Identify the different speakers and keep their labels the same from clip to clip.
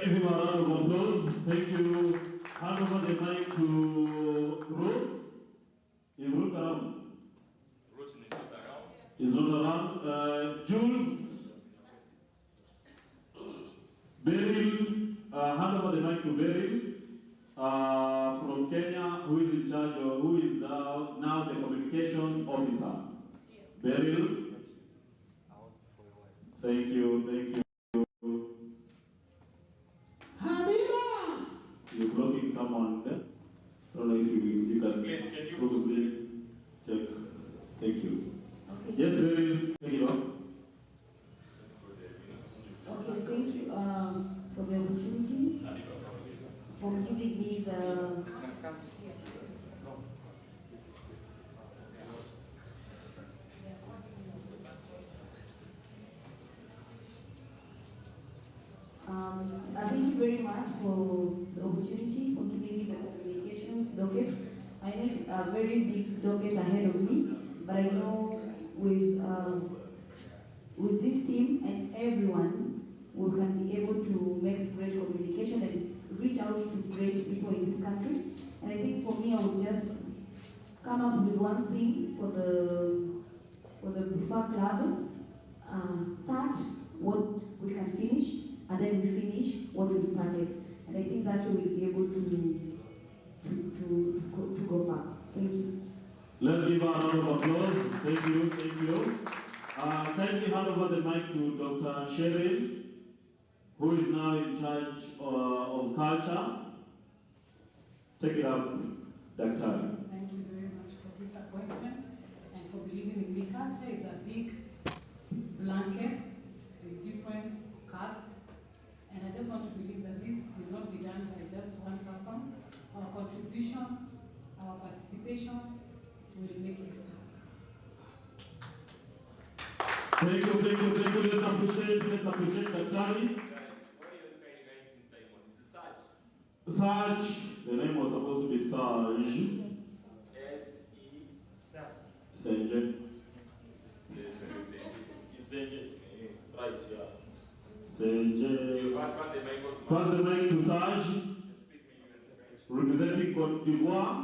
Speaker 1: give him a round of applause. Thank you. Hand over the mic to Ruth. Is Ruth around?
Speaker 2: Ruth is not around.
Speaker 1: Is not around. Jules. Beryl. Hand over the mic to Beryl from Kenya, who is in charge of, who is now the communications officer. Beryl. Thank you, thank you. Habiba! You're blocking someone there? I don't know if you can.
Speaker 2: Please, can you
Speaker 1: purposely take. Thank you.
Speaker 3: Okay.
Speaker 1: Yes, Beryl, take it on.
Speaker 3: Okay, thank you for the opportunity, for giving me the thank you very much for the opportunity, for giving me the communications docket. I know it's a very big docket ahead of me, but I know with this team and everyone, we can be able to make great communication and reach out to great people in this country. And I think for me, I would just come up with one thing for the Bufa Club. Start what we can finish, and then we finish what we started. And I think that we will be able to go far. Thank you.
Speaker 1: Let's give a round of applause. Thank you, thank you. Kindly hand over the mic to Dr. Cheryl, who is now in charge of culture. Take it up, Dr.
Speaker 4: Thank you very much for this appointment and for believing in me. Culture is a big blanket with different cuts, and I just want to believe that this will not be done by just one person. Our contribution, our participation will make this happen.
Speaker 1: Thank you, thank you, thank you. Let's appreciate Daktari. Sarge, the name was supposed to be Sarge.
Speaker 2: S-E.
Speaker 1: Senje.
Speaker 2: It's Senje. Right, yeah.
Speaker 1: Senje. Pass the mic to Sarge, representing Côte d'Ivoire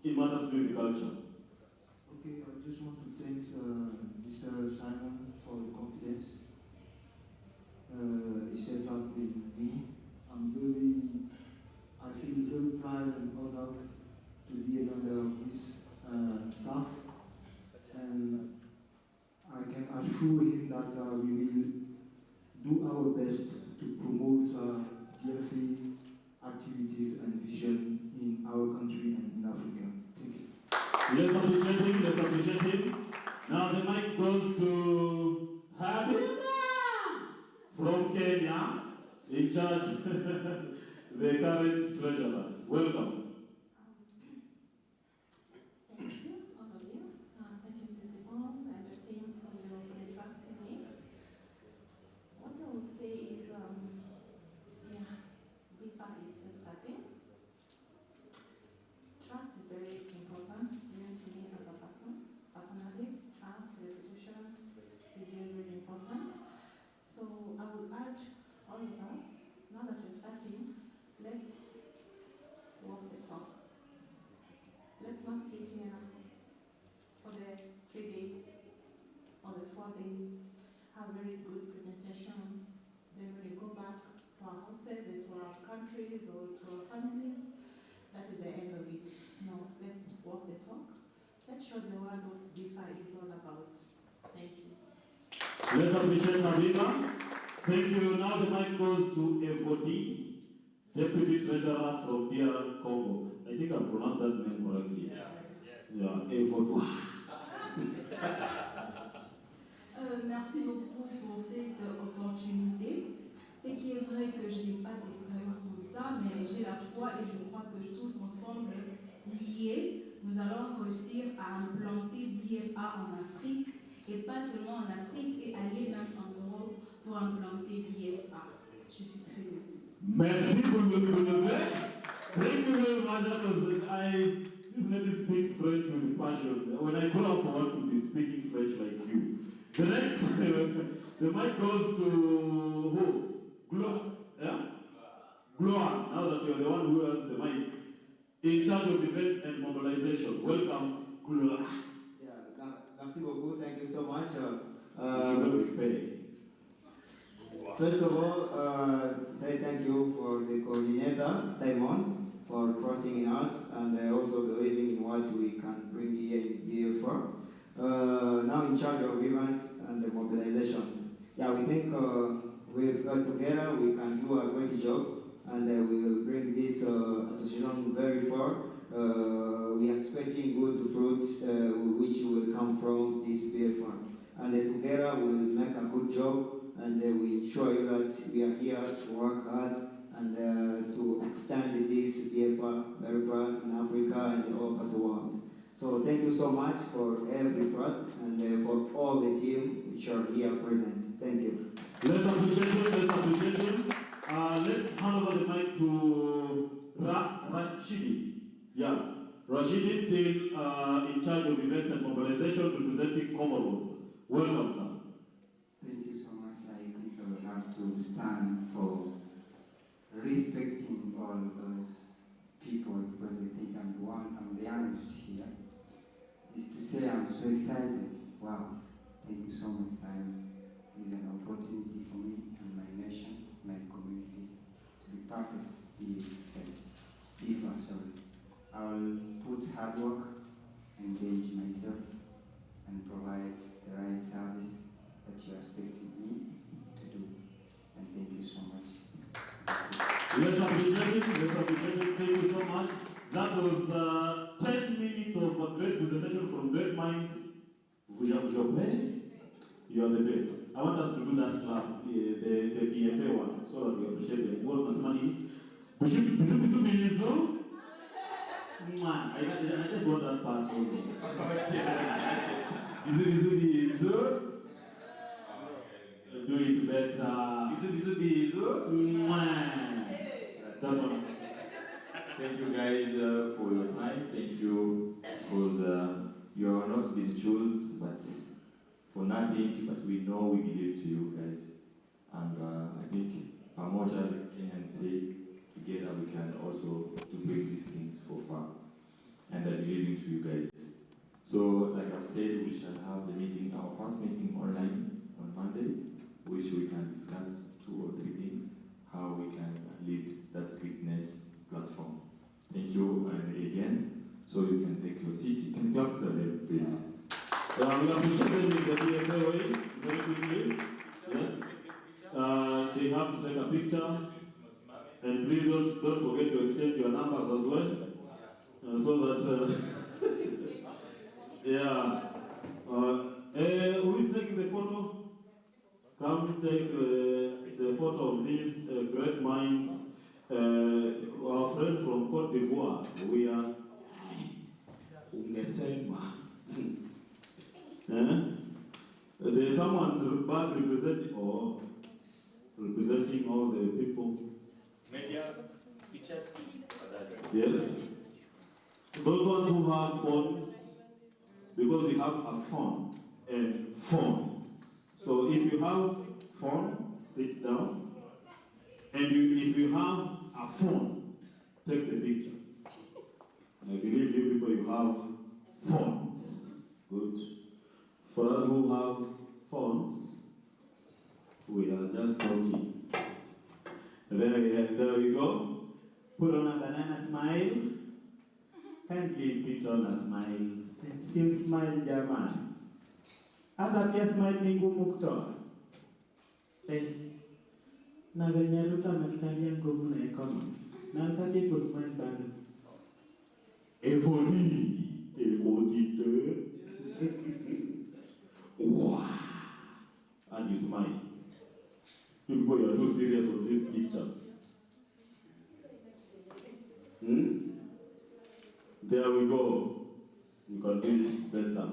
Speaker 1: in matters to do with culture.
Speaker 5: Okay, I just want to thank Mr. Simon for the confidence he set up in me. I feel very proud and honored to be a member of this staff, and I can assure him that we will do our best to promote peer-free activities and vision in our country and in Africa. Thank you.
Speaker 1: Let's appreciate him. Now the mic goes to Habiba from Kenya, in charge, the current treasurer. Welcome.
Speaker 6: Thank you, all of you. Thank you to Simon and the team for the trust in me. What I would say is, BIFA is just starting. Trust is very important, even to me as a person. Personally, trust, reputation is very, very important. So I would urge all of us, now that we're starting, let's walk the talk. Let's not sit here for the 3 days or the 4 days, have very good presentation, then when we go back to our houses and to our countries or to our families, that is the end of it. No, let's walk the talk. Let's show the world what BIFA is all about. Thank you.
Speaker 1: Let's appreciate Habiba. Thank you. Now the mic goes to Evodi, Deputy Treasurer from DR Congo. I think I pronounced that name correctly. Yeah, Evodi.
Speaker 7: Merci beaucoup pour cette opportunité. Ce qui est vrai que je n'ai pas d'expérience dans ça, mais j'ai la foi et je crois que tous ensemble, liés, nous allons réussir à implanter BIFA en Afrique, et pas seulement en Afrique, et aller même en Europe pour implanter BIFA. Je suis très heureuse.
Speaker 1: Merci pour le relevé. Thank you very much. This lady speaks French with passion. When I grow up, I want to be speaking French like you. The next, the mic goes to who? Yeah? Gloire, now that you're the one who has the mic, in charge of events and mobilization. Welcome, Gloire.
Speaker 8: Yeah, merci beaucoup. Thank you so much. First of all, say thank you for the coordinator, Simon, for trusting in us and also believing in what we can bring here for. Now in charge of events and the mobilizations. Yeah, we think together we can do a great job and we will bring this association very far. We are expecting good fruits which will come from this BFR. And together we will make a good job and we ensure you that we are here to work hard and to extend this BFR very far in Africa and all over the world. So thank you so much for every trust and for all the team which are here present. Thank you.
Speaker 1: Let's appreciate him, let's appreciate him. Let's hand over the mic to Rashidi. Yeah, Rashidi is still in charge of events and mobilization representing Comoros. Welcome, sir.
Speaker 9: Thank you so much. I think I will have to stand for respecting all those people because I think I'm the youngest here. Is to say I'm so excited. Wow. Thank you so much, Simon. This is an opportunity for me and my nation, my community, to be part of FIFA. Sorry. I'll put hard work, engage myself, and provide the right service that you're expecting me to do. And thank you so much.
Speaker 1: Let's appreciate it. Let's appreciate it. Thank you so much. That was 10 minutes of a great presentation from great minds. You are the best. I want us to do that clap, the BFA one, so that we appreciate them. What was money? I just want that part only. Do it better. That one.
Speaker 2: Thank you guys for your time. Thank you because you are not being chosen, but for nothing. But we know we believe to you guys, and I think Pamoja can say together we can also to bring these things for far. And I believe into you guys. So, like I've said, we shall have the meeting, our first meeting online on Monday, which we can discuss 2 or 3 things, how we can lead that greatness platform. Thank you, and again, so you can take your seats. You can clap for them, please.
Speaker 1: We appreciate them in the BFA way, very quickly. Yes. They have to take a picture. And please don't forget to exchange your numbers as well. So that, yeah. Who is taking the photo? Come take the photo of these great minds. Our friend from Côte d'Ivoire, we are there's someone's bag representing all the people.
Speaker 2: Media pictures, please.
Speaker 1: Yes. Those ones who have phones, because we have a phone and phone. So if you have phone, sit down. And if you have a phone, take the picture. I believe you people, you have phones. Good. For us who have phones, we are just talking. There we go. Put on a banana smile. Kindly put on a smile. Sim smile jamani. Hata pia smile ni ngumu kutoa. Na venye Ruto ametukalia nguvu na economy. Na hataki kusmile bado. Evoli. Wow. And you smile. You people, you are too serious on this picture. There we go. You can do it better.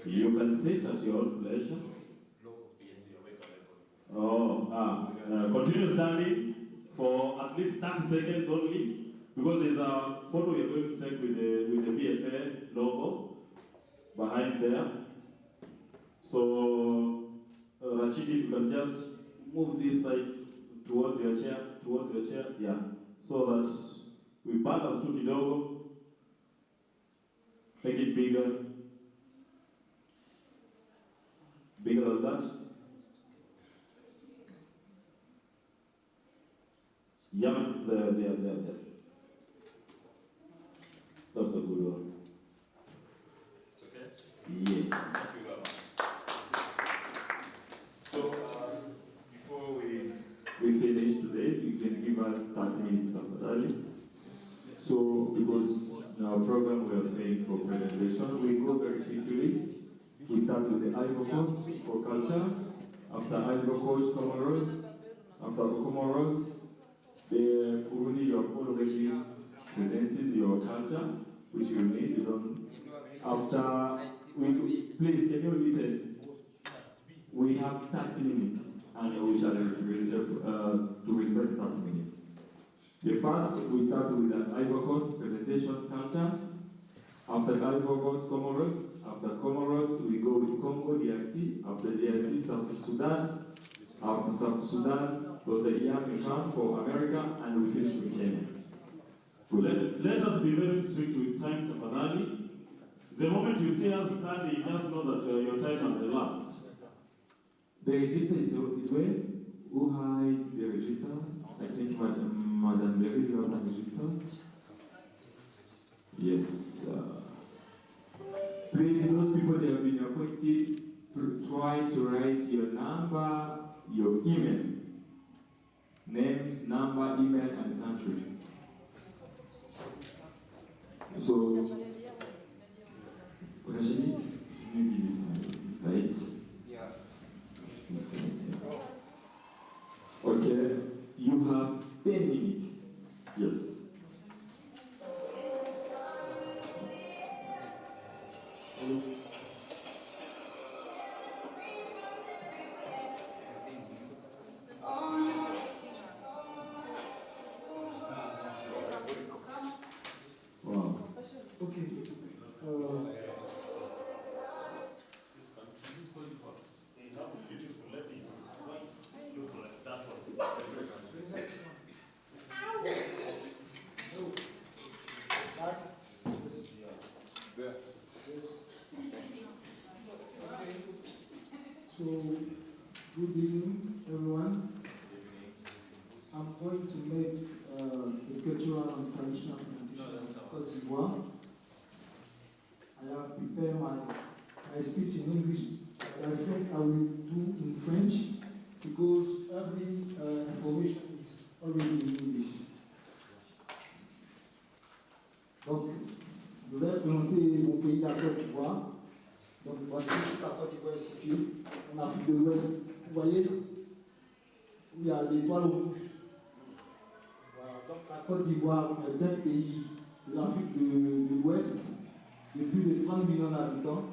Speaker 1: You can sit at your own pleasure. Continue standing for at least 30 seconds only, because there's a photo we are going to take with the BFA logo behind there. So, Rashid, if you can just move this side towards your chair, yeah. So that we balance tu kidogo, make it bigger than that. Yeah, there. That's a good one.
Speaker 2: It's okay?
Speaker 1: Yes.
Speaker 2: Thank you very much. So, before we finish today, you can give us 30 minutes of So, because in our program we are saying for presentation, we go very quickly. We start with the Ivory Coast for culture. After Ivory Coast, Comoros. After Comoros, the Burundi, you have already presented your culture, which you need. You don't. After, please, can you listen? We have 30 minutes, and we shall to respect 30 minutes. The first, we start with an Ivory Coast presentation culture. After Ivory Coast, Comoros. After Comoros, we go with Congo, DRC. After DRC, South Sudan. After South Sudan, Dr. Ian come for America, and we finish with Kenya.
Speaker 1: Let us be very strict with time, tafadhali. The moment you see us standing, just know that your time has elapsed.
Speaker 2: The register is where? Who hide the register? I think Madam Berry, you have the register? Yes. Please, those people that have been appointed, try to write your number, your email. Names, number, email, and country. So, Rashidi, maybe this side.
Speaker 9: Yeah.
Speaker 2: Okay, you have 10 minutes. Yes. Wow.
Speaker 5: Okay.
Speaker 1: They have beautiful ladies. White look like that one.
Speaker 5: So, good evening, everyone. I'm going to make the cultural and traditional presentation of Côte d'Ivoire. I have prepared my speech in English, but I think I will do in French because every information is already in English. Donc, je vais présenter mon pays, la Côte d'Ivoire. Donc, voici où la Côte d'Ivoire est située, en Afrique de l'Ouest. Vous voyez, où il y a l'étoile rouge. Voilà. Donc, la Côte d'Ivoire est un pays de l'Afrique de l'Ouest, de plus de 30 millions d'habitants.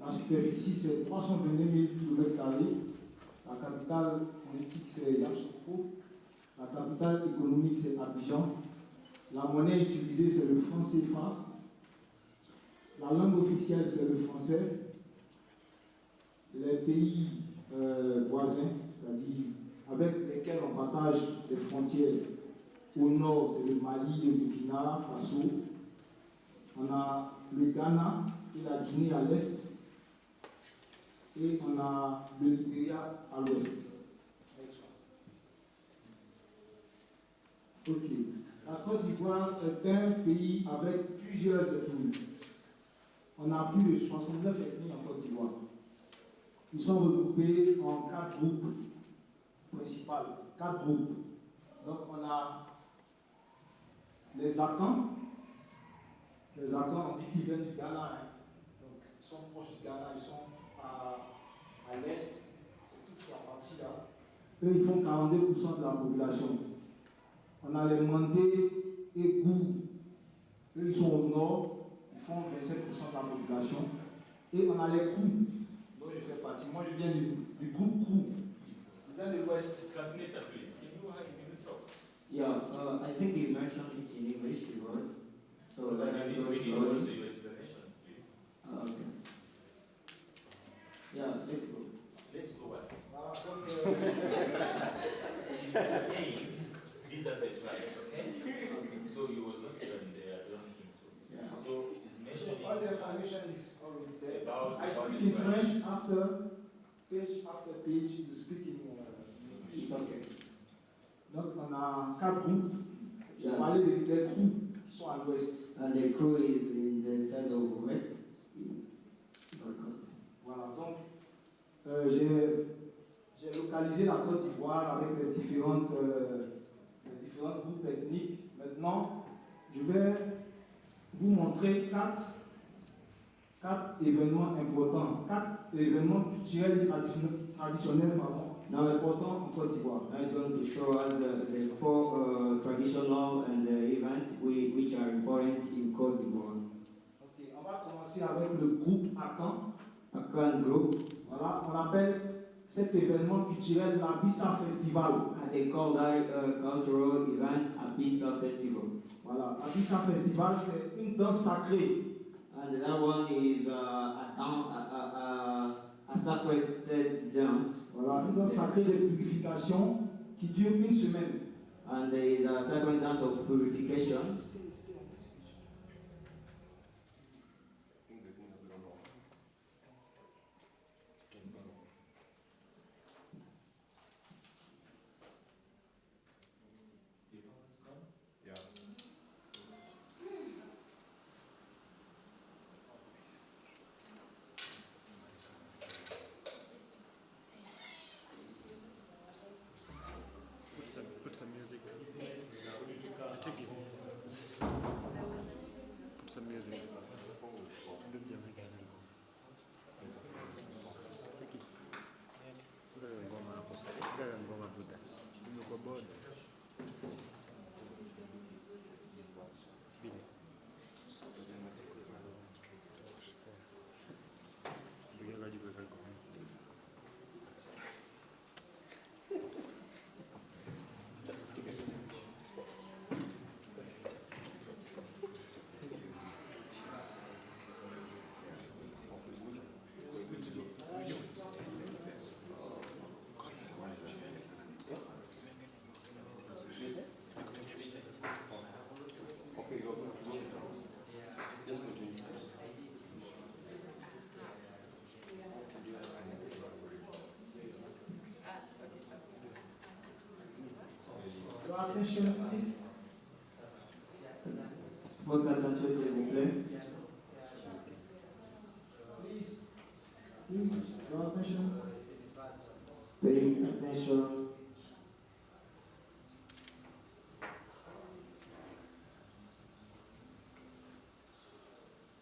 Speaker 5: La superficie, c'est 329 000 km². La capitale politique, c'est Yamoussoukro. La capitale économique, c'est Abidjan. La monnaie utilisée, c'est le franc CFA. La langue officielle, c'est le français. Les pays voisins, c'est-à-dire avec lesquels on partage les frontières, au nord, c'est le Mali, le Burkina Faso. On a le Ghana et la Guinée à l'est. Et on a le Libéria à l'ouest. Ok. La Côte d'Ivoire est un pays avec plusieurs ethnies. On a plus de 69 ethnies en Côte d'Ivoire. Ils sont regroupés en 4 groupes principaux. 4 groupes. Donc on a les Akans. Les Akans, on dit qu'ils viennent du Ghana. Hein. Donc ils sont proches du Ghana, ils sont à l'est. C'est toute la partie là. Eux, ils font 42% de la population. On a les Mandés et Gou. Eux, ils sont au nord. Ils font 27% de la population. Et on a les Krou, dont je fais partie. Moi, je viens du groupe Krou. Je viens de l'Ouest.
Speaker 2: Translator, please. Can you talk?
Speaker 8: Yeah, I think you mentioned it in English, you wrote. So let us go slowly.
Speaker 2: Also your explanation, please.
Speaker 8: Okay. Yeah, let's go.
Speaker 2: Let's go what? saying these are the tribes, okay? So he was not even there, I don't think so.
Speaker 5: Yeah.
Speaker 2: So he's mentioning
Speaker 5: All the information is already there.
Speaker 2: about
Speaker 5: I
Speaker 2: all
Speaker 5: speak
Speaker 2: the
Speaker 5: in
Speaker 2: tribes.
Speaker 5: French after page, you speak in English.
Speaker 8: It's okay.
Speaker 5: Donc on a 4 groupes. Je vais
Speaker 8: Yeah.
Speaker 5: parler des groupes qui sont à l'ouest.
Speaker 8: And the crew is in the side of west.
Speaker 5: Voilà, donc j'ai localisé la Côte d'Ivoire avec les différents groupes ethniques. Maintenant, je vais vous montrer 4 événements importants, 4 événements culturels et traditionnels importants en Côte d'Ivoire.
Speaker 8: Now it's going to show us the 4 traditional and events which are important in Côte d'Ivoire.
Speaker 5: Ok, on va commencer avec le groupe Akan.
Speaker 8: Akan group.
Speaker 5: Voilà, on appelle cet événement culturel l'Abissa Festival.
Speaker 8: And they call that cultural event Abissa Festival.
Speaker 5: Voilà, Abissa Festival, c'est une danse sacrée.
Speaker 8: And that one is a sacred dance.
Speaker 5: Voilà, une danse sacrée de purification qui dure une semaine.
Speaker 8: And there is a sacred dance of purification.
Speaker 10: Put some music. Take it. Put some music.
Speaker 5: Attention, please.
Speaker 8: Votre attention, s'il vous plaît.
Speaker 5: Please, your attention.
Speaker 8: Pay attention.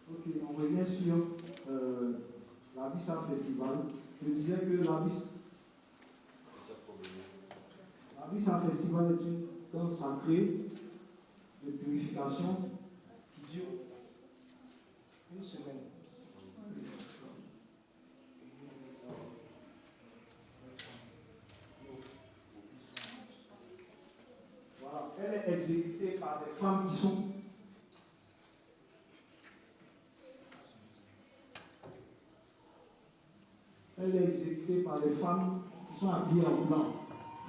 Speaker 5: Ok, on revient sur l'Abissa Festival. Je disais que l'Abissa Festival est une danse sacrée de purification qui dure une semaine. Voilà, elle est exécutée par des femmes qui sont habillées en blanc.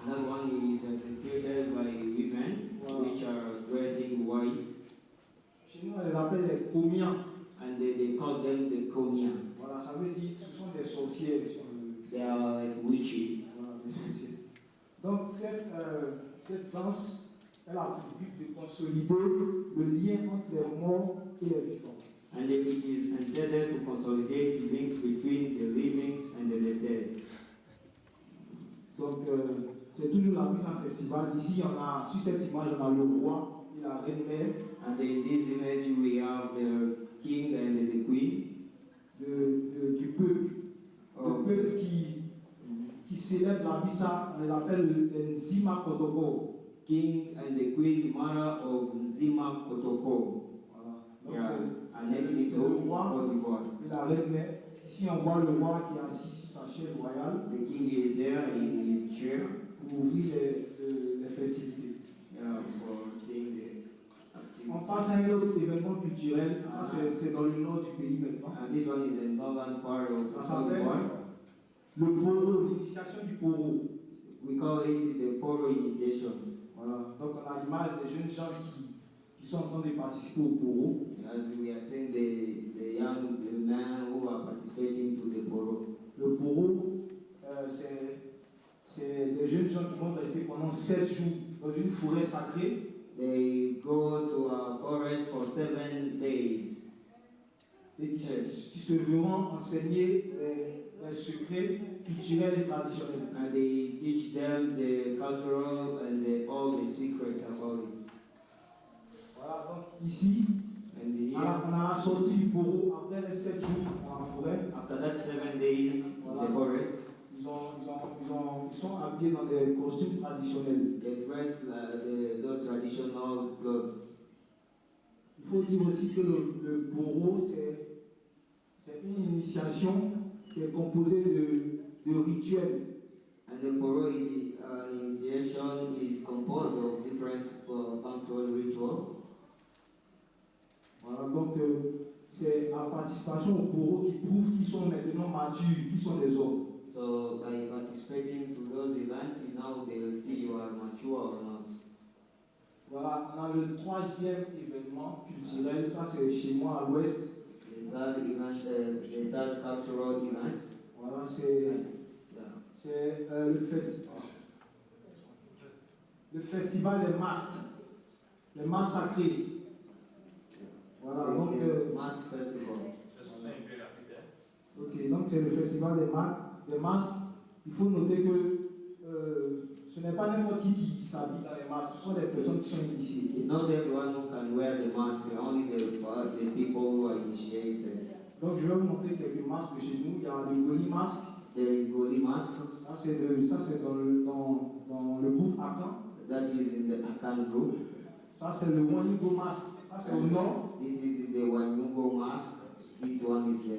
Speaker 8: Another one is executed by women which are dressing white.
Speaker 5: Chez nous, on les appelle les comiens.
Speaker 8: And they call them the Konya.
Speaker 5: Voilà, ça veut dire que ce sont des sorcières.
Speaker 8: They are like witches.
Speaker 5: Voilà, des sorcières. Donc, cette danse, elle a pour but de consolider le lien entre les morts et les vivants.
Speaker 8: And it is intended to consolidate links between the living and the dead.
Speaker 5: Donc, c'est toujours l'Abissa Festival. Ici, on a, sur cette image, on a le roi et la reine mère.
Speaker 8: And in this image, we have the king and the queen.
Speaker 5: Du peuple. Le peuple qui célèbre l'Abissa, on les appelle les Nzima Kotoko.
Speaker 8: King and the queen, mother of Nzima Kotoko.
Speaker 5: Voilà. Donc,
Speaker 8: Yeah. And
Speaker 5: c'est
Speaker 8: it is
Speaker 5: le roi
Speaker 8: Côte d'Ivoire.
Speaker 5: et la reine mère. Ici, on voit le roi qui est assis sur sa chaise royale.
Speaker 8: The king is there in his chair
Speaker 5: pour ouvrir les festivités.
Speaker 8: For seeing the activity.
Speaker 5: On passe à un autre événement culturel. Ça, c'est dans le nord du pays maintenant.
Speaker 8: And this one is the northern part of
Speaker 5: Ça
Speaker 8: Côte
Speaker 5: s'appelle
Speaker 8: d'Ivoire.
Speaker 5: le poro, l'initiation du poro.
Speaker 8: We call it the Poro initiation.
Speaker 5: Voilà. Donc on a l'image des jeunes gens qui sont en train de participer au Poro.
Speaker 8: As we are seeing the young men who are participating to the Poro.
Speaker 5: Le Poro, c'est des jeunes gens qui vont rester pendant 7 jours dans une forêt sacrée.
Speaker 8: They go to a forest for 7 days.
Speaker 5: Et qui se verront enseigner les secrets culturels et traditionnels.
Speaker 8: And they teach them the cultural and all the secrets about it.
Speaker 5: Voilà, donc ici, on a la sortie du Poro après les 7 jours dans la forêt.
Speaker 8: After that 7 days in the forest,
Speaker 5: ils sont habillés dans des costumes traditionnels.
Speaker 8: they dress those traditional clothes.
Speaker 5: Il faut dire aussi que le Poro, c'est une initiation qui est composée de rituels.
Speaker 8: And the Poro initiation is composed of different punctual rituals.
Speaker 5: Voilà, donc c'est la participation au Poro qui prouve qu'ils sont maintenant matures, qu'ils sont des hommes.
Speaker 8: So by participating to those events, now they will see you are mature or not.
Speaker 5: Voilà, on a le 3e événement culturel, ça c'est chez moi à l'ouest.
Speaker 8: The third event, the third cultural event.
Speaker 5: Voilà, c'est le festival des masques, les masques sacrés. Voilà, donc
Speaker 8: Mask Festival.
Speaker 5: Ok, donc c'est le festival des masques. Il faut noter que ce n'est pas n'importe qui s'habille dans les masques, ce sont des personnes qui sont initiées.
Speaker 8: It's not everyone who can wear the mask, only the people who are initiated.
Speaker 5: Donc je vais vous montrer quelques masques chez nous. Il y a le Goli Mask.
Speaker 8: There is Goli Mask.
Speaker 5: Ça c'est dans le groupe Akan.
Speaker 8: That is in the Akan group.
Speaker 5: Ça c'est le Wanyugo Mask. Ça c'est au nord.
Speaker 8: This is the Wanyugo Mask. This one is the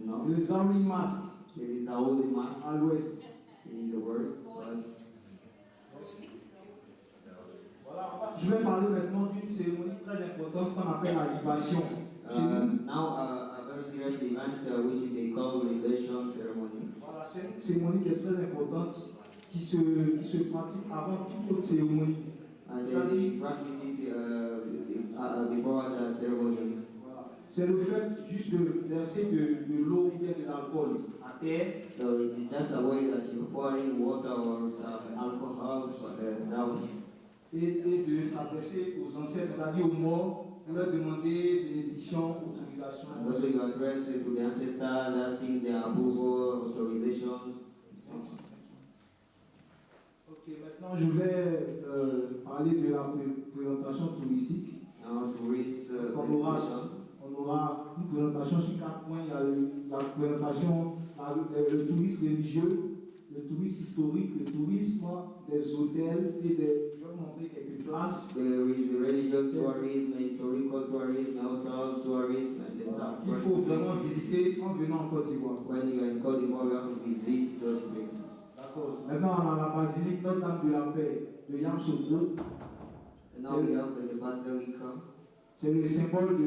Speaker 8: north.
Speaker 5: Le Zawi Mask.
Speaker 8: There is Aoli Mask
Speaker 5: à l'ouest.
Speaker 8: in the west.
Speaker 5: Voilà, je vais parler maintenant d'une cérémonie très importante qu'on appelle la libation.
Speaker 8: Now a very serious event which they call libation ceremony.
Speaker 5: Voilà, c'est une cérémonie qui est très importante qui se pratique avant toute autre cérémonie.
Speaker 8: And they practice it before the ceremonies.
Speaker 5: Voilà. C'est le fait juste de verser de l'eau ou bien de l'alcool à terre.
Speaker 8: So it's just a way that you pour in water or some alcohol down.
Speaker 5: Et de s'adresser aux ancêtres, c'est-à-dire aux morts, pour leur demander bénédiction, autorisation.
Speaker 8: And also you address to the ancestors, asking their approval, authorizations.
Speaker 5: Ok, maintenant je vais parler de la présentation touristique.
Speaker 8: Now tourist
Speaker 5: on aura une présentation sur 4 points. Il y a la présentation, le tourisme religieux, le tourisme historique, le tourisme des hôtels et des... Je vais vous montrer quelques places.
Speaker 8: There is religious tourism, historical tourism, hotels tourism, and some
Speaker 5: qu'il faut vraiment visiter en venant en Côte d'Ivoire.
Speaker 8: When you are in Côte d'Ivoire, you have to visit those places.
Speaker 5: D'accord. Maintenant, on a la basilique Notre-Dame de la Paix de Yamoussoukro.
Speaker 8: And now we have the basilica.
Speaker 5: C'est le symbole de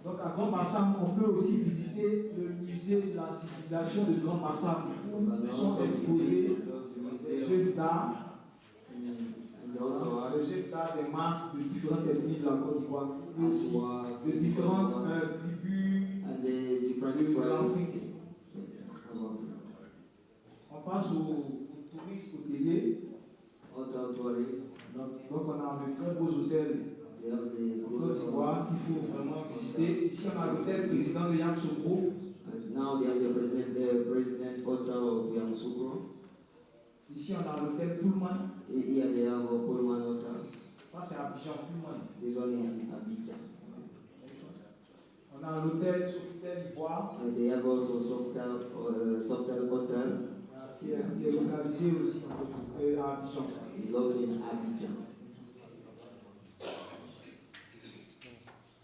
Speaker 5: Donc à Grand Bassam, on peut aussi visiter le musée de la civilisation de Grand Bassam, où sont exposés des œuvres d'art, des masques de différentes ethnies de la Côte d'Ivoire, mais aussi de différentes tribus de l'Afrique. On passe au tourisme hôtelier. Donc on a de très beaux hôtels. Côte d'Ivoire. d'Ivoire qu'il faut vraiment visiter. Ici, on a l'hôtel président de Yamoussoukro.
Speaker 8: Now they have the president hotel of Yamoussoukro.
Speaker 5: Ici, on a l'hôtel Pullman.
Speaker 8: Here they have a Pullman hotel.
Speaker 5: Ça, c'est Abidjan, Pullman.
Speaker 8: This one is in Abidjan.
Speaker 5: On a l'hôtel Sofitel Ivoire.
Speaker 8: They have also Sofitel Hotel.
Speaker 5: Qui est localisé aussi à Abidjan.
Speaker 8: It's also in Abidjan.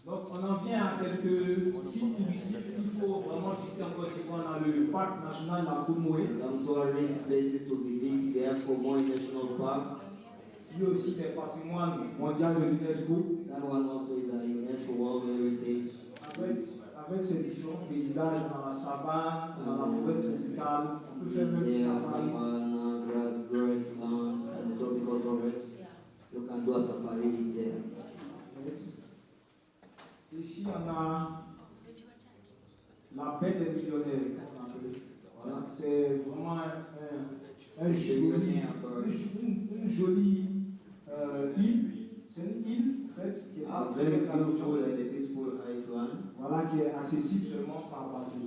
Speaker 5: Donc on en vient à quelques sites touristiques qu'il faut vraiment visiter en Côte d'Ivoire. On a le parc national de la Comoé.
Speaker 8: Some tourist places to visit. They have Comoé National Park.
Speaker 5: Il y a aussi des patrimoines mondiaux de l'UNESCO.
Speaker 8: That one also is a UNESCO World Heritage.
Speaker 5: Avec ces différents paysages dans la savane, dans la forêt tropicale, on peut faire même du safari.
Speaker 8: Savannah, grasslands, and the tropical forest. You can do a safari there.
Speaker 5: Ici, on a la baie des millionnaires. Voilà, c'est vraiment une jolie île. C'est une île, en fait, qui est
Speaker 8: very beautiful and peaceful island.
Speaker 5: Voilà, qui est accessible seulement par bateau.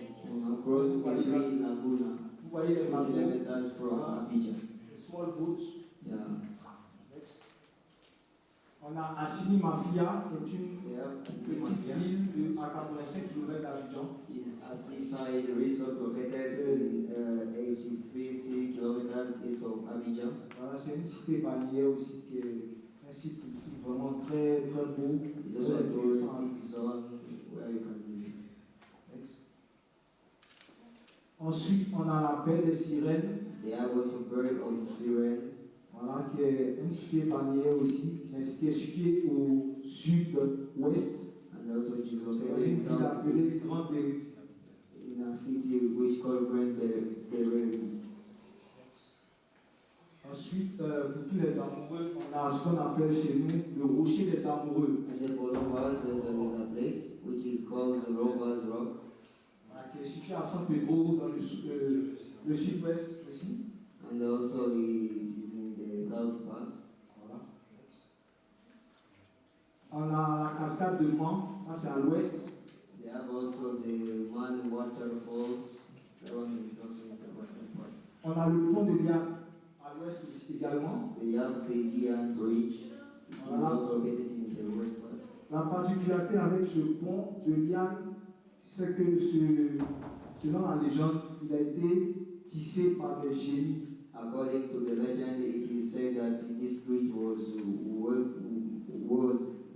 Speaker 8: Across Kalibi Laguna.
Speaker 5: Vous voyez les bateaux.
Speaker 8: Kilometers from Abidjan.
Speaker 5: Small boats.
Speaker 8: Yeah.
Speaker 5: On a Assini Mafia, qui est une petite île à 85 km d'Abidjan.
Speaker 8: Is a seaside resort located in 50 kilometers east of Abidjan.
Speaker 5: Voilà, c'est une cité balnéaire aussi qui est un site touristique vraiment très beau.
Speaker 8: It's also a touristic zone where you can visit.
Speaker 5: Ensuite, on a la baie des Sirènes.
Speaker 8: They have also bird of sirens.
Speaker 5: Voilà, qui est une cité balnéaire aussi, qui est située au sud-ouest.
Speaker 8: And also it is
Speaker 5: Dans une
Speaker 8: located
Speaker 5: ville appelée Grand Berry.
Speaker 8: in a city which called Grand Berry.
Speaker 5: Ensuite, pour tous les amoureux, on a ce qu'on appelle chez nous le rocher des amoureux.
Speaker 8: And then for lovers, there is a place which is called the Rovers Rock.
Speaker 5: Qui est situé à San Pedro, dans le sud-ouest aussi.
Speaker 8: And also it is in the south part.
Speaker 5: Voilà. On a la cascade de Man, ça c'est à l'ouest.
Speaker 8: They have also the Man Waterfalls. That one is also in the western part.
Speaker 5: On a le pont de Liane à l'ouest aussi également.
Speaker 8: They have the Lian Bridge, which is also located in the west part.
Speaker 5: La particularité avec ce pont de Liane, c'est que selon la légende, il a été tissé par des génies.
Speaker 8: According to the legend, it is said that this bridge was worked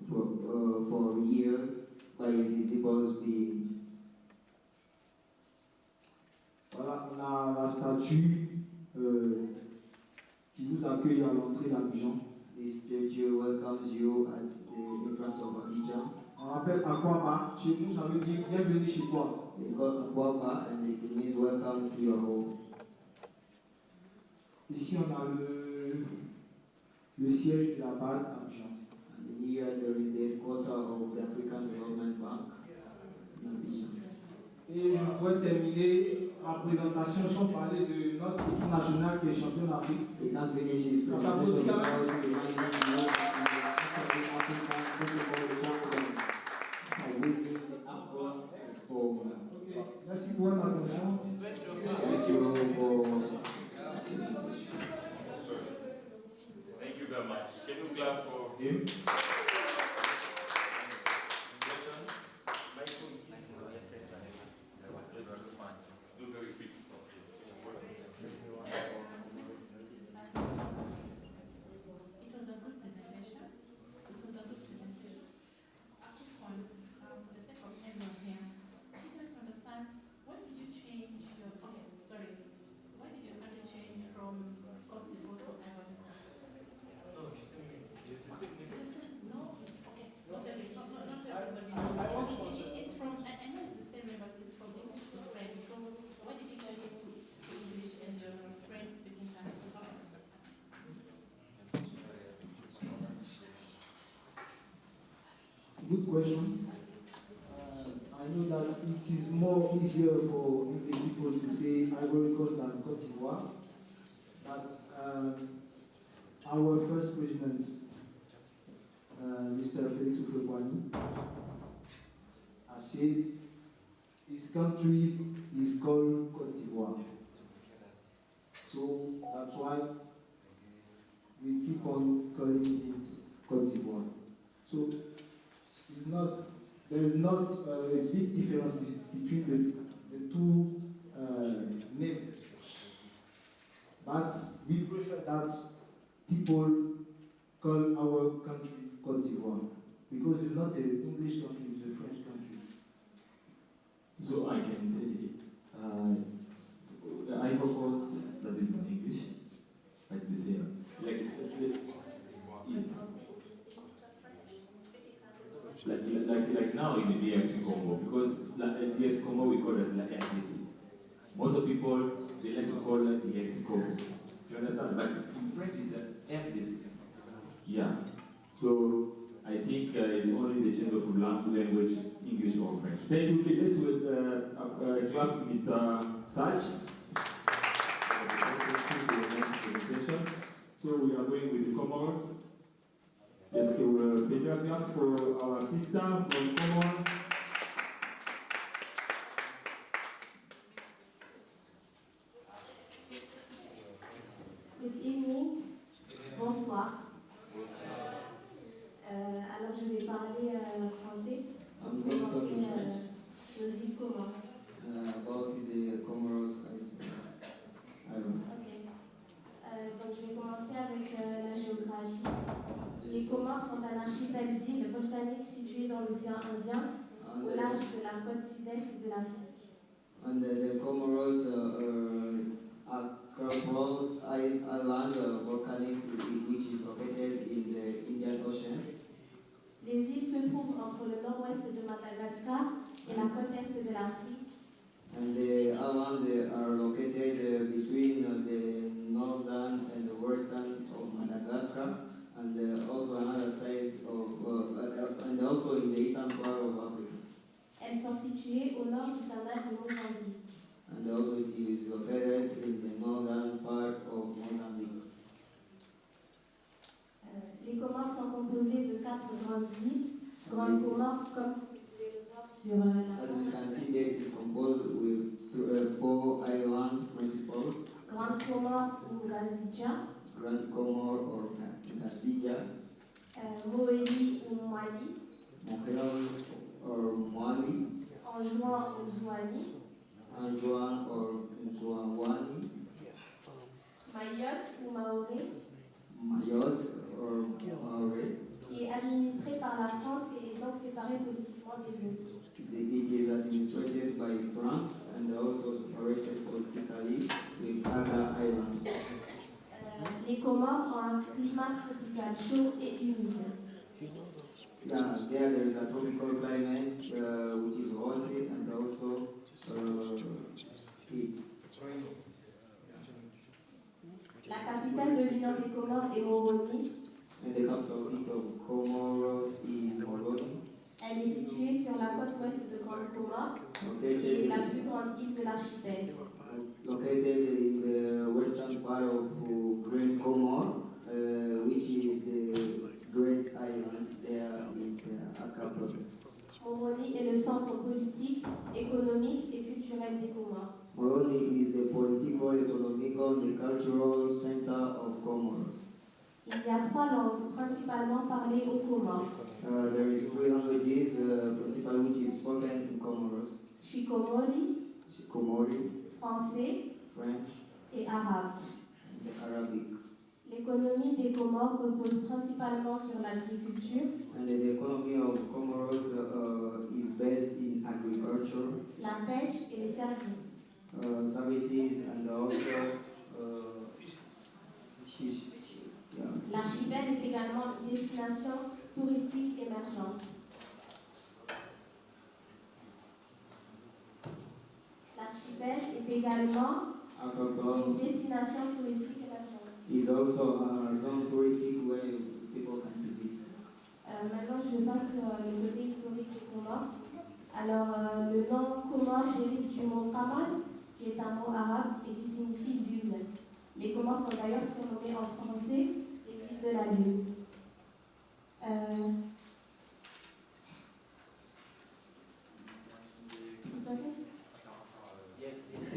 Speaker 8: for years by invisible beings.
Speaker 5: Voilà, on a la statue qui nous accueille à l'entrée d'Abidjan.
Speaker 8: This statue welcomes you at the entrance of Abidjan.
Speaker 5: On appelle Akwaba. Chez nous, ça veut dire bienvenue chez toi.
Speaker 8: They call Akwaba and it means welcome to your home.
Speaker 5: Ici, on a le siège de la BAD à Abidjan.
Speaker 8: And here there is the headquarters of the African Development Bank in Abidjan.
Speaker 5: Et je pourrais terminer ma présentation sans parler de notre équipe nationale qui est championne d'Afrique.
Speaker 8: We can't finish his presentation without reminding you that the African football champion winning the AFCON Expo.
Speaker 5: Okay. Merci pour votre attention.
Speaker 8: Thank you for.
Speaker 11: Thank you very much. Can you clap for him? Do very quick, please.
Speaker 6: It was a good presentation. A quick one, for the sake of everyone here. I just want to understand, why did you change your, why did you actually change from Côte d'Ivoire to Ivory Coast?
Speaker 11: No, it's the same name.
Speaker 6: No? Okay. Not everybody. It's from, I know it's the same name, but it's from English to French. So why did you change it to English and your French speaking country?
Speaker 5: Good question. I know that it is more easier for English people to say Ivory Coast than Côte d'Ivoire. But our first president, Mr. Félix Houphouët-Boigny, see, his country is called Côte d'Ivoire. So that's why we keep on calling it Côte d'Ivoire. So there is not a big difference between the two names. But we prefer that people call our country Côte d'Ivoire because it's not an English country, it's a French country.
Speaker 2: So I can say the Ivory Coast, that is in English, it's the same. Like now in the DRC Congo, because DRC Congo we call it like RDC. Most of people they like to call it DRC Congo. You understand? But in French it's RDC. Yeah. So I think it's only the change of language, English or French. Thank you. Okay, let's clap Mr. Sach. So we are going with the Comoros. Yes, can we clap for our sister from Comoros?
Speaker 12: Good evening. Bonsoir. Alors je vais parler français.
Speaker 8: I'm going to talk in French.
Speaker 12: Nos îles Comores.
Speaker 8: About the Comoros Island.
Speaker 12: Donc je vais commencer avec la géographie. Les Comores sont un archipel d'îles volcaniques situé dans l'océan Indien, au large de la côte sud-est de l'Afrique.
Speaker 8: And the Comoros archipel island volcanic which is located in the Indian Ocean.
Speaker 12: Les îles se trouvent entre le nord-ouest de Madagascar et la côte est de l'Afrique.
Speaker 8: And the islands are located between the northern and the western of Madagascar, and also another side of, and also in the eastern part of Africa.
Speaker 12: Elles sont situées au nord du canal de Mozambique.
Speaker 8: And also it is located in the northern part of Mozambique.
Speaker 12: Les Comores sont composées de 4 grandes îles. Grande Comore, comme vous pouvez le voir sur la
Speaker 8: As we can see, this is composed with 4 islands principal.
Speaker 12: Grande Comore ou Ngazidja,
Speaker 8: Grand Comore or Ngazidja,
Speaker 12: Moélie ou Mali,
Speaker 8: Montreal or Mali,
Speaker 12: Anjouan ou Zouani,
Speaker 8: Anjouan or Nzouawani,
Speaker 12: Mayotte ou Maoré,
Speaker 8: Mayotte or Maoré.
Speaker 12: qui est administrée par la France et est donc séparée politiquement des autres.
Speaker 8: It is administered by France and also separated politically with other islands.
Speaker 12: Les Comores ont un climat tropical chaud et humide.
Speaker 8: Yeah, there is a tropical climate which is hot and also heat.
Speaker 12: La capitale de l'Union des Comores est Moroni.
Speaker 8: And the capital city of Comoros is Moroni.
Speaker 12: Elle est située sur la côte ouest de Grande Comore, qui est la plus grande île de l'archipel.
Speaker 8: Located in the western part of Grand Comore, which is the great island there in the archipelago.
Speaker 12: Moroni est le centre politique, économique et culturel des Comores.
Speaker 8: Moroni is the political, economical, and cultural center of Comoros.
Speaker 12: Il y a 3 langues principalement parlées aux Comores.
Speaker 8: There is 3 languages, principal which is spoken in Comoros.
Speaker 12: Chikomori, français
Speaker 8: French,
Speaker 12: et arabe.
Speaker 8: and Arabic.
Speaker 12: L'économie des Comores repose principalement sur l'agriculture,
Speaker 8: And the economy of Comoros is based in agriculture,
Speaker 12: la pêche et les services.
Speaker 8: services, and also fish. Yeah.
Speaker 12: L'archipel est également une destination touristique émergente. L'archipel est également une destination touristique émergente.
Speaker 8: Is also a zone touristic where people can visit.
Speaker 12: Maintenant, je passe sur le côté historique des Comores. Alors, le nom Comore dérive du mot Kamal, qui est un mot arabe et qui signifie lune. Les Comores sont d'ailleurs surnommés en français les îles de la lune.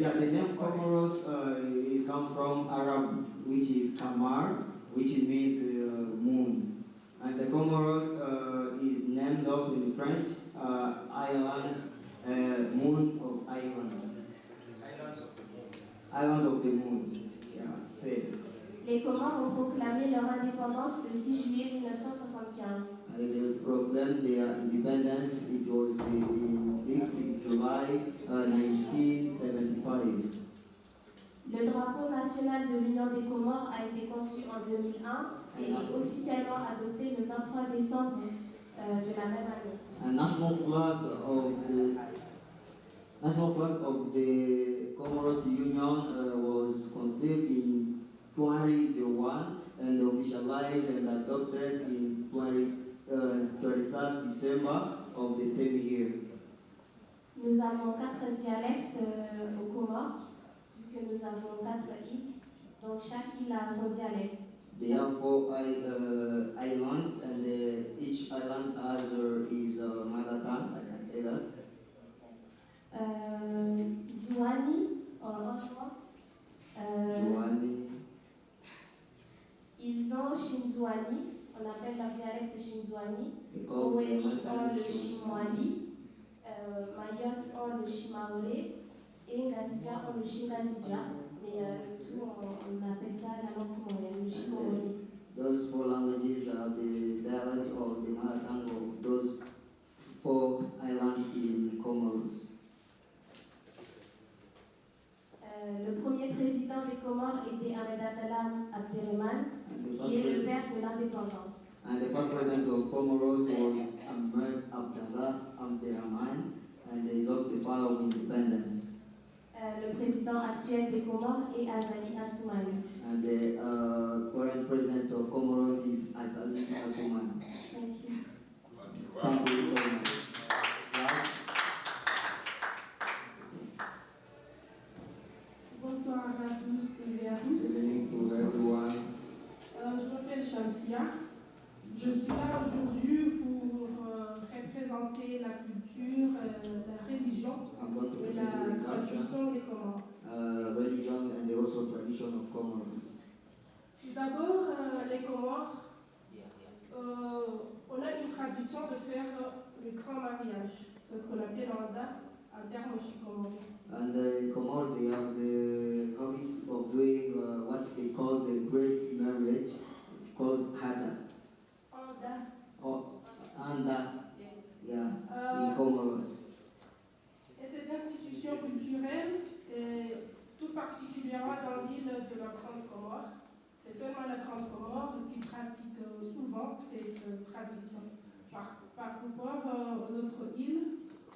Speaker 8: Yeah, the name Comoros is come from Arab, which is Kamar, which means moon. And the Comoros is named also in French, island, moon of island. Island of the moon. Yeah, say it.
Speaker 12: Les Comores ont proclamé leur indépendance le 6 juillet 1975.
Speaker 8: And they proclaimed their independence, it was in 6th July 1975.
Speaker 12: Le drapeau national de l'Union des Comores a été conçu en 2001 et est officiellement adopté le 23 décembre de la même année.
Speaker 8: A national flag of the Comoros Union was conceived in 2001 and officialized and adopted in 23 December of the same year.
Speaker 12: Nous avons 4 dialectes aux Comores, vu que nous avons 4 îles, donc chaque île a son dialecte.
Speaker 8: They have 4 islands, and each island has his mother tongue, I can say that.
Speaker 12: Zouani, orange.
Speaker 8: Zouani.
Speaker 12: Ils ont Shinzouani, on appelle leur dialecte Shinzouani.
Speaker 8: They call
Speaker 12: Orange
Speaker 8: them
Speaker 12: ont le Chimwani. Mayotte ont le Chimaolé. Et Ngazidja ont le Shingazidja. Mais le tout, on appelle ça la langue comorienne, le Chimawani.
Speaker 8: Those 4 languages are the dialect of the mother tongue of those 4 islands in Comoros.
Speaker 12: Le premier président des Comores était Ahmed Abdallah Abderrahmane, qui est le père de l'indépendance.
Speaker 8: And the first president of Comoros was Ahmed Abdallah Abderrahmane, and he is also the father of independence.
Speaker 12: Le président actuel des Comores est Azali Assoumani.
Speaker 8: And the current president of Comoros is Azali Assoumani.
Speaker 12: Thank you.
Speaker 8: Thank you so much.
Speaker 13: Bonsoir à tous et à tous.
Speaker 8: Good evening to everyone.
Speaker 13: Je m'appelle Shamsia. Je suis là aujourd'hui pour représenter la culture, la religion et la tradition des Comores.
Speaker 8: Religion and also tradition of Comoros.
Speaker 13: Tout d'abord, les Comores, on a une tradition de faire le grand mariage. C'est ce qu'on appelle en termes comores.
Speaker 8: And in Comor, they have the habit of doing what they call the great marriage. It's called Hada. Anda. Yeah, in Comoros.
Speaker 13: Et cette institution culturelle, tout particulièrement dans l'île de la Grande Comore, c'est seulement la Grande Comore qui pratique souvent cette tradition. Par rapport aux autres îles,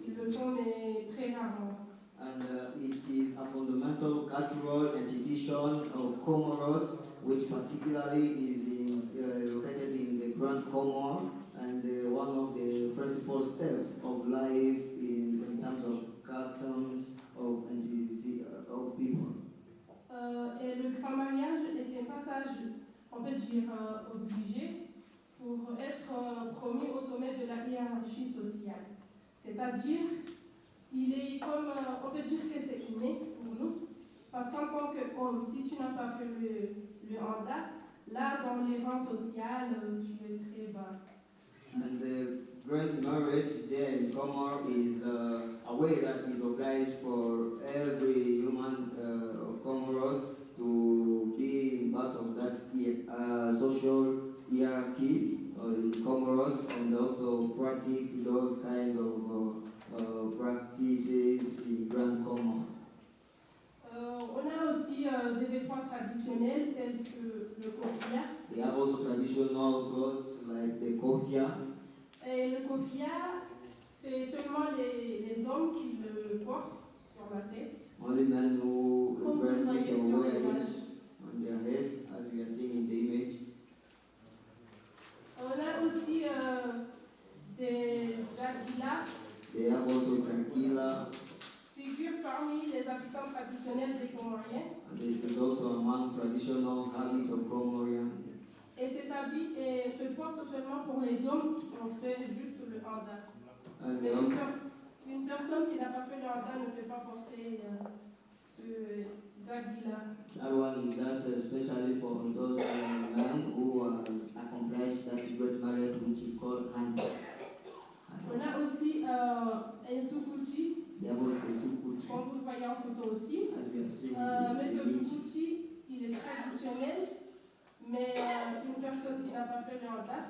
Speaker 13: ils le font mais très rarement.
Speaker 8: And it is a fundamental cultural institution of Comoros, which particularly is located in the Grand Comore, and one of the principal steps of life in terms of customs of people.
Speaker 13: Et le grand mariage est un passage, on peut dire, obligé pour être promu au sommet de la hiérarchie sociale. C'est-à-dire, il est comme, on peut dire que c'est inné pour nous, parce qu'en tant qu'homme, si tu n'as pas fait le handap, là, dans les rangs sociaux, tu es très bas.
Speaker 8: And the grand marriage there in Comor is a way that is obliged for every human of Comoros to be part of that social hierarchy in Comoros, and also practice those kind of practices in Grand Comore.
Speaker 13: On a aussi des vêtements traditionnels tels que le kofia.
Speaker 8: They have also traditional clothes like the kofia.
Speaker 13: Et le kofia, c'est seulement les hommes qui le portent sur la tête.
Speaker 8: Only men who
Speaker 13: Comme vous
Speaker 8: dress it
Speaker 13: voyez
Speaker 8: or
Speaker 13: sur
Speaker 8: wear it
Speaker 13: l'image.
Speaker 8: on their head, as we are seeing in the image.
Speaker 13: On a aussi des jaguilas.
Speaker 8: They have also tranquila,
Speaker 13: Figurent parmi les habitants traditionnels des Comoriens.
Speaker 8: and it is also among traditional habit of Comorian.
Speaker 13: Et cet habit se porte seulement pour les hommes qui ont fait juste le handap.
Speaker 8: And
Speaker 13: Mais
Speaker 8: they also,
Speaker 13: une personne qui n'a pas fait le handap ne peut pas porter ce drag-là.
Speaker 8: That one is just especially for those men who has accomplished that great marriage which is called hunting.
Speaker 13: On a aussi un sukuti.
Speaker 8: There was the sukuti.
Speaker 13: Comme vous le voyez en photo aussi.
Speaker 8: As we are seeing
Speaker 13: Mais ce sukuti, il est traditionnel, mais une personne qui n'a pas fait le handap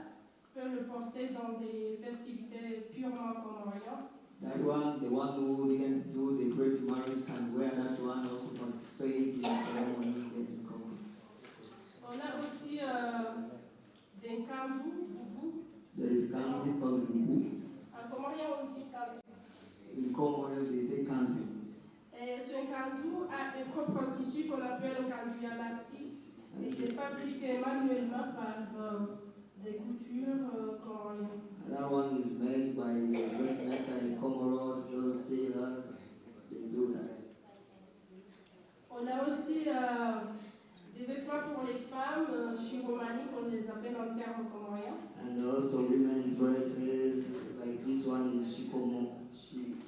Speaker 13: peut le porter dans des festivités purement comoriennes.
Speaker 8: That one, the one who didn't do the great marriage can wear that one, also participate in the ceremony in common.
Speaker 13: On a aussi des kandou, boubou.
Speaker 8: There is a kandu called boubou.
Speaker 13: En comorien, on dit kandou.
Speaker 8: In Comorian, they say kandu.
Speaker 13: Et ce kandou a un propre tissu qu'on appelle le kandou à lassi. Et il est fabriqué manuellement par des coutures comoriennes.
Speaker 8: That one is made by the dressmaker in Comoros, those tailors, they do that.
Speaker 13: On a aussi des vêtements pour les femmes, chiromani, qu'on les appelle en termes comoriens.
Speaker 8: And also women dresses, like this one is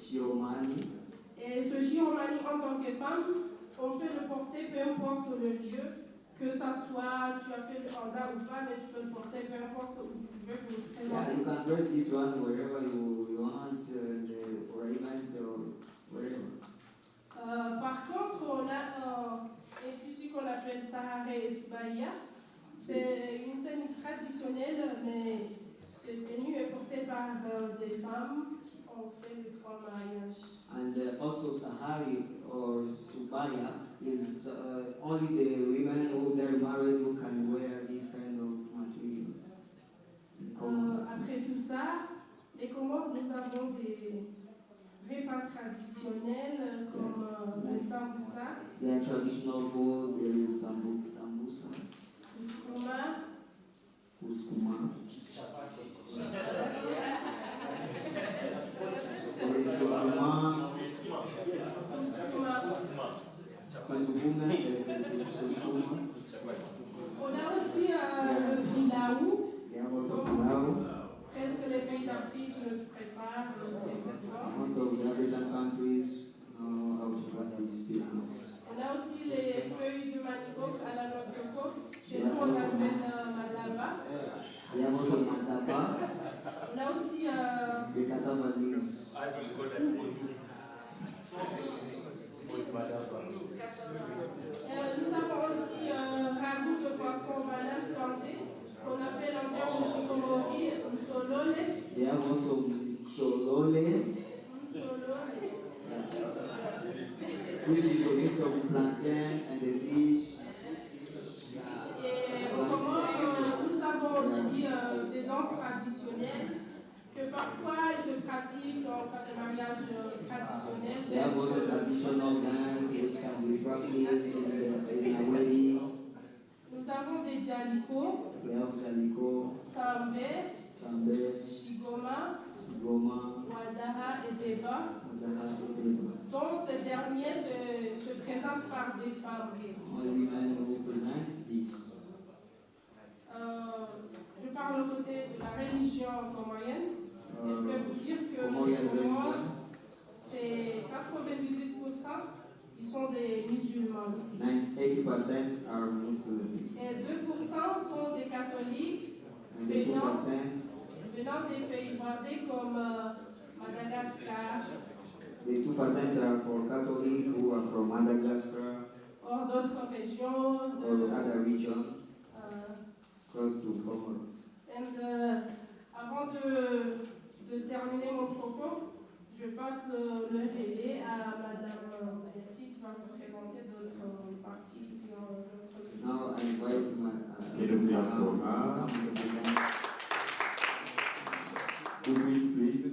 Speaker 8: shiromani.
Speaker 13: Et ce chiromani en tant que femme, on peut le porter peu importe le lieu, que ça soit tu as fait le handa ou pas, mais tu peux le porter peu importe où tu veux pour le présenter.
Speaker 8: Yeah, you can dress this one wherever you want, for event or wherever.
Speaker 13: Par contre, on a un tissu qu'on appelle Saharé et Subaya. C'est une tenue traditionnelle, mais cette tenue est portée par des femmes qui ont fait le grand mariage.
Speaker 8: And also Sahari or Subaya is only the women who get married who can wear this kind of materials.
Speaker 13: Après tout ça, les Comores, nous avons des repas traditionnels comme le sambusa.
Speaker 8: Their traditional food, there is sambusa,
Speaker 13: Kuskuma, on a aussi le pilaou. Presque les pays d'Afrique le préparent.
Speaker 8: Most of the African countries know how to practice pilaou.
Speaker 13: On a aussi les feuilles de manioc à la noix de coco. Chez nous, on appelle madaba.
Speaker 8: They have also madaba.
Speaker 13: On a aussi
Speaker 8: the cassava leaves.
Speaker 13: Nous avons aussi ragoût de poisson banane planté, qu'on appelle en termes de chikomori, solole.
Speaker 8: They have also solole, which is a mix of plantain and the fish.
Speaker 13: Et au Comore, nous avons aussi des danses traditionnelles que parfois ils se pratiquent en cas de mariage traditionnel.
Speaker 8: They have also traditional dance which can be practiced in a wedding.
Speaker 13: Nous avons des jaliko,
Speaker 8: We have jaliko,
Speaker 13: sambe, shigoma, wadaha et deba. Donc ce dernier se présente par des femmes.
Speaker 8: All women who present this.
Speaker 13: Je parle au côté de la religion comorienne. Et je peux vous dire que les Comores, c'est 98%, ils sont des musulmans.
Speaker 8: 80% are Muslim.
Speaker 13: Et 2% sont des catholiques
Speaker 8: And the 2%,
Speaker 13: venant des pays basés comme Madagascar,
Speaker 8: the 2% are for Catholic who are from Madagascar
Speaker 13: hors d'autres régions.
Speaker 8: or other region close to Comoros.
Speaker 13: Avant de terminer mon propos, je passe le relais à Madame Betty qui va vous présenter d'autres parties sur notre vie.
Speaker 8: Now I invite my
Speaker 2: please.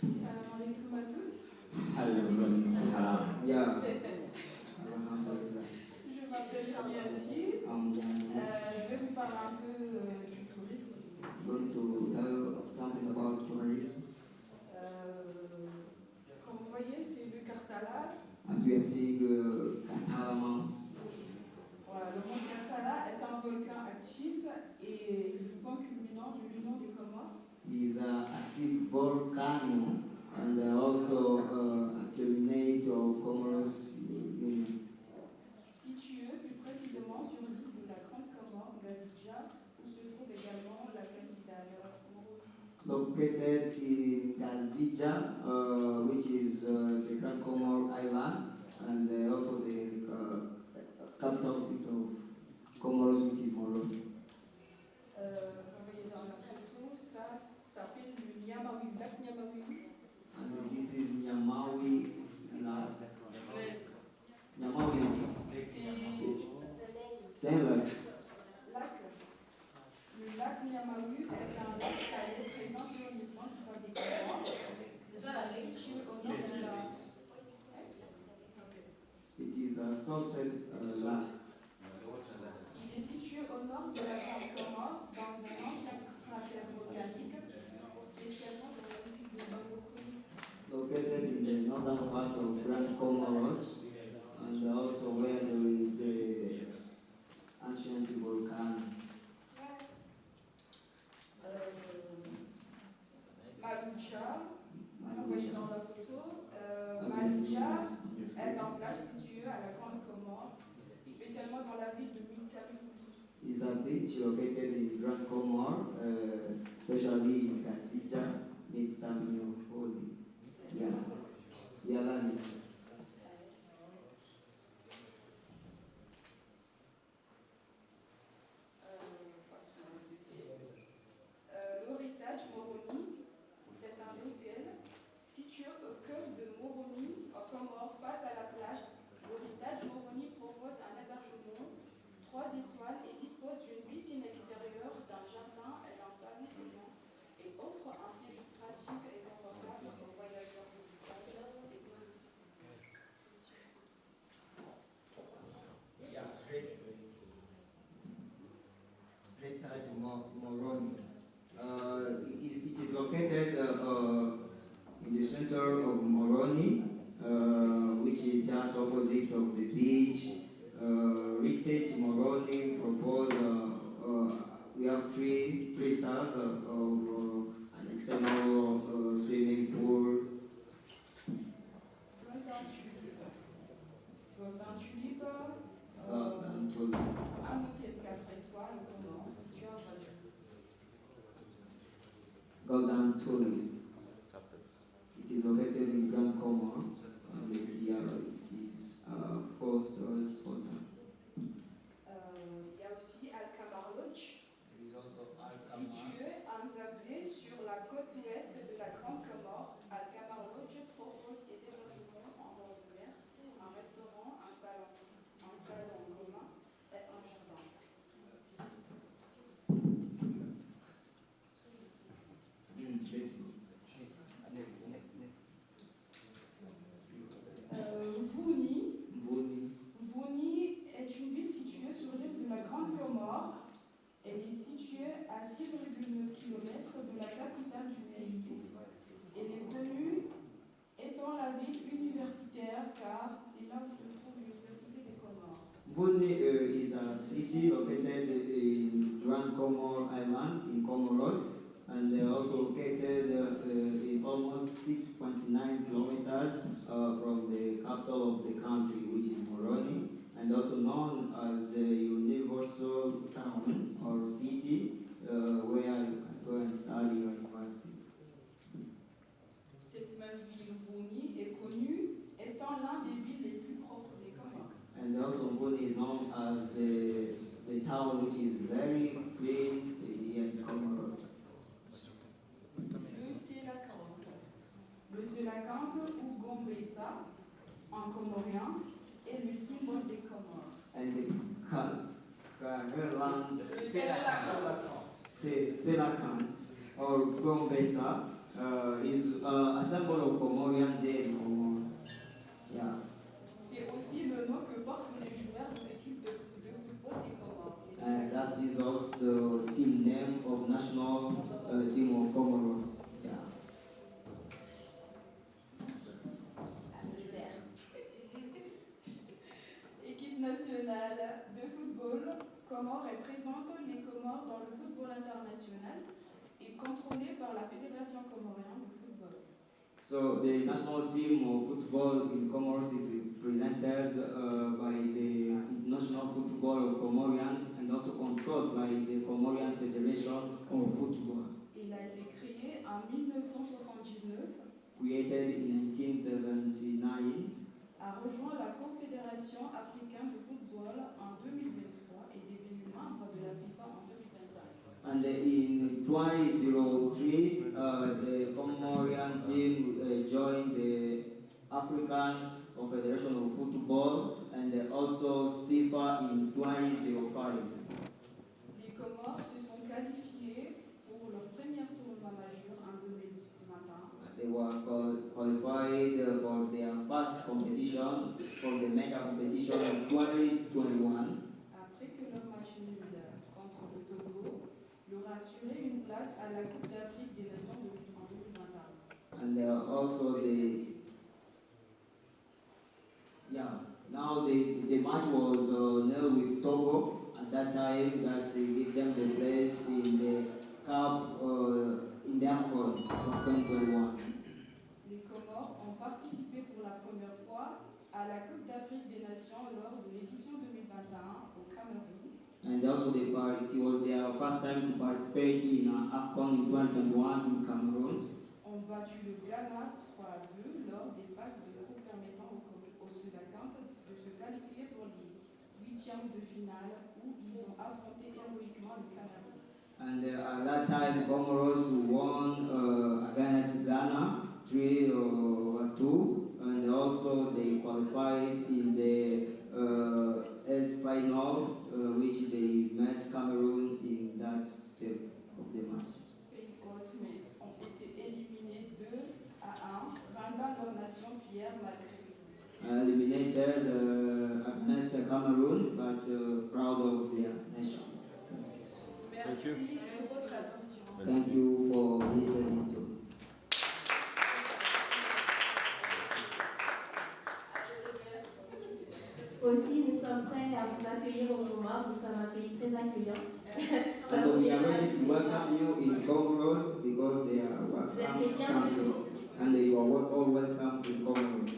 Speaker 13: Salam alaikum à tous.
Speaker 8: Yeah.
Speaker 13: Je m'appelle Jamiati. Je vais vous parler un peu du tourisme.
Speaker 8: Going to tell something about tourism.
Speaker 13: Comme vous voyez, c'est le Cartala.
Speaker 8: As we are
Speaker 13: actif et le point culminant de l'Union des Comores.
Speaker 8: Is an active volcano and also a terminate of Comoros Union.
Speaker 13: Situé plus précisément sur l'île de la Grande Comore, Gazidja, où se trouve également la capitale Moroni.
Speaker 8: Located in Gazidja, which is the Grand Comore Island, and also the capital city of Comoros, which is Moroni.
Speaker 13: Vous voyez dans la photo, ça s'appelle le Niamawi, lac Niamawi.
Speaker 8: And this is Nyamawi Lake. Nyamawi c'est un lac.
Speaker 13: Le lac Niamawi est un lac salé présent sur l'île principale des Comores. Situé au nord de la...
Speaker 8: It is a salted lake.
Speaker 13: Il est situé au nord de la Grande Comore, dans un ancien cratère volcanique, spécialement dans la ville de Moroni.
Speaker 8: Located in the northern part of Grand Comoros, and also where there is the ancient volcano.
Speaker 13: Malucha, vous voyez dans la photo, Malucha est un plage situé à la Grande Comore, spécialement dans la ville de Mitsamiouli.
Speaker 8: Is a beach located in Grand Comore, especially in Gazidja, Mitsamiouli. Yalani.
Speaker 13: L'héritage Moroni, c'est un hôtel situé au cœur de Moroni, aux Comores, face à la plage. L'héritage Moroni propose un hébergement 3 étoiles et dispose d'une piscine extérieure, d'un jardin et d'un salon commun, et offre un séjour pratique et confortable aux voyageurs visiteurs. C'est cool.
Speaker 8: Yeah, Heritage Moroni. It is located in the center of Moroni, which is just opposite of the beach. Heritage Moroni propose we have three stars of an external swimming pool.
Speaker 13: Golden Tulip, un hôtel 4 étoiles au Comores, situé à Rajou.
Speaker 8: Golden Tulip. It is located in Grand Comore, and it is 4 stars hotel.
Speaker 13: Il y a aussi Alcamar Lodge, situé à Nzabzé sur la côte ouest de la Grande Comore. Alcamar Lodge propose des hébergements en bord de mer, un restaurant, un salon commun et un jardin. Vouni est une ville située sur l'île de la Grande Comore. Elle est située à 6,9 km de la capitale du pays. Elle est connue étant la ville universitaire car c'est là où se trouve l'université des Comores.
Speaker 8: Vouni is a city located in Grand Comore Island in Comoros, and also located in almost 6.9 kilometers from the capital of the country, which is Moroni, and also known as the universal town or city where you can go and study your university.
Speaker 13: Cette même ville Vouni est connue étant l'un des villes les plus propres des Comores.
Speaker 8: And also Vouni is known as the town which is very clean here in Comoros.
Speaker 13: Le Selakante ou Gombesa en comorien est le symbole des Comores.
Speaker 8: And the Selakante or Gombesa is a symbol of Comorian Day in Comor. Yeah.
Speaker 13: C'est aussi le nom que portent les joueurs de l'équipe de football des Comores.
Speaker 8: And that is also the team name of national team of Comoros. Yeah.
Speaker 13: Équipe nationale de football
Speaker 14: Comores représente les Comores dans le football international et contrôlé par la Fédération comorienne de football.
Speaker 8: So the national team of football in Comoros is presented by the National Football of Comorians and also controlled by the Comorian Federation of Football.
Speaker 14: Il a été créé en 1979.
Speaker 8: Created in 1979.
Speaker 14: A rejoint la Confédération africaine de football en 2023 et devenu membre de la FIFA en 2025.
Speaker 8: And in 2003, the Comorian team joined the African Confederation of Football and also FIFA in 2005.
Speaker 14: Les Comores se sont qualifiés pour leur premier tournoi majeur en 2021.
Speaker 8: They were qualified for their first competition, for the mega competition in 2021.
Speaker 14: Après que leur match nul contre le Togo leur a assuré une place à la Coupe d'Afrique des Nations en 2021.
Speaker 8: And also now the match was nil with Togo at that time that gave them the place in the cup in the AFCON of 2021.
Speaker 14: Les Comores ont participé pour la première fois à la Coupe d'Afrique des Nations lors de l'édition 2021 au Cameroun.
Speaker 8: And also it was their first time to participate in AFCON in 2021 in Cameroon.
Speaker 14: Ont battu le Ghana 3-2 lors des phases de groupe permettant aux Sud-Africains de se qualifier pour les huitièmes de finale où ils ont affronté héroïquement le Cameroun.
Speaker 8: And at that time, Comoros won against Ghana 3-2, and also they qualified in the eighth final, which they met Cameroon in that step of the match.
Speaker 14: Pays hôtes, mais ont été éliminés 2-1, rendant leur nation fière malgré tout.
Speaker 8: Eliminated against Cameroon, but proud of their nation.
Speaker 14: Merci de votre attention.
Speaker 8: Thank you for listening to me.
Speaker 12: Aussi, nous sommes prêts à vous accueillir au moment. Nous sommes un pays très accueillant.
Speaker 8: And we are ready to welcome you in Comoros because they are welcome country, and they are all welcome in Comoros.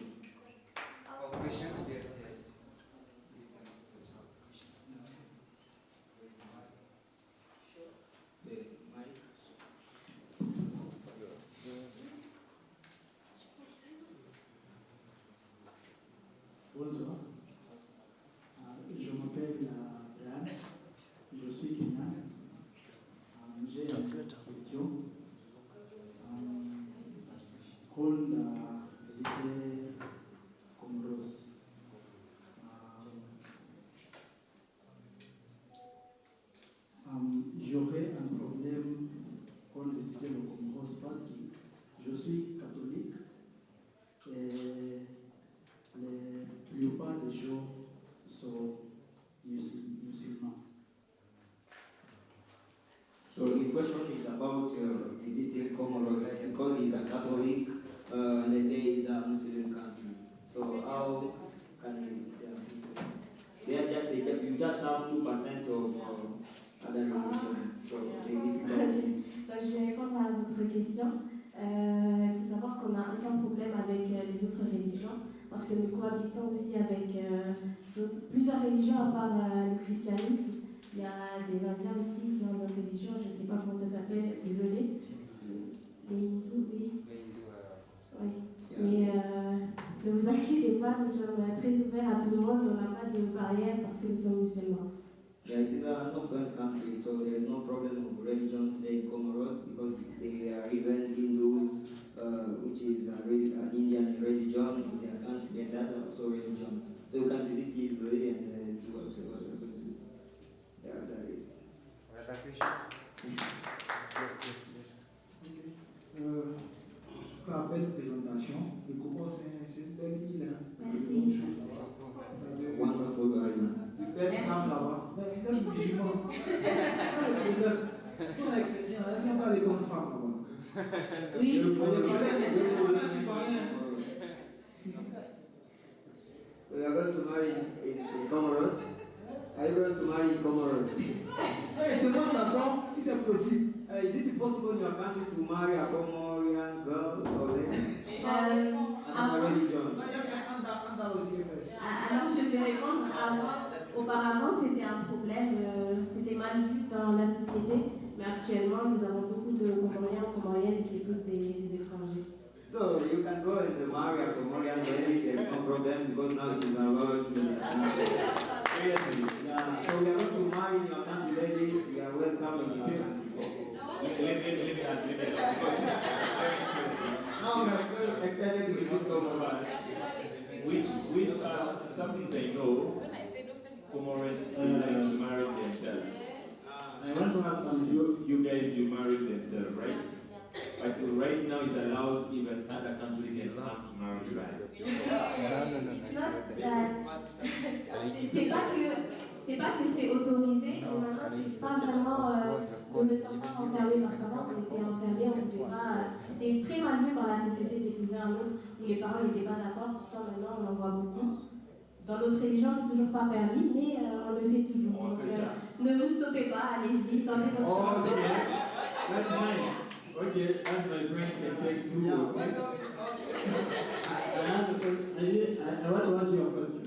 Speaker 5: Bonsoir. Je m'appelle Brian, je suis Kenyan. J'ai une question. Quand visité Comoros, j'aurais un problème quand visiter le Comoros parce que je suis catholique et la plupart des gens sont musulmans.
Speaker 8: So his question is about visiting Comoros because he's a Catholic and there is a Muslim country. So how can he visit? You just have 2% of other religion, so the difficulty.
Speaker 12: Je vais répondre à votre question. Il faut savoir qu'on n'a aucun problème avec les autres religions parce que nous cohabitons aussi avec plusieurs religions à part le christianisme. Il y a des Indiens aussi qui ont leur religion, je ne sais pas comment ça s'appelle, désolé. Les hindous, oui. Oui. Mais ne vous inquiétez pas, nous sommes très ouverts à tout le monde, on n'a pas de barrière parce que nous sommes musulmans.
Speaker 8: Yeah, it is an open country, so there is no problem of religions in Comoros because they are even Hindus, which is an Indian religion in their country, and that are also religions. So you can visit easily and do whatever you want to do. Yeah, that is.
Speaker 9: Another question? Yes.
Speaker 5: Okay. Par belle présentation, le Comoros c'est une belle île.
Speaker 12: Merci.
Speaker 8: Wonderful island.
Speaker 5: Belle femme là-bas. Belle musulman. Pour les chrétiens, est-ce qu'on parle des bonnes femmes là-bas?
Speaker 12: Oui.
Speaker 8: We are going to marry in Comoros. Are you going to marry in Comoros?
Speaker 5: Hey, demande d'abord si c'est possible.
Speaker 8: Is it possible in your country to marry a Comorian girl or lady? As a religion?
Speaker 12: Alors je vais répondre. Auparavant c'était un problème, c'était mal vu dans la société, mais actuellement nous avons beaucoup de Comoriens ou Comoriennes qui épousent des étrangers.
Speaker 8: So you can go and marry a Comorian lady, there's no problem because now it is allowed. Seriously. Yeah, so we are not to marry in your country ladies, we are welcome in your country.
Speaker 2: Let me ask you that because it's very interesting.
Speaker 8: No, I'm so excited to visit Comoros.
Speaker 2: Which some things I know, Comoros married themselves. I want to ask you guys, you married themselves, right? I said right now it's allowed even other countries can come to marry, right?
Speaker 12: C'est pas que c'est autorisé, mais maintenant c'est pas vraiment, on ne sommes pas enfermés parce qu'avant on était enfermés, on pouvait pas, c'était très mal vu par la société d'épouser un autre où les parents n'étaient pas d'accord, pourtant maintenant on en voit beaucoup. Dans d'autres religions c'est toujours pas permis, mais on le fait toujours.
Speaker 2: On fait ça.
Speaker 12: Ne vous stoppez pas, allez-y, tentez votre chance.
Speaker 2: That's nice. Okay, as my friend can take two.
Speaker 5: I want to answer your question.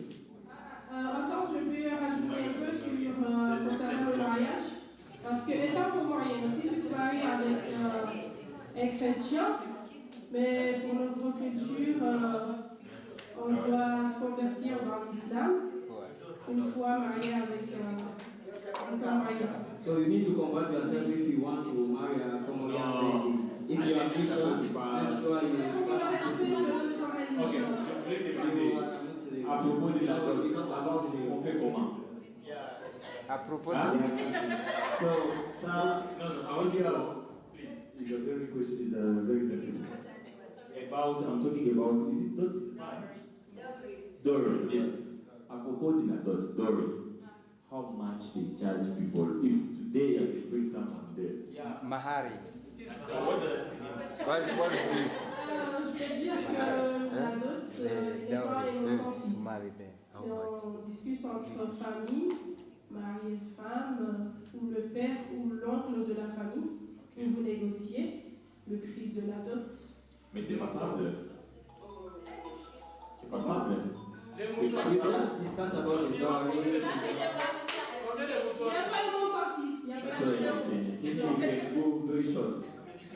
Speaker 13: Attends, je peux rajouter un peu sur concernant le mariage. Parce que étant comorien, si tu te maries avec un chrétien, mais pour notre culture, on doit se convertir dans l'islam une fois marié avec un comorien.
Speaker 8: So you need to convert yourself if you want to marry a Comorian lady. If you are Christian, make sure you
Speaker 2: Ok, je voulais demander à propos de la dot, on fait comment?
Speaker 9: À propos de...
Speaker 8: So,
Speaker 2: no, I want you to know, please, it's a very question, it's a very sensitive. About, I'm talking about, is it dot? Dowry, yes. À propos de la dot, dowry, how much they charge people if today I can bring someone there?
Speaker 9: Yeah. Mahari.
Speaker 2: What does it mean?
Speaker 9: What is this?
Speaker 13: Je peux dire que la dot, des fois, est montant fixe. Et on discute entre famille, mari et femme, ou le père ou l'oncle de la famille, et vous négociez le prix de la dot.
Speaker 2: Mais c'est pas simple. C'est pas simple.
Speaker 8: C'est pas simple. Discuss about the dowry.
Speaker 13: Il n'y a pas de montant fixe. Il n'y a pas de montant fixe.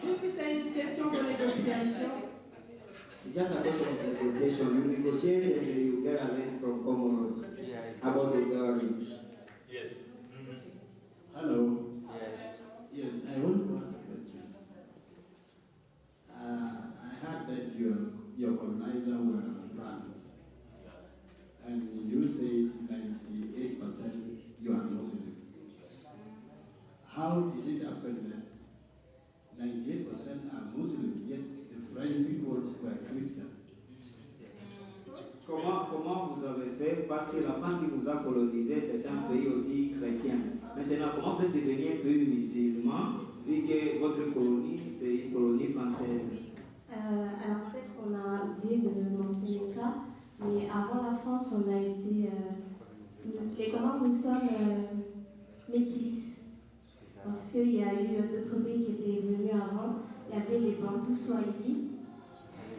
Speaker 13: Juste que c'est une question de négociation.
Speaker 8: It's just a question of negotiation. You negotiate and you get a land from Comoros about the dowry.
Speaker 2: Yes.
Speaker 15: Hello. Yes, I want to ask a question. I heard that your colonizer were from France, and you say 98% you are Muslim. How it is after that 98% are Muslim, yet the French people were Christian?
Speaker 8: Comment vous avez fait? Parce que la France qui vous a colonisé, c'est un pays aussi chrétien. Maintenant, comment vous êtes devenu un pays musulman, vu que votre colonie, c'est une colonie française?
Speaker 12: Alors peut-être qu'on a oublié de mentionner ça, mais avant la France, on a été... les Comores, nous sommes métis. Parce qu'il y a eu d'autres pays qui étaient venus avant. Il y avait les Bantous Swahili,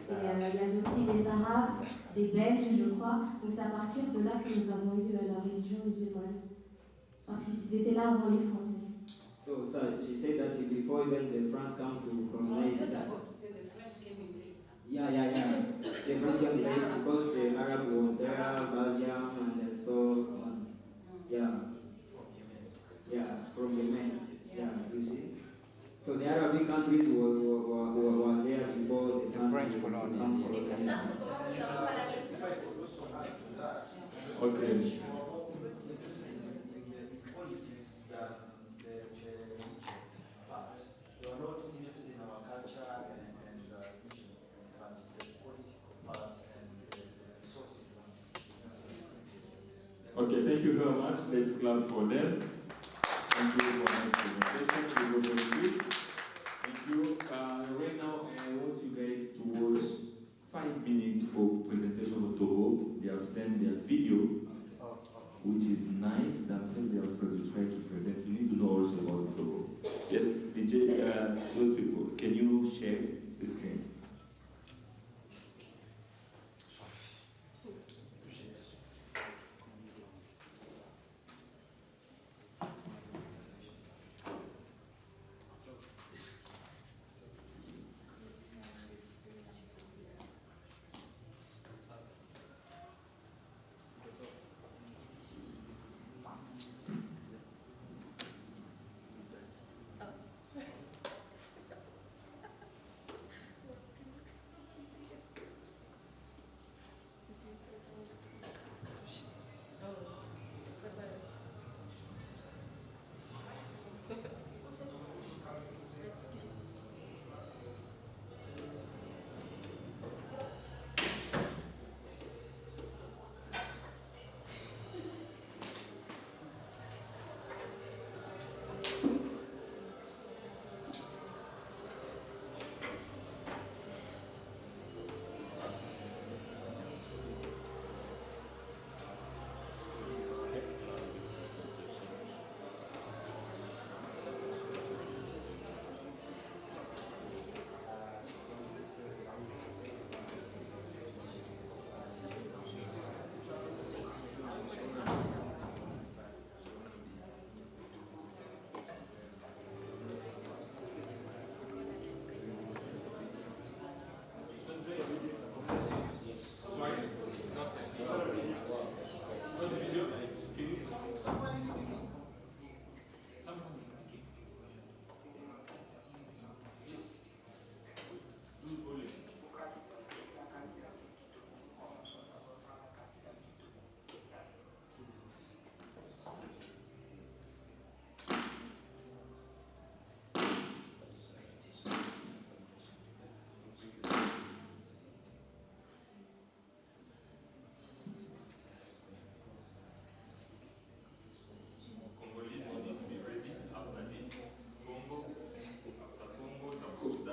Speaker 12: et il y avait aussi les Arabes, des Belges, je crois. Donc c'est à partir de là que nous avons eu la religion musulmane. Parce qu'ils étaient là avant les Français.
Speaker 8: So she said that before even the France come to colonize that. Yeah. The French came late because the Arab was there, Belgium, and so on. Yeah, from Yemen. Yeah, you see. So the Arabic countries were there before the French colony.
Speaker 2: Okay. Okay, thank you very much. Let's clap for them. Thank you for this presentation. It was very good. Thank you. Right now, I want you guys to watch 5 minutes for presentation of Toho. They have sent their video, which is nice. I'm those people. Can you share the screen?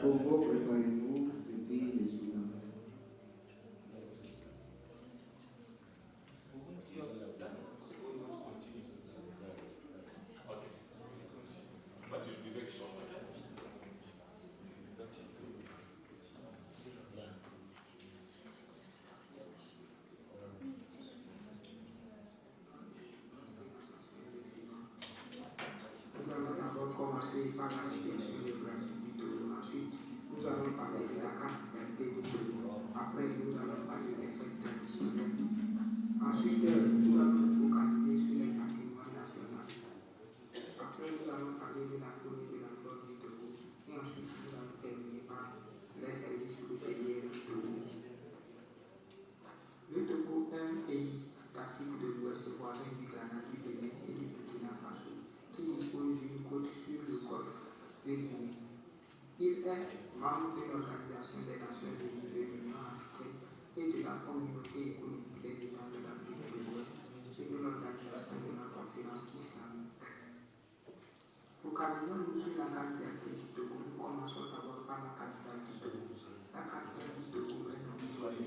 Speaker 8: Congo, préparez-vous, le pays des Soudan.
Speaker 5: Nous allons d'abord commencer par la situation géographique du Togo. Ensuite, nous allons parler de la capitalité du Togo. Après, nous allons parler des fêtes traditionnelles. Ensuite, nous allons nous focaliser sur les patrimoines nationaux. Après, nous allons parler de la faune et de la flore du Togo. Et ensuite, nous allons terminer par les services hôteliers du Togo. Le Togo est un pays d'Afrique de l'Ouest voisin du Ghana, du Bénin et du Burkina Faso, qui dispose d'une côte sur le golfe de Guinée. Il est membre de l'Organisation des Nations Unies, de l'Union africaine et de la Communauté économique des États de l'Afrique de l'Ouest et de l'Organisation de la Conférence islamique. Focalisons-nous sur la capitale du Togo. Nous commençons d'abord par la capitale du Togo. La capitale du Togo est nommée Lomé.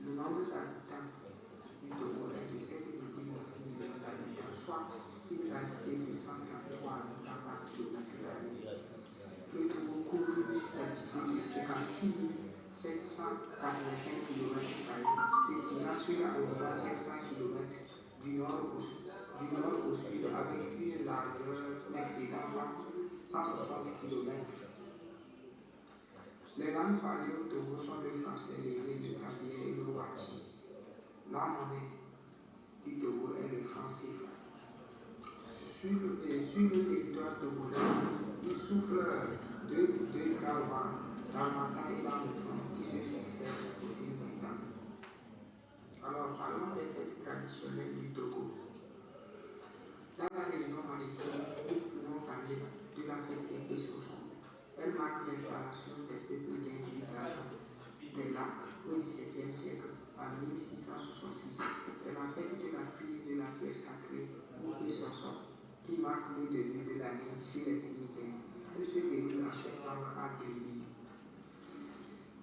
Speaker 5: Le nombre d'habitants du Togo est de 7,9 millions d'habitants, soit une densité de 133 habitants par kilomètre carré. Le Togo couvre une superficie de ca 6 785 km², s'étirant sur environ 700 km du nord au sud, avec une largeur excédant 160 km. Les langues parlées au Togo sont le français, l'église de Tabier et le Wati. La monnaie du Togo est le franc CFA. Sur le territoire togolais, il souffle deux grands vents, l'harmattan et la mousson, qui se succèdent au fil du temps. Alors, parlons des fêtes traditionnelles du Togo. Dans la région maritime, nous pouvons parler de la fête des Fessochons. Elle marque l'installation des peuples du Ghana, des lacs au XVIIe siècle, en 1666. C'est la fête de la prise de la pierre sacrée, ou Fessochon, qui marque le début de l'année chez les Trinitaires. Elle se déroule en septembre à Guédi.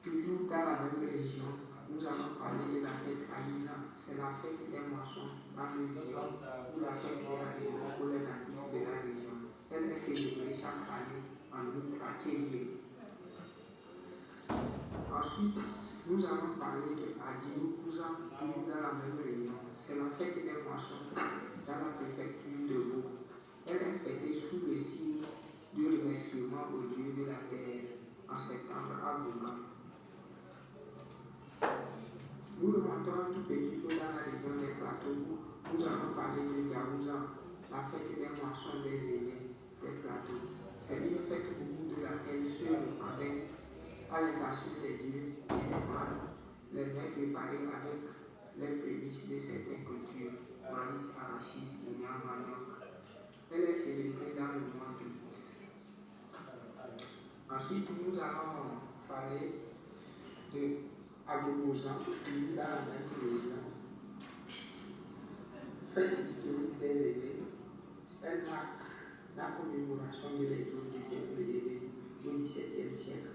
Speaker 5: Toujours dans la même région, nous allons parler de la fête Aliza. C'est la fête des moissons dans le Zion, ou la fête des animaux pour les natifs de la région. Elle est célébrée chaque année
Speaker 16: quartier. Ensuite, nous allons parler de Adino Cousin, toujours dans la même réunion. C'est la fête des moissons dans la préfecture de Vaud. Elle est fêtée sous le signe du remerciement au Dieu de la terre en septembre à Vaughan. Nous remontons un tout petit peu dans la région des plateaux. Nous allons parler de Yaouzan, la fête des moissons des aînés des plateaux. C'est une fête au bout de laquelle ceux repentent à l'intention des dieux et des mâles, les mets préparés avec les prémices de certaines cultures, maïs, arachide, igname, manioc. Elle est célébrée dans le mois d'août. Ensuite, nous allons parler de Agobozan, qui est dans la même région. Fête historique des aînés. Elle marque la commémoration de l'étoile du peuple aîné au XVIIe siècle.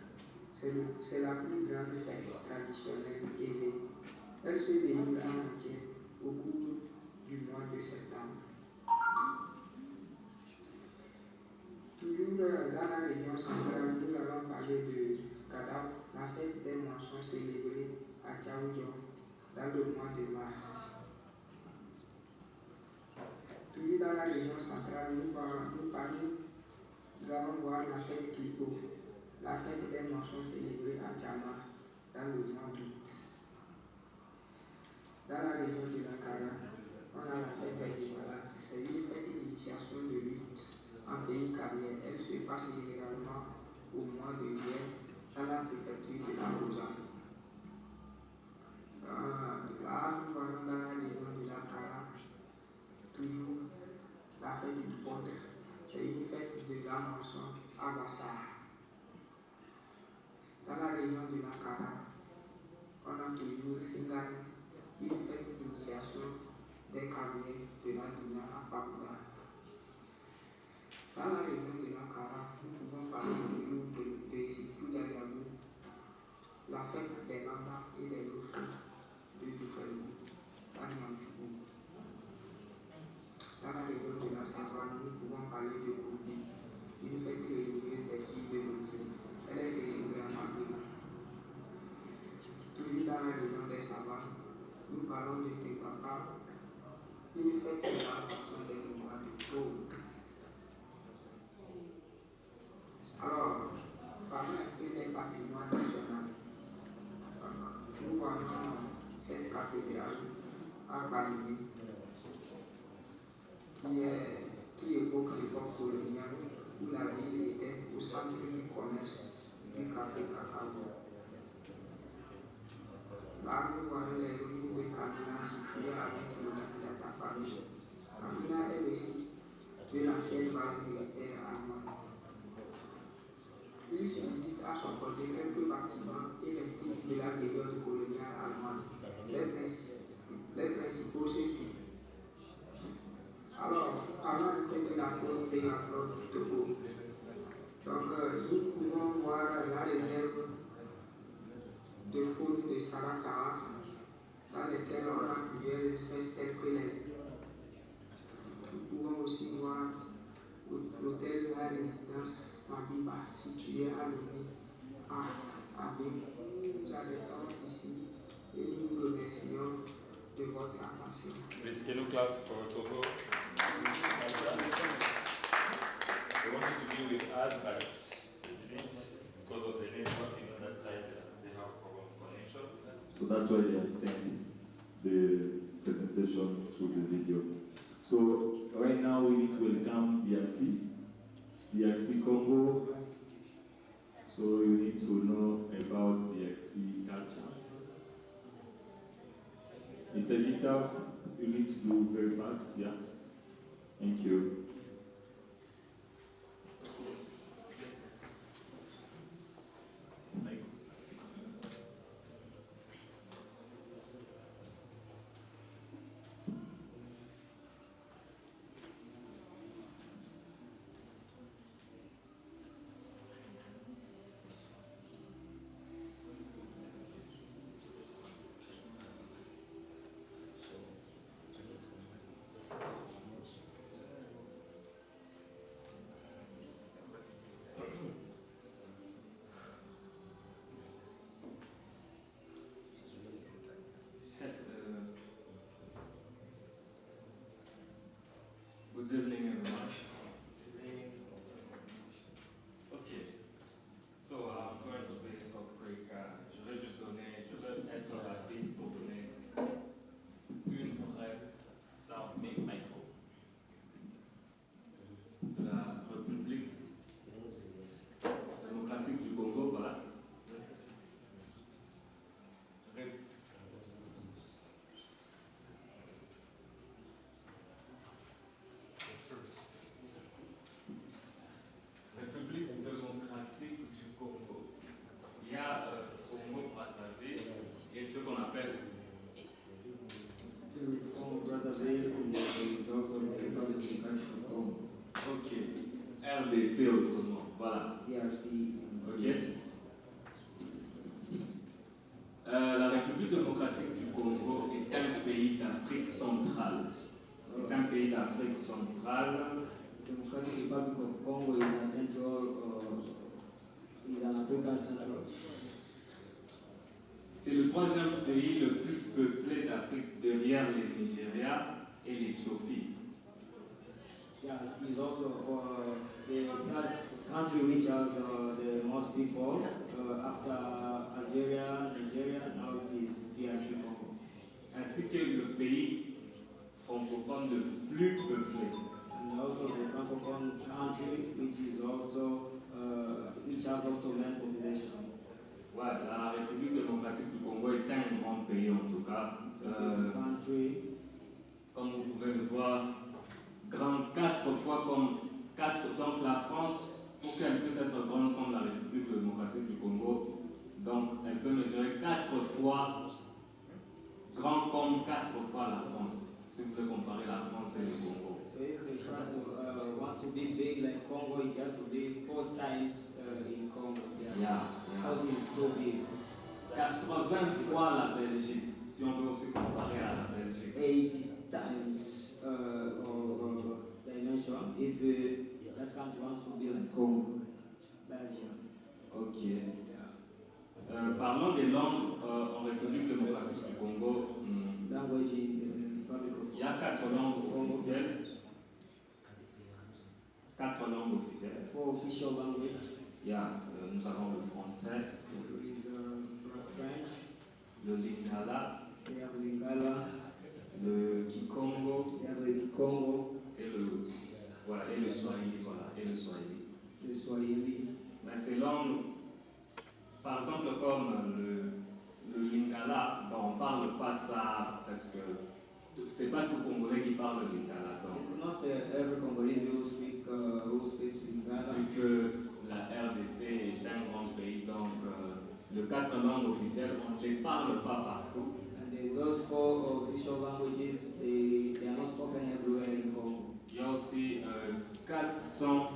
Speaker 16: C'est la plus grande fête traditionnelle aînée. Elle se déroule en entier au cours du mois de septembre. Toujours dans la région centrale, nous allons parler de Kadab, la fête des moissons célébrée à Kaoudion dans le mois de mars. Toujours dans la région centrale, nous allons voir la fête Klipo, la fête des moissons célébrée à Tchama dans le mois d'août. Dans la région de la Kara, on a la fête Vajivala. C'est une fête d'initiation de lutte en pays carrière. Elle se passe généralement au mois de juillet dans la préfecture de la Lausanne. Là, nous voyons dans la région de la Kara, toujours la fête du Pondre. C'est une fête de la moisson à Bassar. Dans la région de la Kara, on a toujours Singan, une fête d'initiation des carrières de la Dina à Paouda. Dans la région de la Kara, nous pouvons parler toujours de Sikou Diagabou, la fête des Lambas et des Loufous de Doufelou, à Niamchoubou. Dans la région de la Savane, nous pouvons parler de Koubi, une fête religieuse des filles de Loti. Elle est célébrée en avril. Toujours dans la région des Savanes, nous parlons de Tekapa, une fête de la passion des mois de Pau. Alors, parlons un peu des patrimoines nationaux. Nous voyons cette cathédrale à Bali qui évoque l'époque coloniale où la ville était au centre du commerce du café cacao. Là, nous voyons les ruines de Kamina situées à 20 km d'Atapami. Kamina est aussi de l'ancienne base militaire allemande. Il subsiste à son côté quelques bâtiments et vestiges de la période coloniale allemande. Les principaux se suivent. Alors, parlons un peu de la faune et la flore du Togo. Donc, nous pouvons voir la réserve de faune de Salakara, dans lesquelles on a plusieurs espèces telles que les. Nous pouvons aussi voir l'hôtel de la résidence Madiba, situé à Lomé, à Ville. Nous arrêtons ici et nous vous remercions de votre attention.
Speaker 11: Please, can you clap for Togo? They wanted to be with us, but because of the network on that side, they have a problem with connection.
Speaker 2: So that's why they have sent the presentation through the video. So right now we need to welcome DRC Congo. So you need to know about DRC culture. Mr. Gustav, you need to do very fast, yeah? Thank you.
Speaker 17: Good evening, everyone. Ok. So, I'm going to play some phrase car je vais être rapide pour donner une brève sound micro de la République démocratique du Congo, voilà. République démocratique du Congo. Il y a Congo-Brazzaville et ce qu'on appelle
Speaker 8: Congo-Brazzaville and there is also the Republic of Congo.
Speaker 17: Ok. RDC autrement. Voilà.
Speaker 8: DRC.
Speaker 17: Ok. La République démocratique du Congo est un pays d'Afrique centrale. C'est un pays d'Afrique centrale.
Speaker 8: The Democratic Republic of Congo is a is an African central.
Speaker 17: C'est le troisième pays le plus peuplé d'Afrique derrière le Nigeria et l'Éthiopie.
Speaker 8: Yeah, it is also the country which has the most people after Algeria, Nigeria, now it is DRC Congo.
Speaker 17: Ainsi que le pays francophone le plus peuplé.
Speaker 8: And also the francophone countries which is also which has also main population.
Speaker 17: Ouais, la République démocratique du Congo est un grand pays en tout cas. Comme vous pouvez le voir, grand 4 fois comme 4, donc la France, pour qu'elle puisse être grande comme la République démocratique du Congo, donc elle peut mesurer 4 fois grand comme 4 fois la France, si vous voulez comparer la France et le Congo.
Speaker 8: So if the France wants to be big like Congo, it has to be 4 times in Congo.
Speaker 17: Yeah.
Speaker 8: Because it's too big.
Speaker 17: 80 fois la Belgique, si on veut aussi comparer à la Belgique.
Speaker 8: 80 times or dimension if that country wants to be like Congo, Belgium.
Speaker 17: Ok. Parlons des langues en République démocratique du Congo. Il y a 4 langues officielles. 4 langues officielles.
Speaker 8: 4 official languages.
Speaker 17: Nous avons le français,
Speaker 8: French,
Speaker 17: le lingala,
Speaker 8: le
Speaker 17: le kikongo, et le swahili, voilà, et le swahili.
Speaker 8: Le swahili.
Speaker 17: Mais ces langues, par exemple comme le lingala, on ne parle pas ça presque. C'est pas tout Congolais qui parle le lingala.
Speaker 8: It's not every Congolese who speaks lingala.
Speaker 17: Vu que la RDC est un grand pays, donc les 4 langues officielles, on ne les parle pas partout.
Speaker 8: And those 4 official languages, they are not spoken everywhere in Congo.
Speaker 17: Il y a aussi 400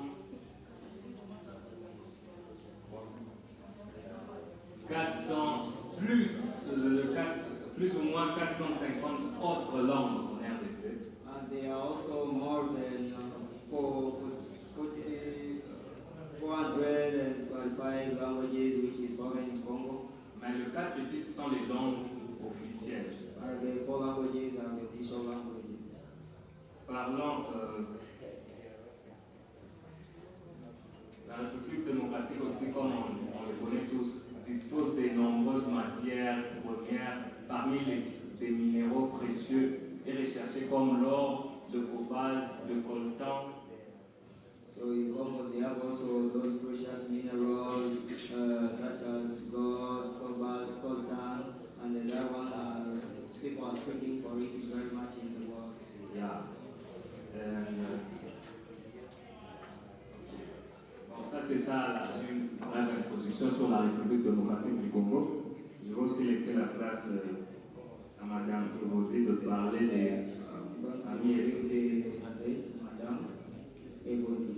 Speaker 17: plus ou moins 450 autres langues en RDC.
Speaker 8: And there are also more than 425 languages which is spoken in Congo.
Speaker 17: Mais le 4 ici, ce sont les langues officielles.
Speaker 8: The 4 languages are the official languages.
Speaker 17: Parlons la République démocratique aussi, comme on le connaît tous, dispose de nombreuses matières premières, parmi des minéraux précieux et recherchés comme l'or, le cobalt, le coltan.
Speaker 8: So in Congo they have also those precious minerals such as gold, cobalt, coltan, and the other one people are seeking for it very much in the world.
Speaker 17: Yeah. Bon, ça c'est ça, une brève introduction sur la République démocratique du Congo. Je vais aussi laisser la place à Madame Evody de parler des amis et
Speaker 8: Madame Evody.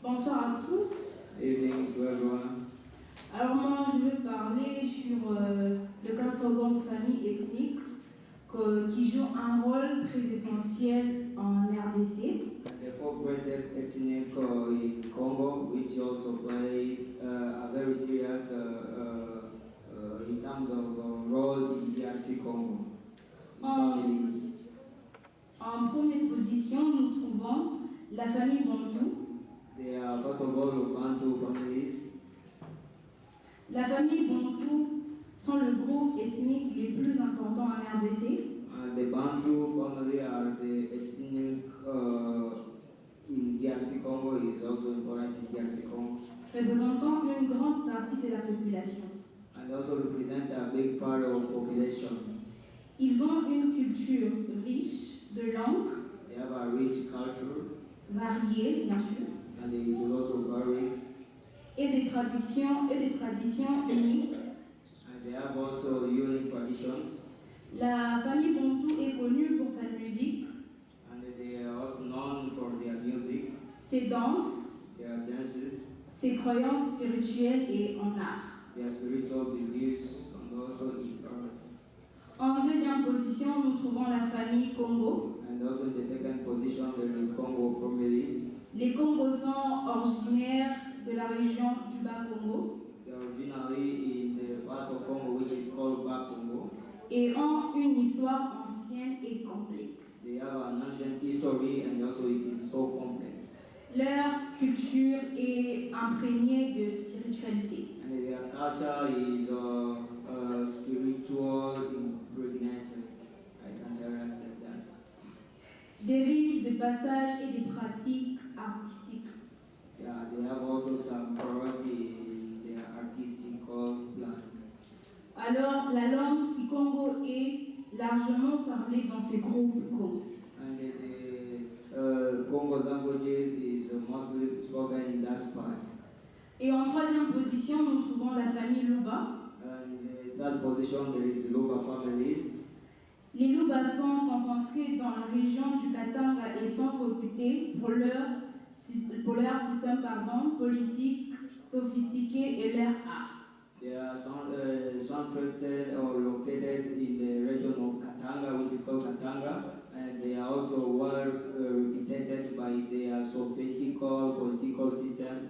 Speaker 7: Bonsoir à tous.
Speaker 8: Evening to everyone.
Speaker 7: Alors moi je vais parler sur les 4 grandes familles ethniques qui jouent un rôle très essentiel en RDC.
Speaker 8: The 4 greatest ethnic in Congo, which also play a very serious in terms of role in DRC Congo. Families.
Speaker 7: En première position, nous trouvons la famille Bantou.
Speaker 8: They are first of all Bantu families.
Speaker 7: La famille Bantou sont le groupe ethnique les plus importants en RDC.
Speaker 8: The Bantu family are the ethnic in DRC Congo, is also important in DRC Congo.
Speaker 7: Représentant une grande partie de la population.
Speaker 8: And also represent a big part of population.
Speaker 7: Ils ont une culture riche de langues.
Speaker 8: They have a rich culture.
Speaker 7: Variée, bien sûr.
Speaker 8: And it is also varied.
Speaker 7: Et des traditions uniques.
Speaker 8: And they have also unique traditions.
Speaker 7: La famille Bantou est connue pour sa musique.
Speaker 8: And they are also known for their music.
Speaker 7: Ses danses.
Speaker 8: Their dances.
Speaker 7: Ses croyances spirituelles et en art.
Speaker 8: Their spiritual beliefs and also in art.
Speaker 7: En deuxième position, nous trouvons la famille Congo.
Speaker 8: And also in the second position, there is Congo families.
Speaker 7: Les Congos sont originaires de la région du Bas-Congo.
Speaker 8: They are originally in the part of Congo which is called Bas-Congo.
Speaker 7: Et ont une histoire ancienne et complexe.
Speaker 8: They have an ancient history and also it is so complex.
Speaker 7: Leur culture est imprégnée de spiritualité.
Speaker 8: And their culture is spiritual impregnated. I can say it like that.
Speaker 7: Des rites, des passages et des pratiques artistiques.
Speaker 8: Yeah, they have also some variety in their artistical plans.
Speaker 7: Alors, la langue Kikongo est largement parlée dans ces groupes Congo.
Speaker 8: And the Congo languages is mostly spoken in that part.
Speaker 7: Et en troisième position, nous trouvons la famille Luba.
Speaker 8: And in that position, there is Luba families.
Speaker 7: Les Lubas sont concentrés dans la région du Katanga et sont réputés pour leur système politique sophistiqué et leur art.
Speaker 8: They are concentrated or located in the region of Katanga, which is called Katanga, and they are also well reputed by their sophisticated political system.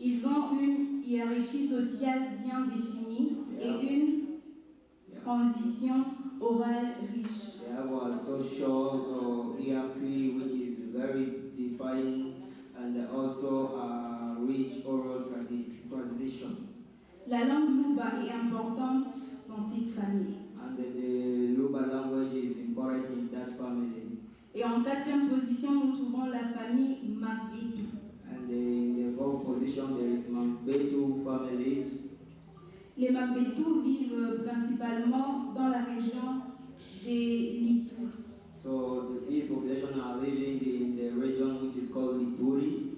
Speaker 7: Ils ont une hiérarchie sociale bien définie et une transition orale riche.
Speaker 8: They have a social hierarchy which is very defined and also a rich oral transition.
Speaker 7: La langue Luba est importante dans cette famille.
Speaker 8: And the Luba language is important in that family.
Speaker 7: Et en quatrième position, nous trouvons la famille Magbetu.
Speaker 8: And in the fourth position, there is Magbetu families.
Speaker 7: Les Magbetu vivent principalement dans la région des Lituri.
Speaker 8: So these population are living in the region which is called Lituri.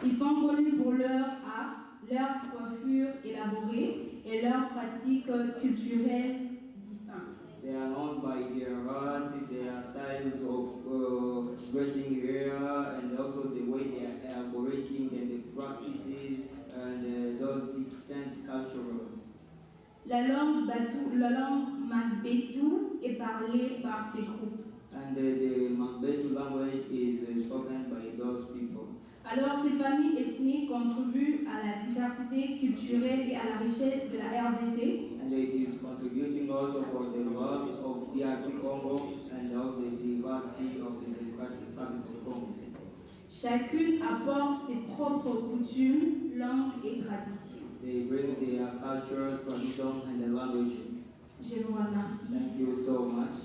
Speaker 7: Ils sont connus pour leur art, leur coiffure élaborée et leurs pratiques culturelles distinctes.
Speaker 8: They are known by their art, their styles of dressing hair, and also the way they are elaborating and the practices and those distinct cultures.
Speaker 7: La langue Magbetu est parlée par ces groupes.
Speaker 8: And the Magbetu language is spoken by those people.
Speaker 7: Alors, ces familles ethniques contribuent à la diversité culturelle et à la richesse de la RDC.
Speaker 8: And it is contributing also for the wealth of DRC Congo and of the diversity of the Democratic Republic of Congo.
Speaker 7: Chacune apporte ses propres coutumes, langues et traditions.
Speaker 8: They bring their cultures, traditions, and the languages.
Speaker 7: Je vous remercie.
Speaker 8: Thank you so much.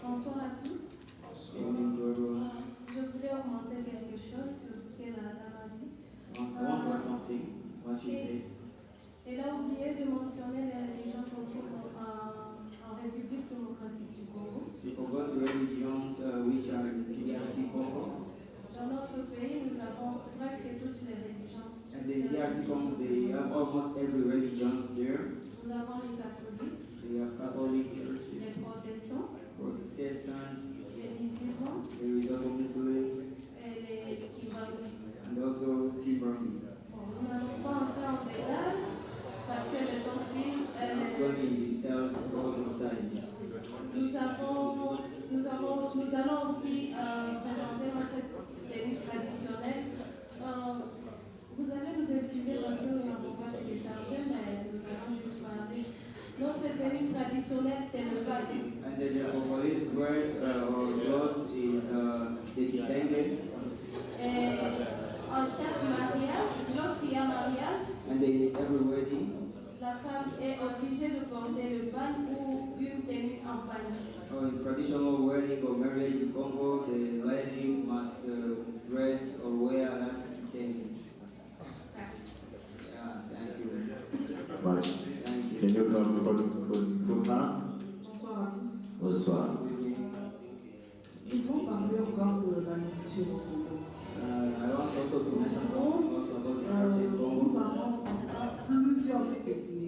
Speaker 12: Bonsoir à tous. Je voulais augmenter quelque chose sur ce que la dame a dit. Elle a oublié de mentionner les religions qu'on trouve en République démocratique du Congo.
Speaker 8: She forgot the religions which are in the DRC Congo.
Speaker 12: Dans notre pays, nous avons presque toutes les religions.
Speaker 8: And the DRC Congo, they have almost every religion there.
Speaker 12: Nous avons les catholiques,
Speaker 8: They have Catholic churches,
Speaker 12: les protestants,
Speaker 8: Protestants,
Speaker 12: les musulmans
Speaker 8: there is also Muslims,
Speaker 12: et les kibalistes.
Speaker 8: and also Hebrewists.
Speaker 12: Bon, nous n'allons pas entrer en détail parce que les gens films.
Speaker 8: I'm not going in details because of time.
Speaker 12: Nous allons aussi présenter notre tenue traditionnelle. Vous allez nous excuser parce que nous n'avons pas téléchargé, mais nous allons juste parler Notre tenue traditionnelle, c'est le baguette.
Speaker 8: And the Congolese dress or clothes is the kitenge.
Speaker 12: Et en chaque mariage, lorsqu'il y a mariage,
Speaker 8: And in every wedding,
Speaker 12: la femme est obligée de porter le ban ou une tenue en panier.
Speaker 8: in traditional wedding or marriage in Congo, the lady must dress or wear that kitenge. Yeah, thank you.
Speaker 2: Voilà. Can you come from now?
Speaker 18: Bonsoir à tous.
Speaker 2: Bonsoir.
Speaker 18: Ils vont parler encore de la nourriture au Congo.
Speaker 8: I want also to mention something also about the culture in Congo.
Speaker 18: Nous avons plusieurs groupes ethniques.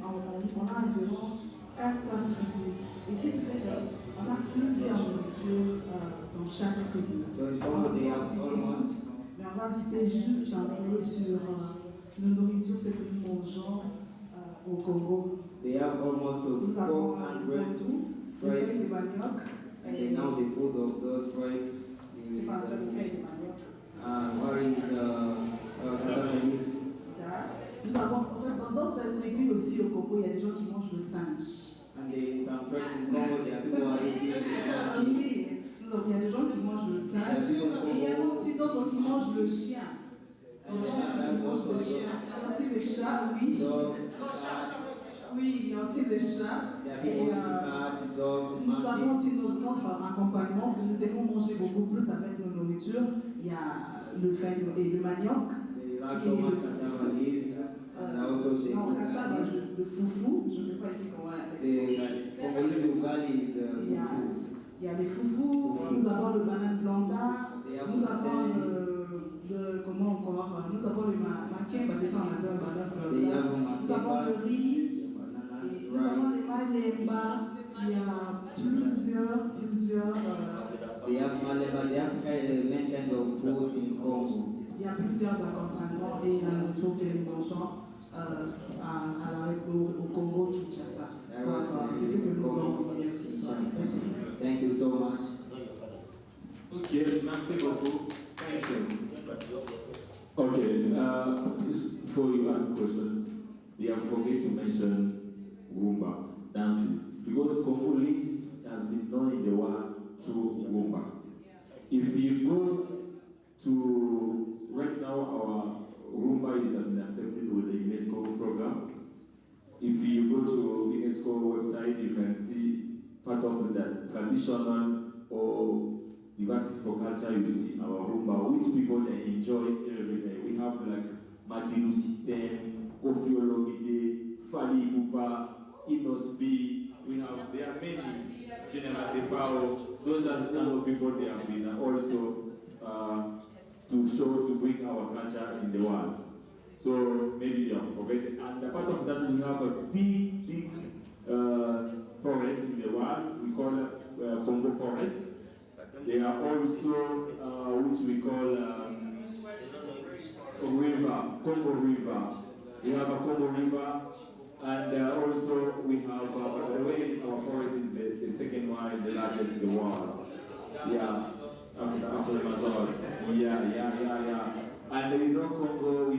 Speaker 18: On a environ 400 tribus. Et ce qui fait qu'on a plusieurs nourritures dans chaque tribu. Mais on va citer juste un peu sur nos nourritures, ce que nous mangeons au Congo.
Speaker 8: They have almost 400 tribes, and they know the food of those tribes. What is Cassavaris?
Speaker 18: Nous avons, en fait, dans d'autres tribus aussi au Congo, il y a des gens qui mangent le singe.
Speaker 8: And in some tribes in Congo, there are people who are eating monkeys.
Speaker 18: Il y a des gens qui mangent le singe. Et il y a aussi d'autres qui mangent le chien. Il y a aussi les chats, oui. Oui, il y a aussi des chats. Et nous avons aussi notre accompagnement que nous aimons manger beaucoup plus avec nos nourritures. Il y a le fenouil et le manioc. Le foufou, je ne sais pas comment. Il y a les foufous, nous avons le banane plantain, nous avons comment encore, nous avons le maquin, parce que ça on appelle banane plantain, nous avons le riz, nous avons les malemba, il y a plusieurs
Speaker 8: They have many kind of food in Congo.
Speaker 18: Il y a plusieurs accompagnements et la nourriture que nous mangeons au Congo Kinshasa. Donc, c'est ce que nous voulons dire ce soir. Merci.
Speaker 8: Thank you so much.
Speaker 2: Ok, merci beaucoup. Thank you. Okay, before you ask a question, they have forget to mention Rumba dances because Congolese has been known in the world through Rumba. If you go to right now, our Rumba has been accepted with the UNESCO program. If you go to the UNESCO website, you can see part of the traditional or diversity for culture. You see our Rumba, which people they enjoy every day. We have like Madilu System, Kofi Olomide, Fali Ipupa, Inosbi. We have, there are many, General Defao. Those are the kind of people they have been also to show, to bring our culture in the world. So maybe they have forgotten. And apart of that, we have a big forest in the world. We call it Congo forest. There are also which we call river, Congo River. We have a Congo River, and also we have the way our forest is the second one and the largest in the world. Yeah, after Amazon. Yeah. And we don't Congo, we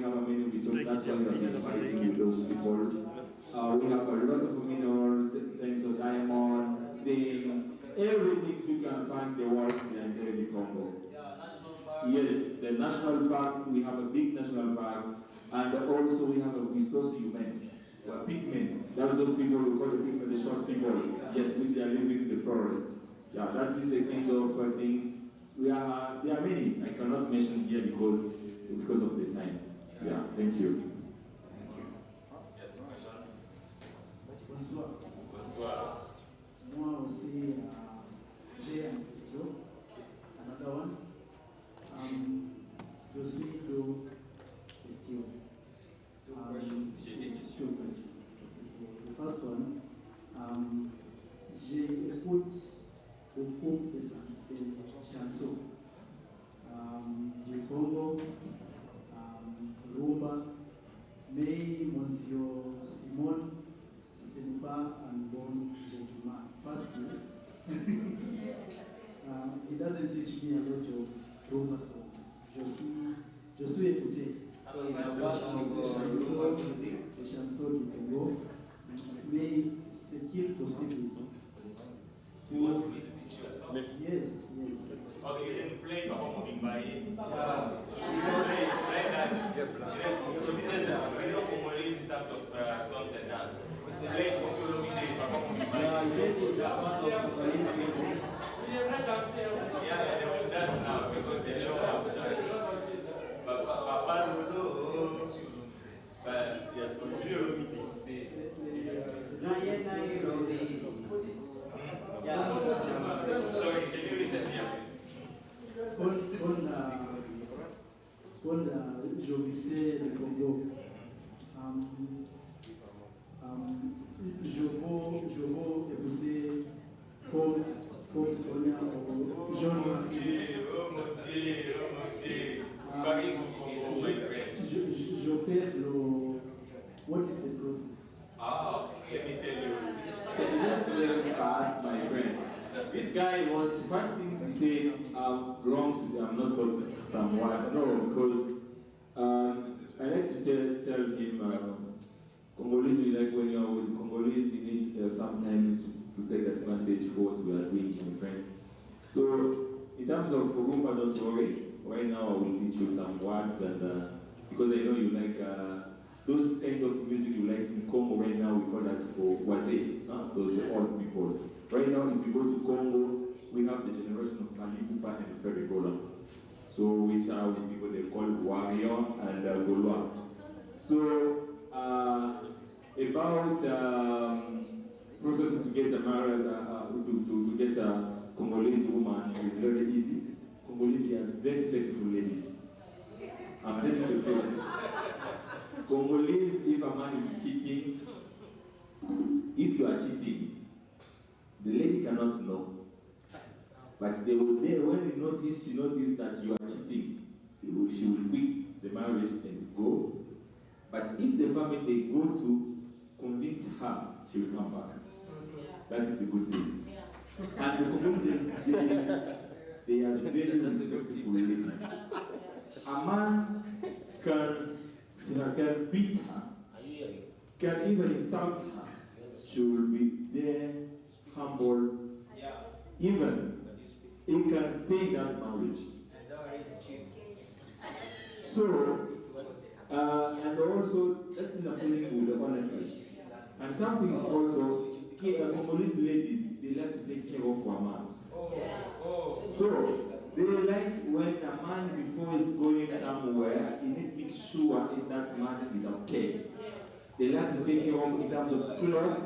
Speaker 2: have many resources. That's why we have been fighting with those people. We have a lot of minerals, things of diamond, zinc, everything you can find the world in the Congo. Yes, the national parks, we have a big national parks, and also we have a resource human, pigmen. That's those people we call the pigmen, the short people. Yes, which they are living in the forest. Yeah, that is the kind of things. There are many. I cannot mention here because of the time. Yeah, thank you.
Speaker 11: Yes, question.
Speaker 5: Bonsoir.
Speaker 11: Bonsoir.
Speaker 5: Moi aussi, j'ai une question. Another one. Je suis deux questions.
Speaker 11: J'ai des questions.
Speaker 5: So the first one, j'écoute beaucoup de chansons du Congo, Rumba, mais Monsieur Simon, ce n'est pas un bon gentleman parce que he doesn't teach me a lot of Rumba songs. Je suis écouté.
Speaker 8: So it's a question of music, the
Speaker 15: chansons du Congo, mais c'est qu'il possible.
Speaker 11: You want me to teach you a song?
Speaker 15: Yes, yes.
Speaker 11: Okay, you didn't play Papa Mumbai. Yeah. Play that. So this is we know Congolese in terms of songs and dance. Play Kofi Olomide, Papa Mumbai.
Speaker 15: Yeah, I said it's a part of
Speaker 11: Yeah, they will dance now because they don't have the chance. But Papa Lolo, but yes, continue.
Speaker 8: Yes, yeah.
Speaker 11: Sorry, can you listen here, please?
Speaker 15: Quand je visitais le Congo, je veux épouser comme Sonia ou Jean. Je fais le. What is the process?
Speaker 11: Ah, let me tell you.
Speaker 2: So it's just very fast, my friend. This guy wants, first things he said, I'm wrong today, I'm not talking some words. No, because I like to tell him, Congolese, we like when you're with Congolese, you need sometimes to take advantage for what we are doing, my friend. So, in terms of Rumba, don't worry. Right now I will teach you some words, and because I know you like those kind of music you like in Congo right now, we call that for Waze, those are old people. Right now, if you go to Congo, we have the generation of Kalibupa and Ferrigola. So, which are the people they call Warrior and Goloa. So, about process to get a married, to get a Congolese woman is very easy. Congolese, they are very faithful ladies. I'm telling you the truth. Congolese, if a man is cheating, if you are cheating, the lady cannot know. But they will, when she notice that you are cheating, she will quit the marriage and go. But if the family they go to convince her, she will come back. That is the good thing. And the Congolese ladies, they are very respectful ladies. A man can beat her, can even insult her. She will be there, humble. Even he can stay in that marriage. So, and also, that is a feeling with the honesty. And something is also, Congolese ladies, they like to take care of a man. So, they like when a man, before he's going somewhere, he needs to make sure if that man is okay. They like to take care of in terms of clothes,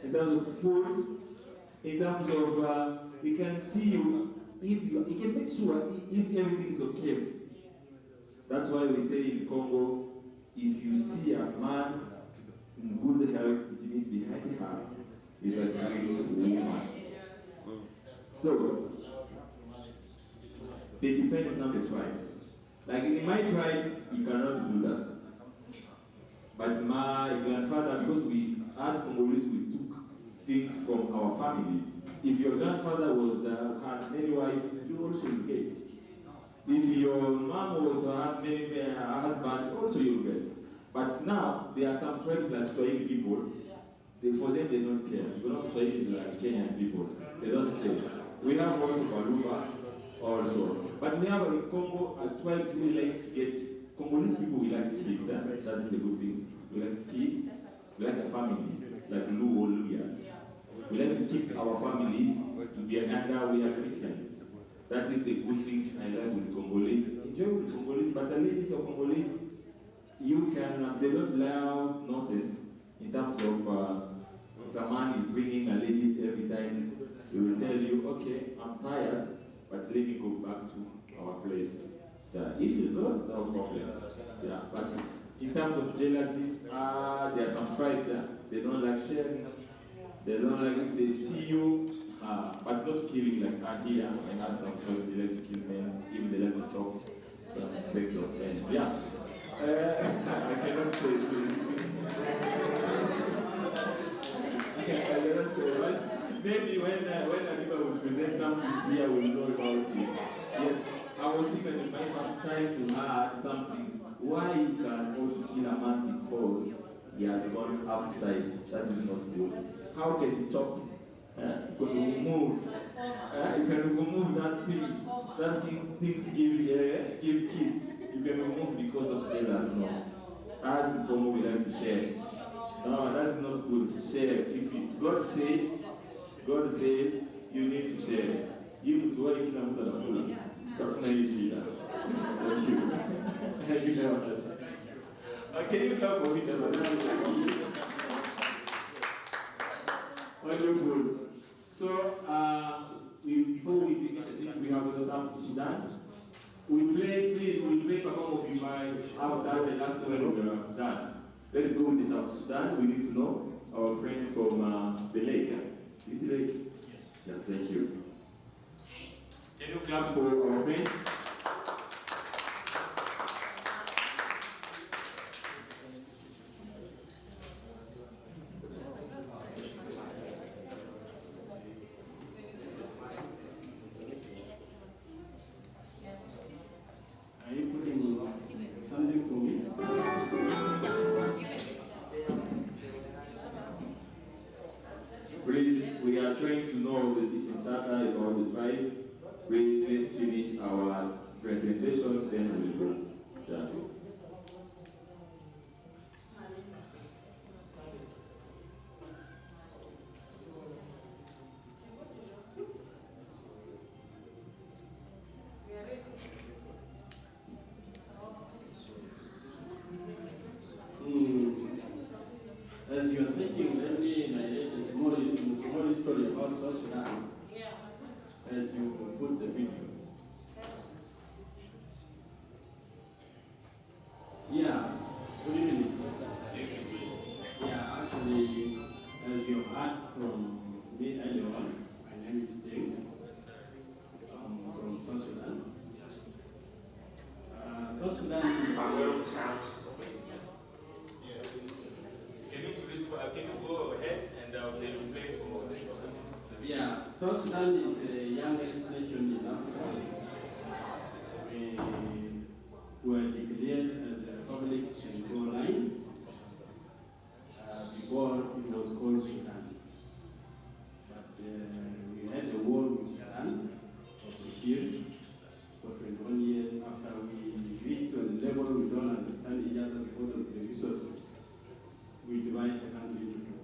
Speaker 2: in terms of food, in terms of, he can see you, he can make sure if everything is okay. That's why we say in Congo, if you see a man in good health, it means behind her is a great woman. So, they defend now the tribes. Like in my tribes, you cannot do that. But my grandfather, because we, as Congolese, we took things from our families. If your grandfather was had many wives, you also get. If your mom was had many husbands, also you get. But now there are some tribes like Swahili people. For them, they don't care. Because Swahili is like Kenyan people. They don't care. We have also Baluba, also. But we have in Congo a tribe who likes to get Congolese people. We like kids. That is the good things. We like kids. We like families, like Luo Luyas. We like to keep our families to be under we are Christians. That is the good things I like with Congolese. Enjoy with Congolese, but the ladies of Congolese, you can, they don't allow nonsense in terms of if a man is bringing a ladies every time, he will tell you, okay, I'm tired, but let me go back to our place. Yeah, if you don't, no problem. Yeah, but in terms of jealousies, there are some tribes, they don't like sharing. They don't like if they see you, but not killing like here. I have some tribes, they like to kill men, even they like to chop some sex of men. Yeah. I cannot say please. I cannot say, but maybe when people will present something here, we'll know about it. Yes, I was even in my first time to add some things. Why you can afford to kill a man because he has gone outside. That is not good. How can you chop? You can remove. You can remove that things give kids. You can remove because of jealous. No. As the Congo we like to share. No, that is not good. Share. If you, God said, you need to share. You to work in a mother. Thank you. Thank you very much. Can you clap for me? Wonderful. So, before we finish, I think we have to South Sudan. We play Papa Mobimai after the last one we have done. Let's go with the South Sudan. We need to know our friend from the lake. Is it the lake? Yes. Yeah, thank you. Can you clap for our friend?
Speaker 15: Are you putting something for me?
Speaker 2: Please, we are trying to know the teaching charter about the tribe. Please, let's finish our presentation, then we'll go. Yeah.
Speaker 15: As you are thinking, let me narrate a small story about South Sudan as you put the video. Yeah, good evening. Yeah, actually, as you heard from me earlier on, my name is Dave. I'm from South Sudan. South Sudan is
Speaker 11: Can you go ahead and they will play for this one?
Speaker 15: Yeah, South Sudan is the youngest nation in Africa. We were declared as a republic in 2009 before it was called Sudan. But we had a war with Sudan for Bashir for 21 years. After we reached to the level we don't understand each other because of the resources, we divide the country into two.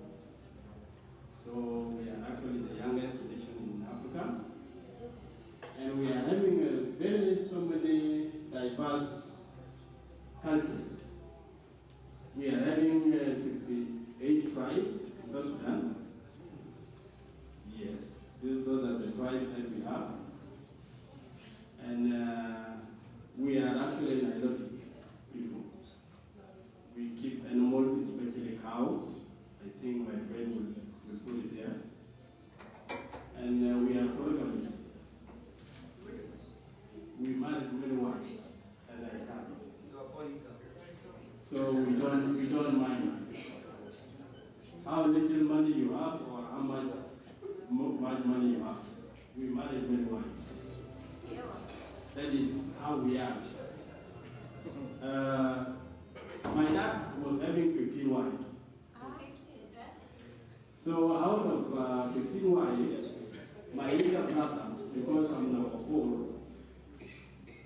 Speaker 15: So we are actually the youngest nation in Africa. And we are having so many diverse cultures. We are having 68 tribes in South Sudan. Yes, those are the tribes that we have. And we are actually Nilotic people. We keep animals, especially cows. I think my friend will put it there. And we are polygamous. We marry many wives, as I can. So we don't mind how little money you have or how much money you have. We marry many wives. That is how we are. My dad was having 15 wives. So out of 15 wives, my elder brother, because I'm number 4,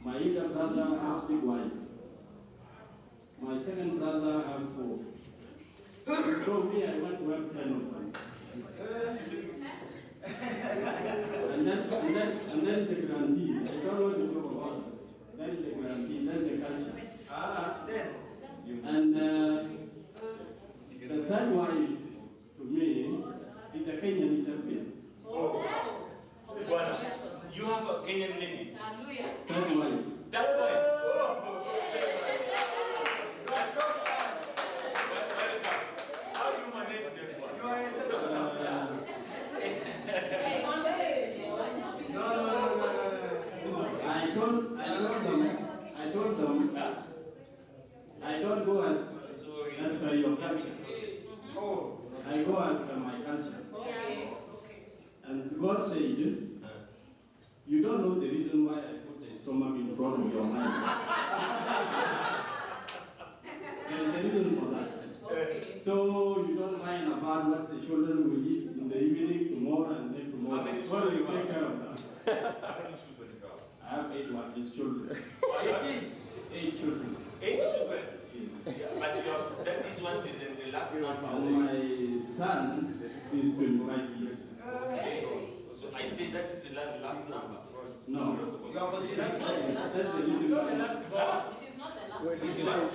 Speaker 15: my elder brother has 6 wives. My second brother has 4. So me, I want to have 10 of them. and then the grantee. I don't want to talk about it. That is the grantee, that's the culture. And the third wife, to me, is a Kenyan Ethiopian.
Speaker 11: Oh. You have a Kenyan lady?
Speaker 15: Third wife.
Speaker 11: That wife? How do you manage this one?
Speaker 15: I don't go as per your culture. I go as per my culture. And God said, you don't know the reason why I put a stomach in front of your eyes. There is a reason for that. What do you take care of that?
Speaker 11: How many children do you have?
Speaker 15: I have 8 children.
Speaker 11: 18?
Speaker 15: 8 children.
Speaker 11: 8 children? Yeah, but this one is the last number.
Speaker 15: And my son is 25 years.
Speaker 11: Okay. So I say that is the last number.
Speaker 15: No.
Speaker 11: You are
Speaker 15: That's the little number.
Speaker 11: It is not the last. It's the last.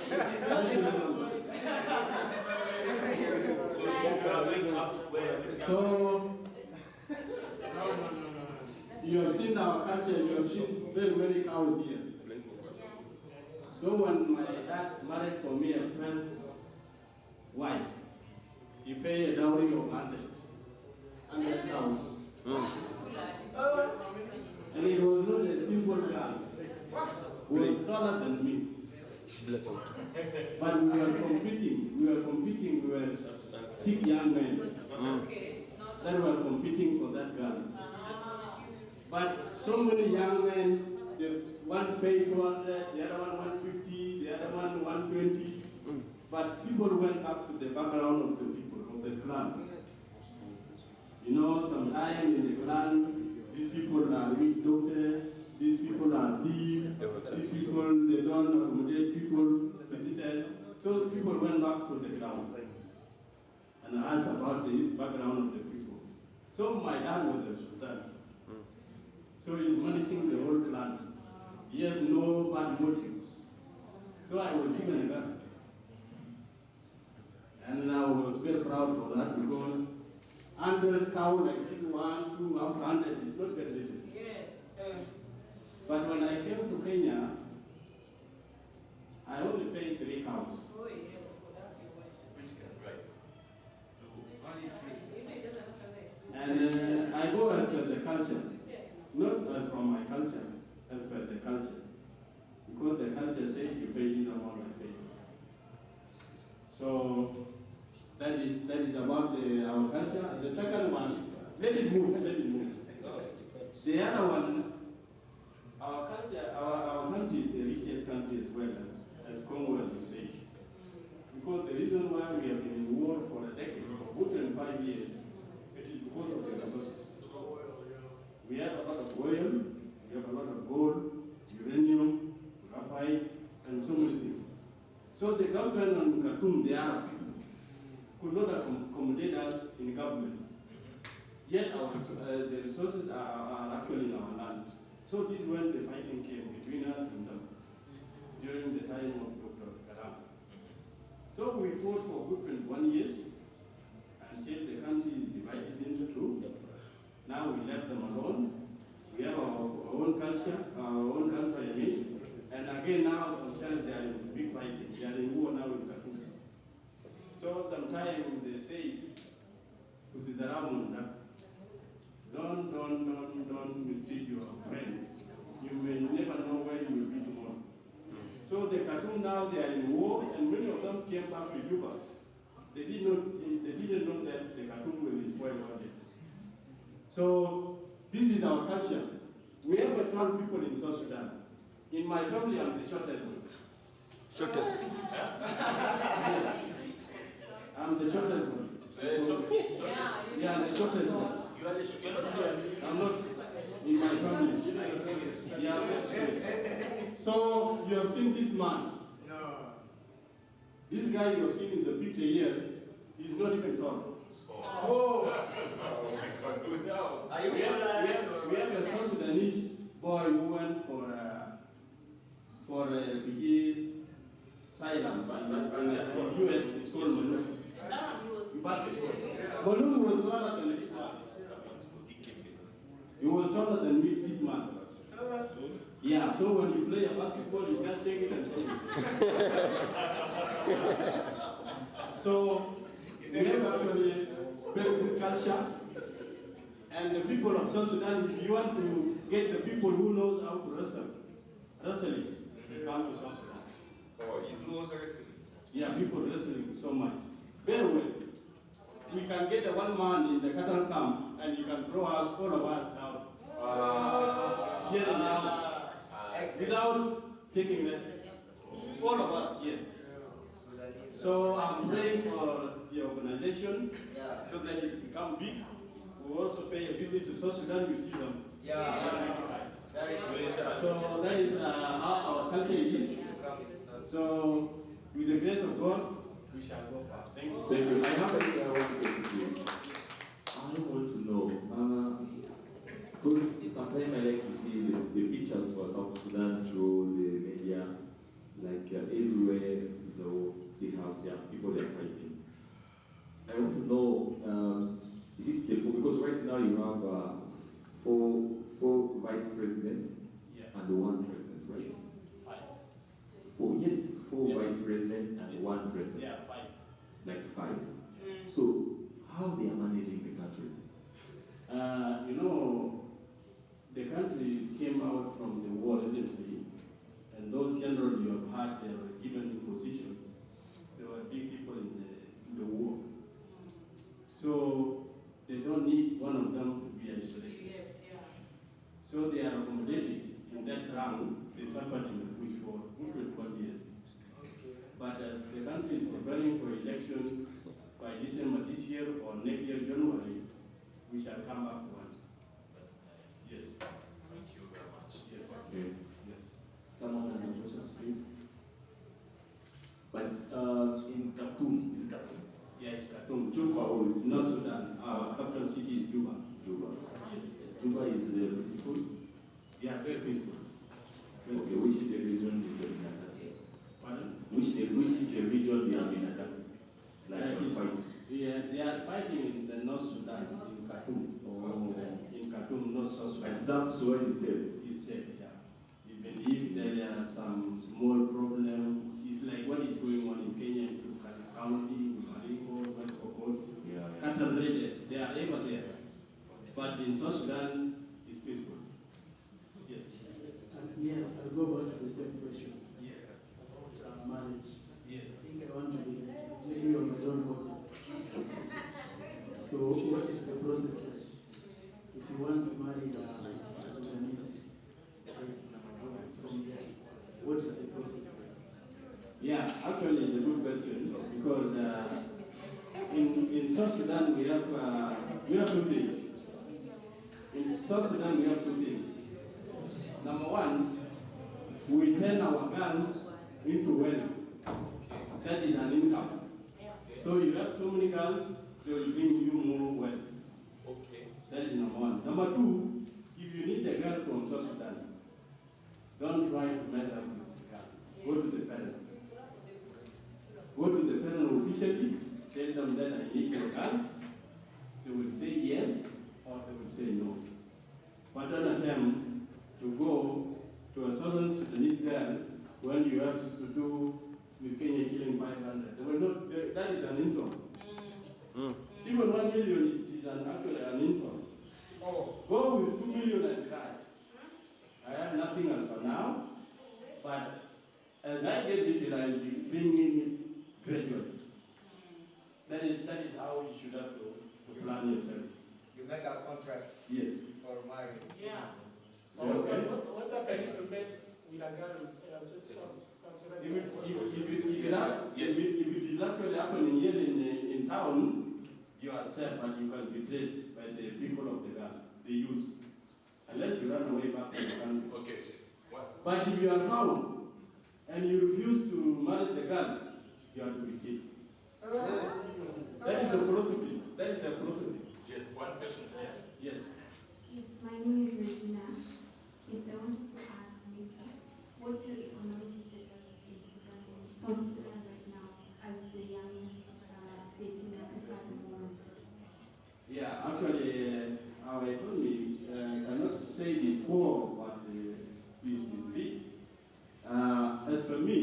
Speaker 11: So you are going up to where?
Speaker 15: So, you have seen our culture, you have seen very many cows here. So when my dad married for me a first wife, he paid a dowry of 100 cows. And it was not a simple girl. He was taller than me. But we were competing, we were 6 young men that were competing for that girl. But so many young men, the one paid 200, the other one 150, the other one 120. But people went back to the background of the people, of the clan. You know, sometimes in the clan, these people are weak doctors, these people are thieves, these people, they don't accommodate people, visitors. So people went back to the ground and asked about the background of the people. So my dad was a sultan. So he's managing the whole clan. He has no bad motives. So I was given a gun. And I was very proud for that because 100 cow like this, 1, 2, after 100 is not very little.
Speaker 4: Yes.
Speaker 15: But when I came to Kenya, I only paid 3 cows.
Speaker 4: Oh, yes, for that you went.
Speaker 11: Which can, right?
Speaker 4: Only 3.
Speaker 15: And I go as per the culture, not as from my culture, as per the culture. Because the culture says you pay this amount, I pay. So that is about our culture. The second one, let it move. The other one, our culture, our country is the richest country as well as Congo, as you say. Because the reason why we have been in war for a decade, for more than 5 years, it is because of the resources. We have a lot of oil, we have a lot of gold, uranium, graphite, and so many things. So the government on Khartoum, the Arab people, could not accommodate us in government. Yet the resources are actually in our land. So this is when the fighting came between us and them during the time of Dr. Karam. So we fought for good 21 years until the country is divided into 2. Now we left them alone. We have our own culture, our own country, I mean. And again now themselves they are in big fighting. They are in war now in Khartoum. So sometimes they say, don't mistreat your friends. You may never know where you will be tomorrow. So the Khartoum now they are in war, and many of them came back to Juba. They didn't know that the Khartoum will be spoiled one day. So this is our culture. We have 12 people in South Sudan. In my family, I'm the shortest one.
Speaker 10: Shortest?
Speaker 15: I'm the shortest one. Yeah, the shortest one.
Speaker 11: You are the shortest.
Speaker 15: I'm not in my family. Yeah, so you have seen this man. No. This guy you have seen in the picture here is not even tall.
Speaker 11: Oh my God!
Speaker 15: We have a South Sudanese boy who went for refugee asylum in the US. It's called Manu. Manu was taller than this man. He was taller than this man. Yeah, so when you play a basketball, you can't take it and take it. So we have actually very good culture. And the people of South Sudan, if you want to get the people who knows how to wrestling, come to South Sudan.
Speaker 11: Oh, you do also wrestling?
Speaker 15: Yeah, people wrestling so much. Very well. We can get the one man in the cattle camp and he can throw us, all of us down. Here in the house. Without taking rest. All of us here. So I'm praying for the organization so that it become big. we also pay a visit to South Sudan, you see them.
Speaker 8: Yeah.
Speaker 15: That is so that is how our culture is. So with the grace of God, we shall go far. Thank you.
Speaker 2: Thank you. I have one question, please. I want to know, because sometimes I like to see the pictures for South Sudan through the media, like everywhere, so they have people they are fighting. I want to know, is it the because right now you have four vice presidents and one president, right? Four vice presidents and one president.
Speaker 15: Yeah, 5.
Speaker 2: Like 5. So how they are managing the country?
Speaker 15: You know, the country came out from the war recently, and those generals you have had, they were given position. They were big people in the war. So they don't need one of them to be isolated. So they are accommodated in that round. They suffered in the bush for 21 years. But as the country is preparing for election by December this year or next year, January, we shall come back to one.
Speaker 11: That's nice.
Speaker 15: Yes.
Speaker 11: Thank you very much.
Speaker 15: Yes.
Speaker 2: Okay.
Speaker 15: Yes.
Speaker 2: Someone has a question, please? But in Khartoum, is it Khartoum?
Speaker 15: Yes, Khartoum. Juba, North Sudan. Our capital city is Juba.
Speaker 2: Juba.
Speaker 15: Yes.
Speaker 2: Juba is peaceful?
Speaker 15: Yeah, very peaceful.
Speaker 2: Okay, which is the region is in attack?
Speaker 15: Pardon?
Speaker 2: Which is the region they have been attacked?
Speaker 15: They are fighting in the North Sudan, in Khartoum.
Speaker 2: Oh.
Speaker 15: In Khartoum, North Sudan.
Speaker 2: And South Sudan is safe?
Speaker 15: Is safe, yeah. Even if there are some small problem, it's like what is going on in Kenya, in Turkana County, in Baringo, West Pokot. Cattle raiders, they are ever there. But in South Sudan, it's peaceful. Yes.
Speaker 5: Yeah, I'll go back to the same question.
Speaker 15: Yes.
Speaker 5: About marriage.
Speaker 15: Yes.
Speaker 5: I think I want to be maybe on my own body. So what is the process like? If you want to marry a Sudanese from there, what is the process like?
Speaker 15: Yeah, actually it's a good question because in South Sudan we have two things. In South Sudan we have two things. Number one, we turn our girls into wealth. That is an income. So you have so many girls, they will bring you more wealth.
Speaker 11: Okay.
Speaker 15: That is number one. Number two, if you need a girl from South Sudan, don't try to mess up with the girl. Go to the parent. Go to the parent officially, tell them that I need your girls. They will say yes or they will say no. But don't attempt to go to a Southern Sudanese girl when you have to do with Kenya killing 500. They will not, that is an insult. Even 1 million is actually an insult. Go with 2 million and cry. I have nothing as for now, but as I get it, I will be bringing it gradually. That is how you should have to plan yourself.
Speaker 8: You make a contract.
Speaker 15: Yes.
Speaker 8: For marriage.
Speaker 19: Yeah.
Speaker 15: So, okay.
Speaker 19: What's happening if you mess with a girl?
Speaker 15: If it is actually happening here in town, you are safe, but you can be traced by the people of the girl, the youth, unless you run away back to the country.
Speaker 11: Okay. What?
Speaker 15: But if you are found and you refuse to marry the girl, you have to be killed. That is the philosophy. That is the philosophy.
Speaker 11: Yes, one question.
Speaker 15: Yes.
Speaker 20: Yes, my name is Regina. Yes, I wanted to ask you, what's your economic status in Sudan, South Sudan right now, as the youngest state in Africa at the moment?
Speaker 15: Yeah, actually, our economy, I cannot say before what is big. As for me,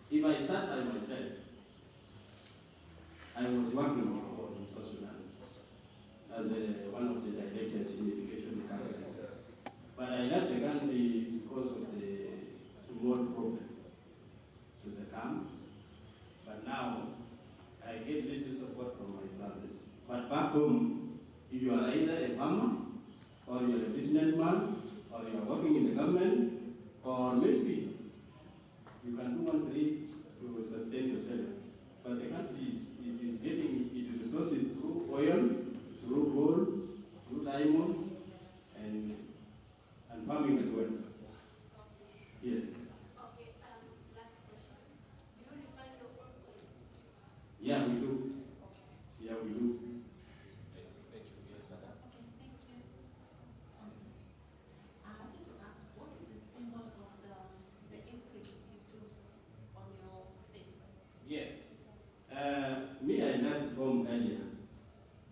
Speaker 15: if I start by myself, I was working before in South Sudan as one of the directors in education department. But I left the country because of the small problem to the camp. But now I get little support from my brothers. But back home, if you are either a farmer, or you are a businessman, or you are working in the government, or maybe you can do 1 trade to sustain yourself. But the country is getting its resources through oil,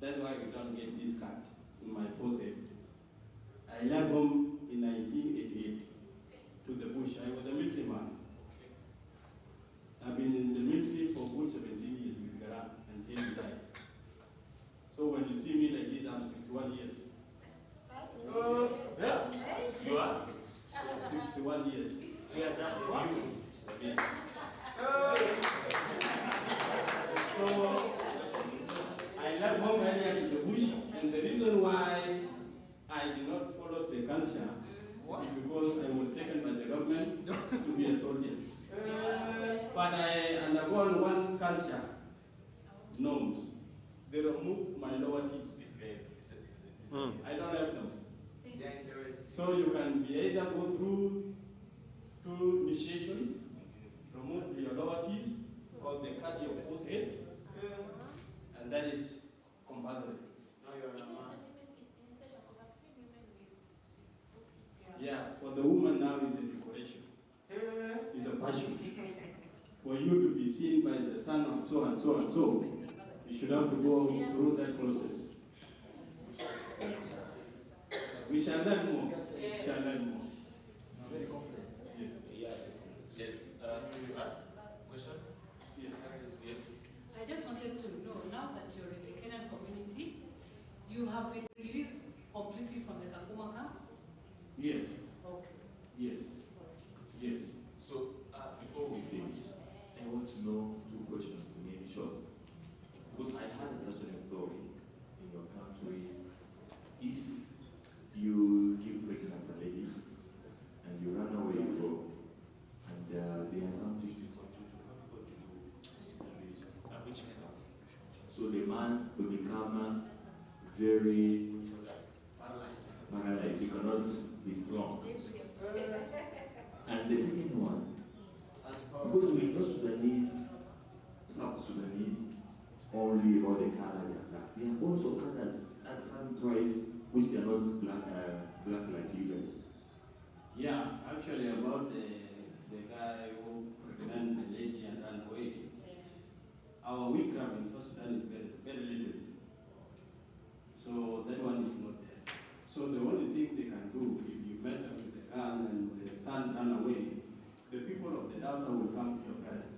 Speaker 15: That's why we don't get this card in my pocket. I left home in 1988 to the bush. I was a military man. I've been in the military for good 17 years with Gara until he died. So when you see me like this, I'm 61 years.
Speaker 11: Yeah. You are?
Speaker 15: 61 years.
Speaker 11: We are done. What?
Speaker 15: Yeah. So I left home earlier to the bush, and the reason why I did not follow the culture is because I was taken by the government to be a soldier. But I undergone one culture norms. They remove my lower teeth. I don't have them. So you can be either go through initiation, remove your lower teeth, or they cut your post head, and that is compulsory. Yeah, for the woman now is a decoration, is a passion. For you to be seen by the son of so and so and so, you should have to go through that process. We shall learn more. We shall learn more.
Speaker 11: Very complex. Yes. Yes. You ask question?
Speaker 15: Yes.
Speaker 11: Yes.
Speaker 4: I just wanted to know, now that you're in the Kenyan community, you have been released completely from the Kakuma camp?
Speaker 15: Yes.
Speaker 4: Okay.
Speaker 15: Yes. Yes.
Speaker 2: So, before we finish, I want to know two questions, maybe short. Because I had such a story in your country. If you give pregnant a lady and you run away, you go, and there are some things you can't do, which kind of. So the man will become very paralyzed. You cannot be strong. And the second one, because we know Sudanese, South Sudanese, only raw the color they are black. There are also colors and some tribes which they are not black like you guys.
Speaker 15: Yeah, actually about the guy who pregnant the lady and ran away. Our witchcraft in South Sudan is very, very little. So that one is not there. So the only thing they can do, if you mess up with the gun and the son run away, the people of the daughter will come to your parent.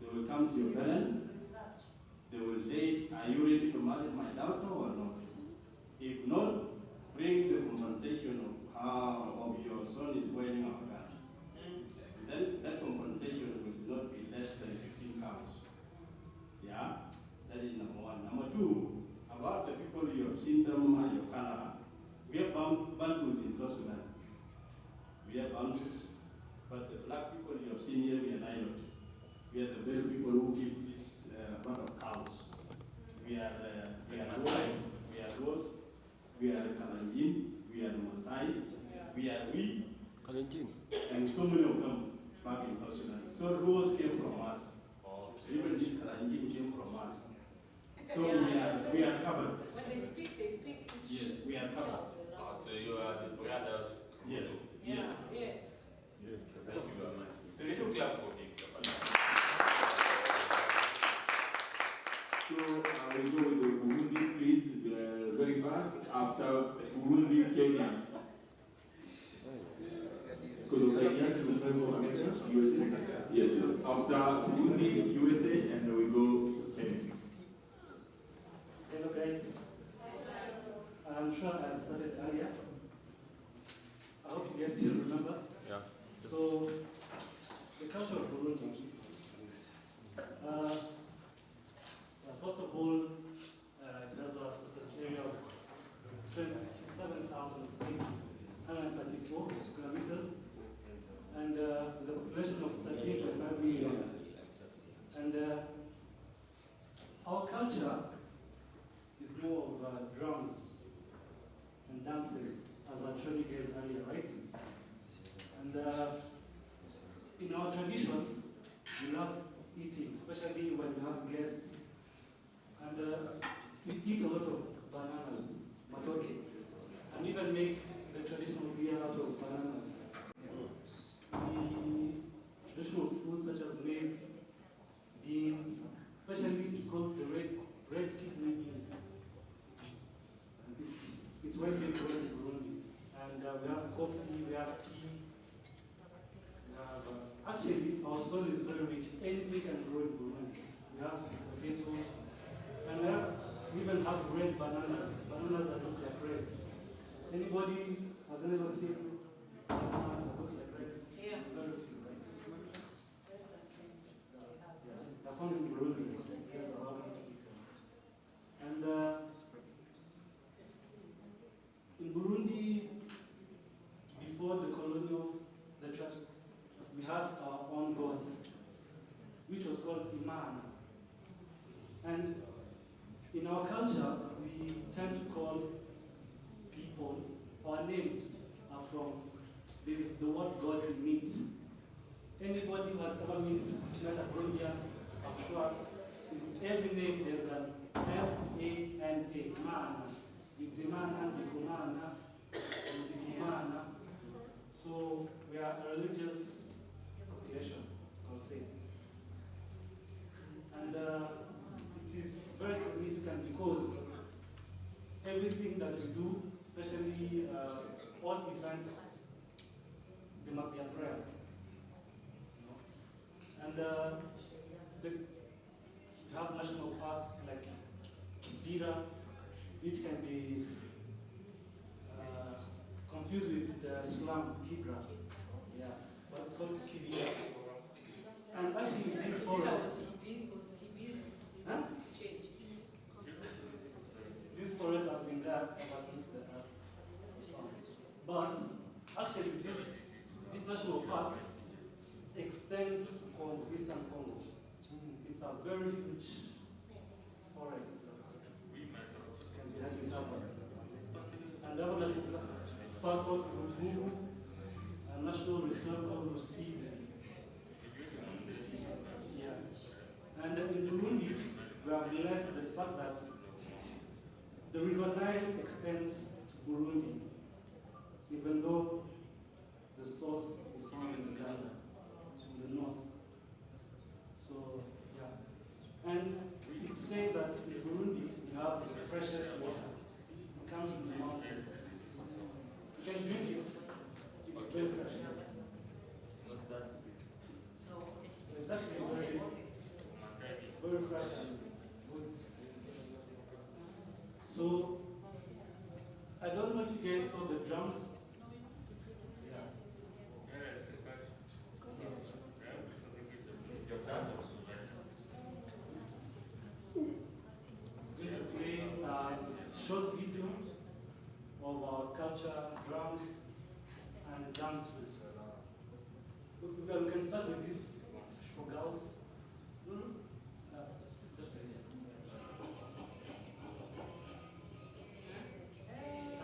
Speaker 15: They will come to your parent. They will say, are you ready to marry my daughter or not? If not, bring the compensation of your son is wearing our gas. Then that compensation will not be less than 15 cows. Yeah, that is number one. Number two, about the people you have seen them and your color. We have Bantus in South Sudan. We have Bantus, but the black people you have seen here, we are Nilot. We are the very people who keep this amount of cows. We are Rose, we are Kalenjin, we are Masai, we are Kalenjin, and so many of them back in South Sudan. So Rose came from us. Even this Kalenjin came from us. So we are covered.
Speaker 4: When they speak.
Speaker 15: Yes, we are covered.
Speaker 11: So you are the brothers.
Speaker 15: Yes.
Speaker 4: Yes.
Speaker 11: Yes. Thank you very much. Can you clap for him?
Speaker 2: So we'll go with the Burundi, please, very fast. After Burundi, Kenya. Because Kenya is a member of America, USA. Yes, yes. After Burundi, USA, and then we go Kenya.
Speaker 21: Hello guys. I'm sure I started earlier. I hope you guys still remember.
Speaker 10: Yeah.
Speaker 21: So, the culture of Burundi. First of all, it has a surface area of 27,834 square meters and with a population of 13.5 million. And our culture is more of drums and dances, as I showed you guys earlier, right? And in our tradition, we love eating, especially when we have guests. And we eat a lot of bananas, matoke, and even make the traditional beer out of bananas. The traditional foods such as maize, beans, especially it's called the red coffee, we have tea, we have, actually our soil is very rich. Anything can grow in Burundi. We have sweet potatoes, and we even have red bananas that look like red. Anybody has ever seen a banana that looks like red?
Speaker 4: Yeah.
Speaker 21: Very few, right? They're found in Burundi. And in Burundi, before the colonials, we had our own god, which was called Imana. And in our culture, we tend to call people, our names are from the word God in it. Anybody who has ever been to Colombia, I'm sure, in every name there's an M-A-N-A, Mana. It's Imana, Ndikumana, it's Imana. So we are a religious population, I would say. And it is very significant because everything that we do, especially all events, there must be a prayer. And we have national park like Kibira, which can be confused with the slum Kibra. Yeah, but it's called Kibira. And actually, this forest. Huh? These forests have been there ever since the earth was found. But actually, this national park extends to Congo, Eastern Congo. It's a very huge forest that can be had in Africa. And our national park called Ruvu, a national reserve called Rusizi. Yeah. And in Burundi, we have realized the fact that the River Nile extends to Burundi, even though the source is found in Uganda, in the north. So, yeah. And it's said that in Burundi, we have the freshest water. It comes from the mountain. You can drink it. It's very fresh. It's actually very fresh and good. So, I don't know if you guys saw the drums. It's going to play a short video of our culture, drums, and dances. We can start with this for girls.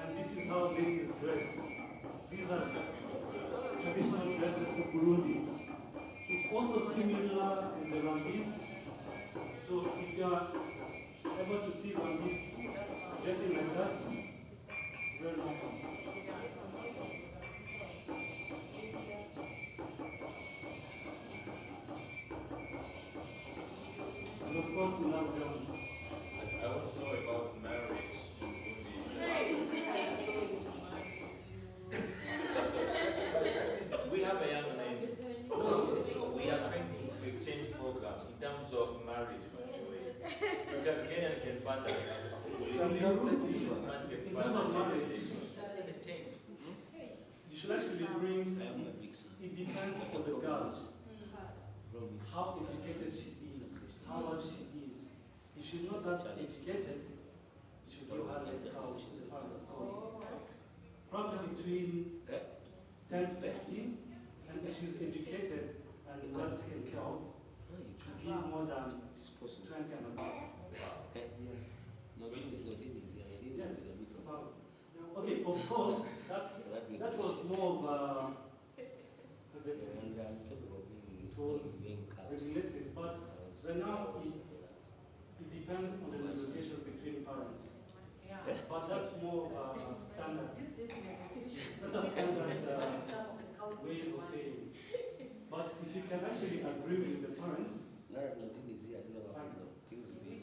Speaker 21: And this is how ladies dress. These are traditional dresses for Burundi. It's also similar in the Rwandese. So if you are able to see Rwandese dressing like that, it's very normal. And of course, we love drums.
Speaker 11: I want to know about marriage. We have a young man. We are trying to exchange program in terms of marriage, by the way. Kenyan can fund that.
Speaker 21: In terms of marriage, you should actually bring, it depends on the girl, how educated she is, how much she is. If she's not that educated, you should give her less cows to the parents, of course. Probably between 10 to 15, and if she's educated and well taken care of, should give more than 20 and above. Yes. Yes. Okay, of course, that was more of it was regulated, but right now it depends on the negotiation between parents.
Speaker 4: Yeah.
Speaker 21: But that's more of a standard. That's a standard ways of paying. But if you can actually agree with the parents,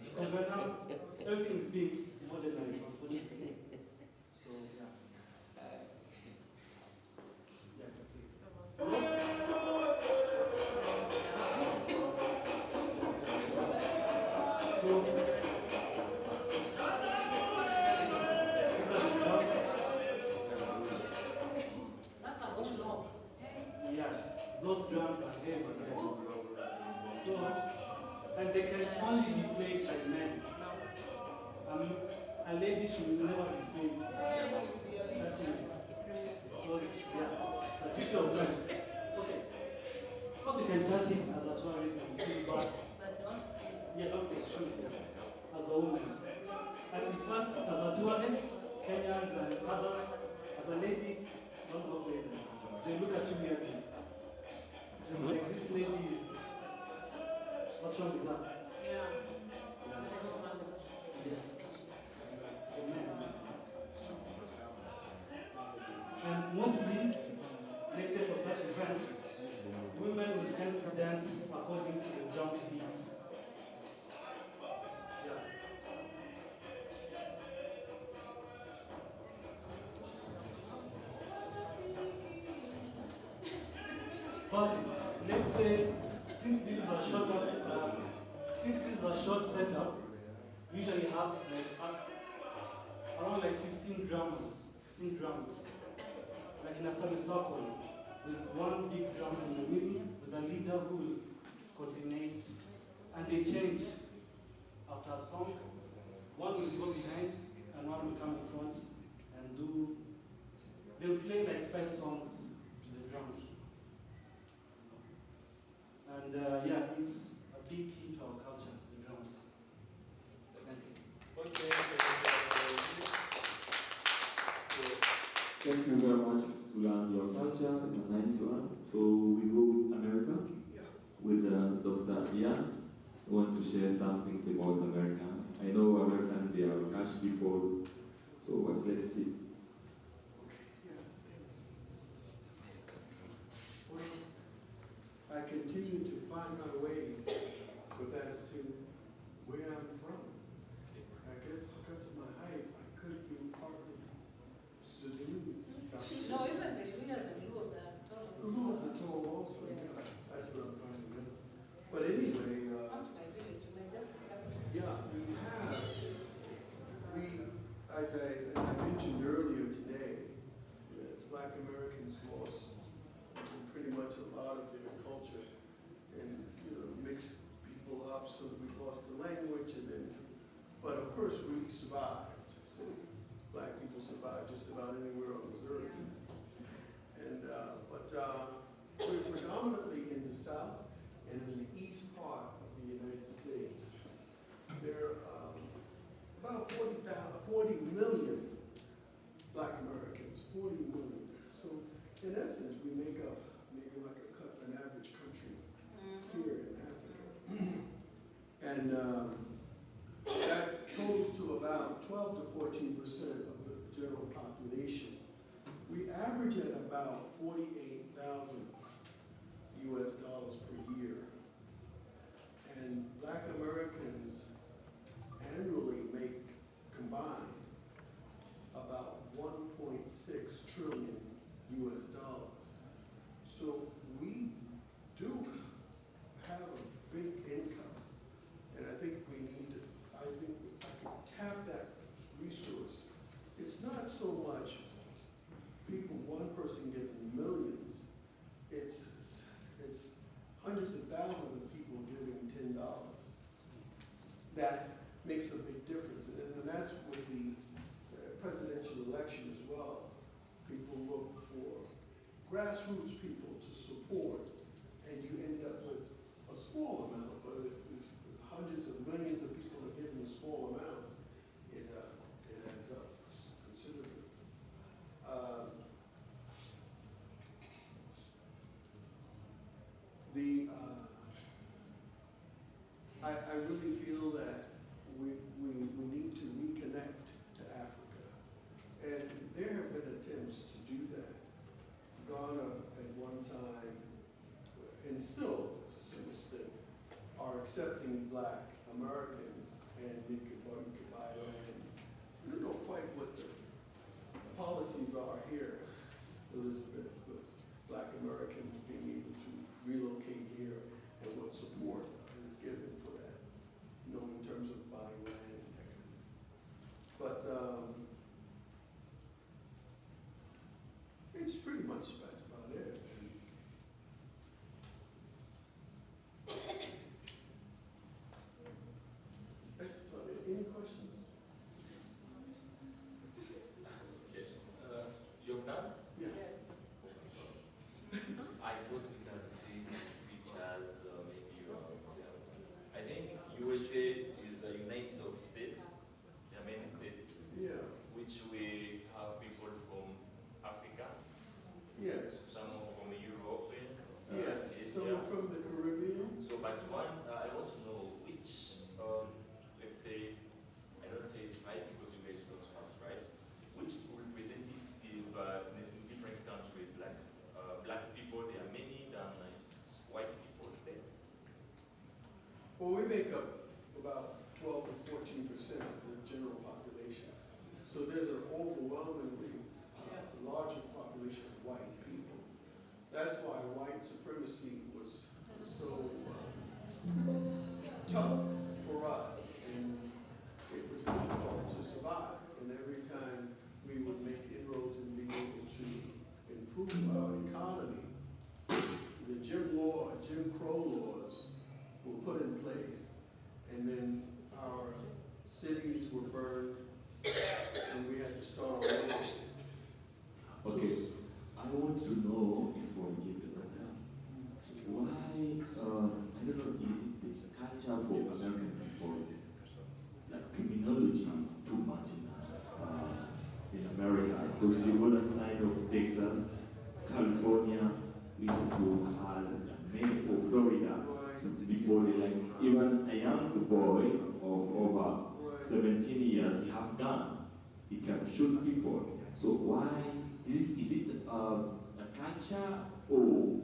Speaker 21: because right now everything is being modernized, unfortunately. So yeah. So,
Speaker 4: That's a whole log.
Speaker 21: yeah, those drums are heavy, guys. So, and they can only be played by men. A lady should never be seen touching it. Because, yeah, the picture of that. Okay. Of course, you can touch it as a tourist and see, but yeah, don't play string as a woman. And in fact, as a tourist, Kenyans and others, as a lady, don't go play them. They look at you weirdly. They're like, this lady is, what's wrong with her?
Speaker 4: Yeah.
Speaker 21: Yes. For men. And mostly, let's say for such events, women will tend to dance according to the drum's beats. Yeah. But let's say, since this is a short setup, usually have around like 15 drums, like in a semicircle, with one big drum in the middle, with a leader who will coordinate, and they change after a song. One will go behind, and one will come in front and do. They'll play like 5 songs to the drums. And yeah, it's a big key to our culture, the drums. Thank you.
Speaker 2: Okay. So, thank you very much to learn your culture. It's a nice one. So we go with America with Dr. Ian. I want to share some things about America. I know Americans, they are cash people. So let's see.
Speaker 3: I continue to find my way with as to where I'm from. I guess because of my height, I could be partly Sudanese.
Speaker 4: No, even the Luas and Luos are tall.
Speaker 3: The Luos are tall also, yeah. That's what I'm trying to do. But anyway,
Speaker 4: Come to my village, you may just
Speaker 3: yeah, as I mentioned earlier today, Black Americans lost pretty much a lot of their culture and mixed people up, so we lost the language, and then, but of course we survived. So Black people survived just about anywhere on this earth. And we're predominantly in the South and in the east part of the United States. There are about 40 million Black Americans, 40 million. So in essence, we make up maybe like an average country here in Africa. And that totals to about 12 to 14% of the general population. We average at about $48,000 US per year. And Black Americans annually make combined about 1.6 trillion US dollars. So we do have a big income, and I think we need to, I think I can tap that resource. It's not so much people, one person getting millions, it's hundreds of thousands of people giving $10. That makes a big difference, and that's with the presidential election as well. People look for grassroots people to support, and you end up with a small amount, but if hundreds of millions of people are giving small amounts, it adds up considerably. I really feel that we need to reconnect to Africa. And there have been attempts to do that. Ghana at one time, and still to some extent, much that's about it. That's about it. Any questions?
Speaker 11: Yes. You've done?
Speaker 3: Yeah.
Speaker 11: I thought we can see some pictures, maybe. I think USA is a United of States, the many states,
Speaker 3: Yeah.
Speaker 11: which we have people from Africa.
Speaker 3: Yes.
Speaker 11: Some are from Europe.
Speaker 3: Yes.
Speaker 11: Asia.
Speaker 3: Some are from the Caribbean.
Speaker 11: So, but one, I want to know which, let's say, I don't say tribe because you guys don't have tribes, which representative in different countries, like black people, there are many than like white people there.
Speaker 3: Well, we make up about 12 to 14% of the general population. So there's an overwhelmingly larger population of white people. That's why white supremacy was so tough for us, and it was difficult to survive. And every time we would make inroads in being able to improve our economy, the Jim Crow laws were put in place, and then our cities were burned, and we had to start all over.
Speaker 2: Okay, I want to know before we give the letter, why, I don't know, is it the culture for American people, like criminology is too much in America? Because you go to the side of Texas, California, we have to have many, or Florida, people like, even a young boy of over 17 years have gun, he can shoot people. So why, is it a culture or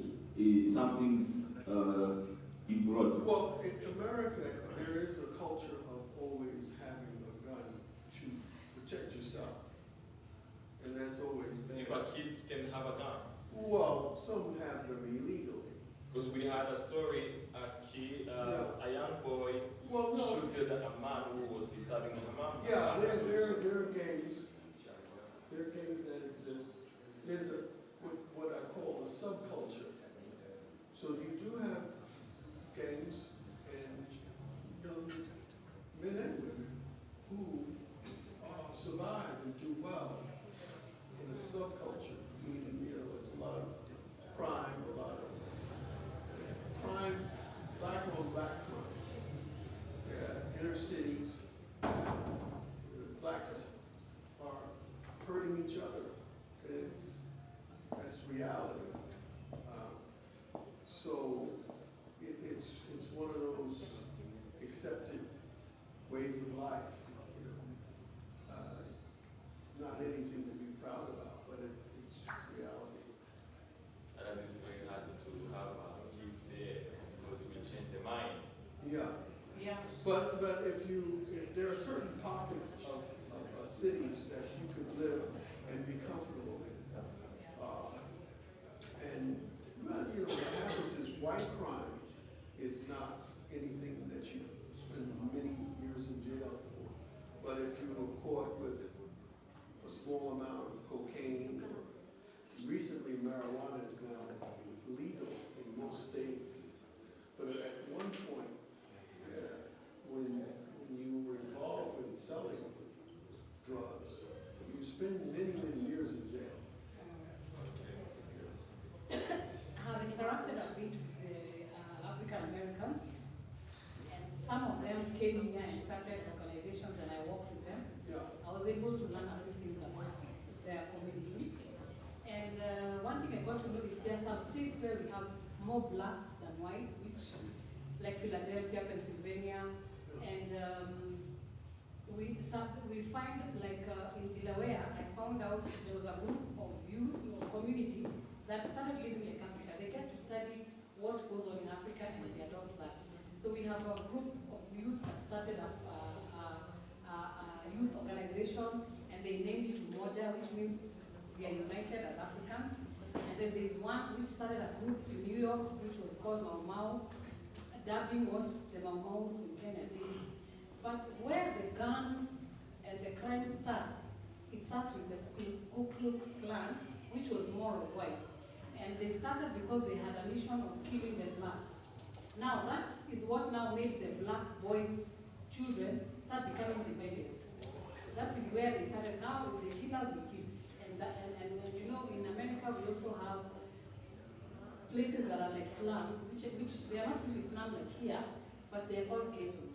Speaker 2: something's brought?
Speaker 3: Well, in America, there is a culture of always having a gun to protect yourself. And that's always been.
Speaker 11: If a kid can have a gun.
Speaker 3: Well, some have them illegally.
Speaker 11: Because we had a story, a kid, a young boy shooted a man who was disturbing a man.
Speaker 3: Yeah, there are gangs. There are gangs that exist. There's what I call a subculture. So you do have gangs and young men and women who survive and do well in a subculture, meaning, it's a lot of crime, a lot of crime, black on black crime. Yeah, inner cities, blacks are hurting each other. That's reality. So it's one of those accepted ways of life. Not anything to be proud about, but it's reality.
Speaker 11: And that is very hard to have kids there because it will change the mind.
Speaker 3: Yeah.
Speaker 4: Yeah.
Speaker 3: But if there are certain pockets of cities that you could live and be comfortable in. What happens is white crime is not anything that you spend many years in jail for. But if you were caught with a small amount of cocaine, recently marijuana is now legal in most states. But at one point, when you were involved in selling drugs, you spend many, many years in jail.
Speaker 4: I have interacted a bit with the African Americans, and some of them came here and started organizations, and I worked with them.
Speaker 3: Yeah.
Speaker 4: I was able to learn a few things about their community. And one thing I got to know is there are some states where we have more blacks than whites, which, like Philadelphia, Pennsylvania, and we find, like in Delaware, I found out there was a group of youth or community that started living like Africa. They get to study what goes on in Africa and they adopt that. So we have a group of youth that started up a youth organization, and they named it Umoja, which means we are united as Africans. And then there is one which started a group in New York, which was called Mau Mau, dubbing what the Mau Maus in Kenya did. But where the guns and the crime starts, it starts with the Ku Klux Klan, which was more of white. And they started because they had a mission of killing the blacks. Now that is what now made the black boys' children start becoming rebellious. That is where they started. Now the killers will kill. And you know, in America we also have places that are like slums, which they are not really slums like here, but they are called ghettos.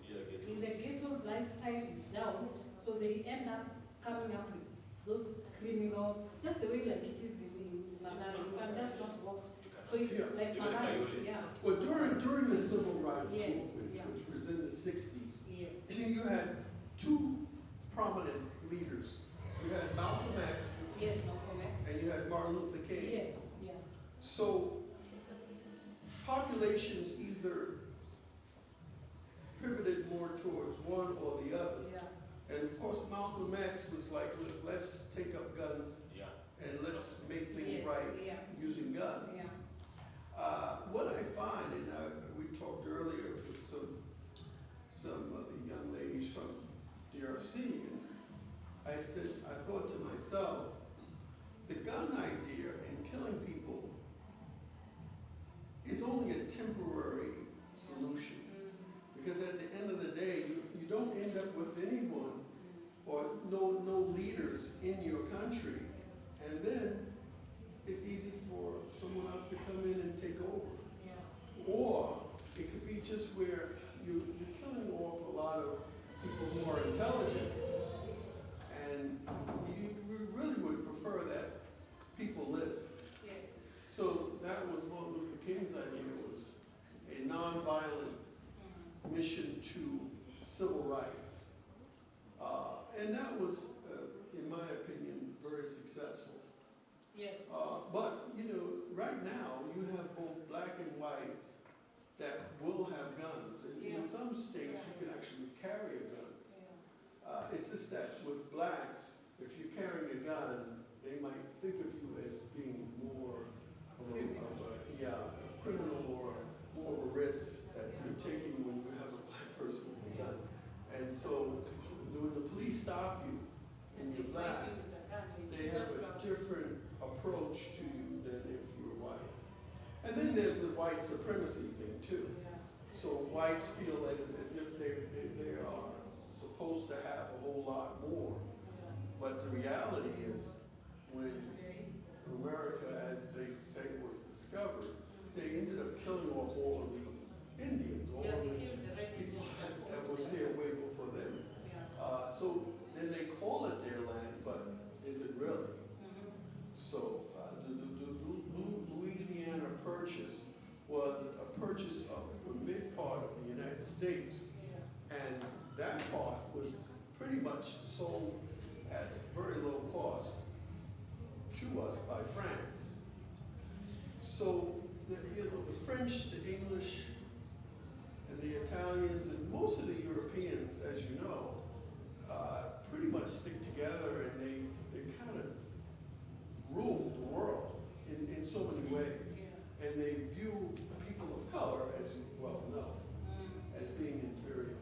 Speaker 4: In the ghettos, lifestyle is down, so they end up coming up with those criminals, just the way like it is in Malawi. You can just not walk. So it's like Malawi, yeah.
Speaker 3: Well, during the civil rights
Speaker 4: Yes,
Speaker 3: movement,
Speaker 4: yeah.
Speaker 3: which was in the 60s,
Speaker 4: Yes.
Speaker 3: you had two prominent leaders. You had Malcolm X.
Speaker 4: Yes, Malcolm X.
Speaker 3: And you had Martin Luther King.
Speaker 4: Yes, yeah.
Speaker 3: So populations either pivoted more towards one or the other.
Speaker 4: Yeah.
Speaker 3: And of course, Malcolm X was like, let's take up guns and let's make things right using guns.
Speaker 4: Yeah.
Speaker 3: What I find, and we talked earlier with some of the young ladies from DRC, and I thought to myself, the gun idea and killing people is only a temporary solution. Because at the end of the day, you don't end up with anyone or no leaders in your country. And then it's easy for someone else to come in and take over. Or it could be just where you're killing off a lot of people who are intelligent. And you really would prefer that people live. So that was Martin Luther King's idea, was a nonviolent mission to civil rights. And that was, in my opinion, very successful.
Speaker 4: Yes.
Speaker 3: But, you know, right now you have both black and white that will have guns. And in some states you can actually carry a gun. It's just that with blacks, if you're carrying a gun, they might think of you as being more of a criminal or more of a risk that you're taking when you have a black person with a gun. And so when the police stop you and you're black, they have a different approach to you than if you were white. And then there's the white supremacy thing too. So whites feel as if they are supposed to have a whole lot more. But the reality is, when America, as they say, was discovered, they ended up killing off all of the Indians, all of the people that were there way before them. So then they call it their land, but is it really? So the Louisiana Purchase was a purchase of the mid part of the United States, and that part was pretty much sold at very low cost to us by France. So the French, the English, and the Italians, and most of the Europeans, as you know, pretty much stick together, and they kind of rule the world in so many ways. And they view people of color, as you well know, as being inferior.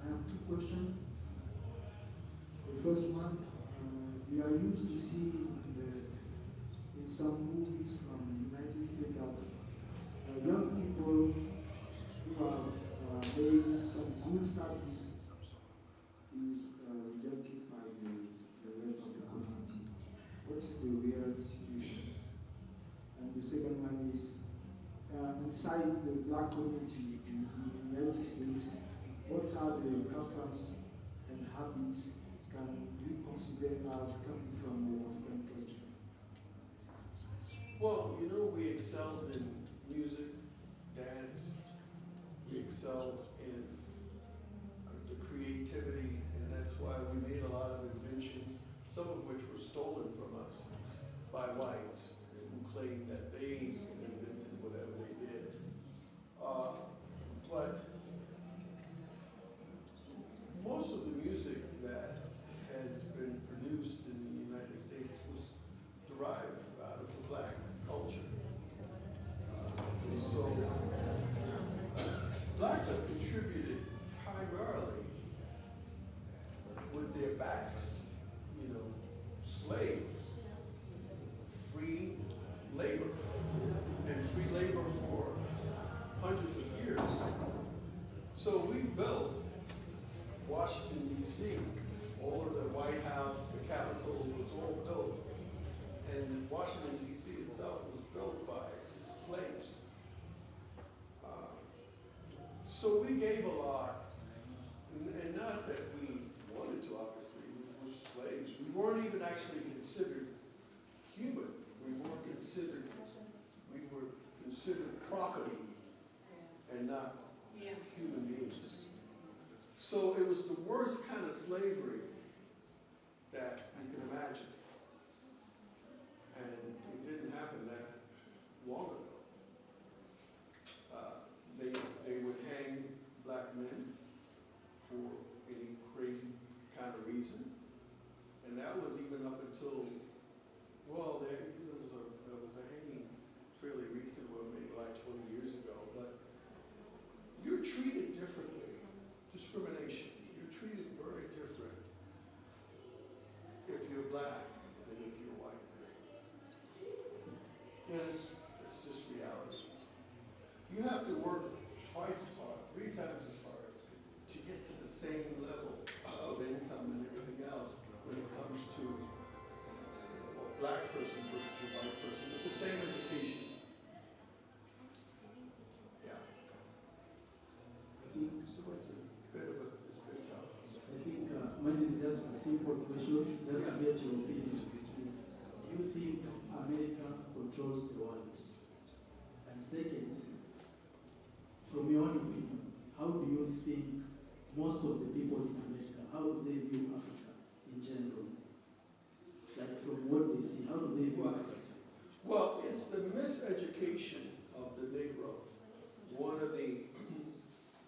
Speaker 5: I have two questions. The first one, we are used to see in some movies from the United States that young people who have made some good studies is rejected by the rest of the community. What is the real situation? And the second one is, inside the black community in the United States, what are the customs and habits can we consider as coming from the African culture?
Speaker 3: Well, you know, we excelled in music, dance, we excelled in the creativity, and that's why we made a lot of inventions, some of which were stolen from us by whites, who claimed that they invented whatever they did. But most of the music that has been produced in the United States was derived out of the black culture. So blacks have contributed primarily with their backs, you know, slaves free labor, and free labor for hundreds of years. So we built Washington, D.C., all of the White House, the Capitol was all built. And Washington, D.C. itself was built by slaves. So we gave a lot, and not that we wanted to, obviously, we were slaves. We weren't even actually considered human. We were considered property and not human beings. So it was the worst kind of slavery that you can imagine. And it didn't happen that long ago. They would hang black men for any crazy kind of reason. And that was even up until, well, there was a hanging fairly recent one, maybe like 20 years ago. But you're treated differently. Discrimination. You're treated very different if you're black than if you're white. Yes, it's just reality. You have to work twice as hard, 3 times as hard to get to the same level of income and everything else when it comes to a black person versus a white person with the same education. Yeah. So it's a bit of a split job.
Speaker 5: I think mine is just a simple question, just to get your opinion. Do you think America controls the world? And second, from your own opinion, how do you think most of the people in America, how do they view Africa in general? Like from what they see, how do they view Africa?
Speaker 3: Well, it's the miseducation of the Negro. One of the